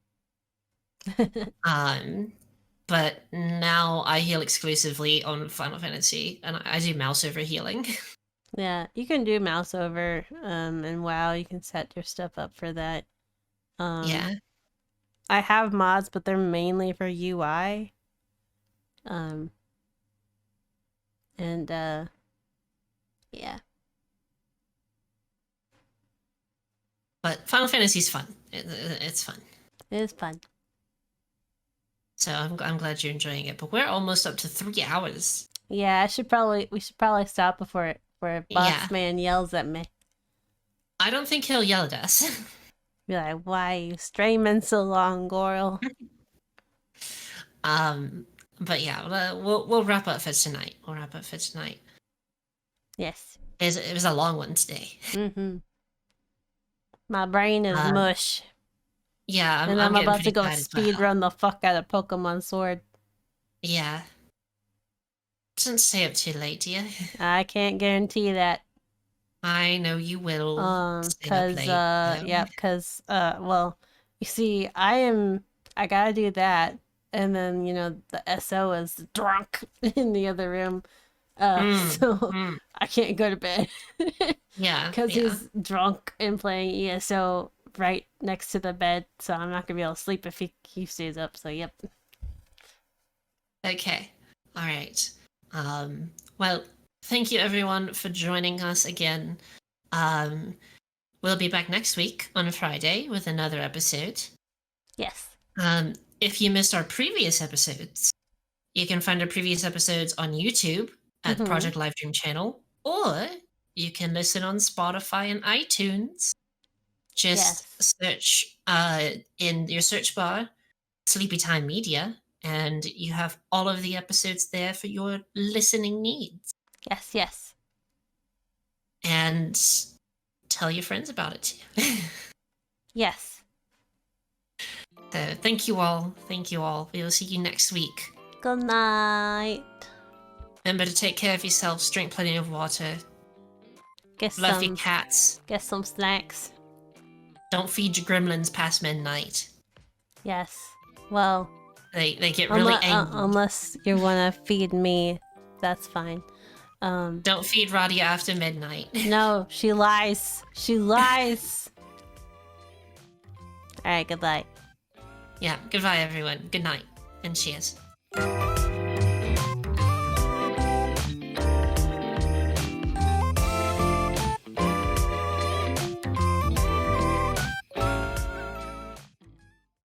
But now I heal exclusively on Final Fantasy, and I do mouse over healing. Yeah, you can do mouse over, and WoW, you can set your stuff up for that. Yeah. I have mods, but they're mainly for UI. And yeah. But Final Fantasy's fun. It's fun. It is fun. So I'm glad you're enjoying it. But we're almost up to 3 hours. Yeah, we should probably stop before Yeah. boss man yells at me. I don't think he'll yell at us. Be like, why are you streaming so long, Goral? But yeah, we'll wrap up for tonight. Yes. It was a long one today. Mm-hmm. My brain is mush. Yeah, and I'm about to go tired speed run the fuck out of Pokemon Sword. Yeah. Don't stay up too late, dear. I can't guarantee that. I know you will. Well, you see, I gotta do that, and then the SO is drunk in the other room, I can't go to bed. Yeah, because he's drunk and playing ESO right next to the bed, so I'm not gonna be able to sleep if he stays up. So yep. Okay. All right. Well, thank you everyone for joining us again. We'll be back next week on a Friday with another episode. Yes. If you missed our previous episodes, you can find our previous episodes on YouTube at Project Livestream channel, or you can listen on Spotify and iTunes. Just search in your search bar Sleepy Time Media, and you have all of the episodes there for your listening needs. Yes. And tell your friends about it too. Yes. So thank you all. We will see you next week. Good night. Remember to take care of yourselves, drink plenty of water. Love your cats. Get some snacks. Don't feed your gremlins past midnight. Yes. Well, they get really angry. Unless you want to feed me, that's fine. Don't feed Radia after midnight. No, she lies. Alright, goodbye. Yeah, goodbye everyone. Good night, and cheers.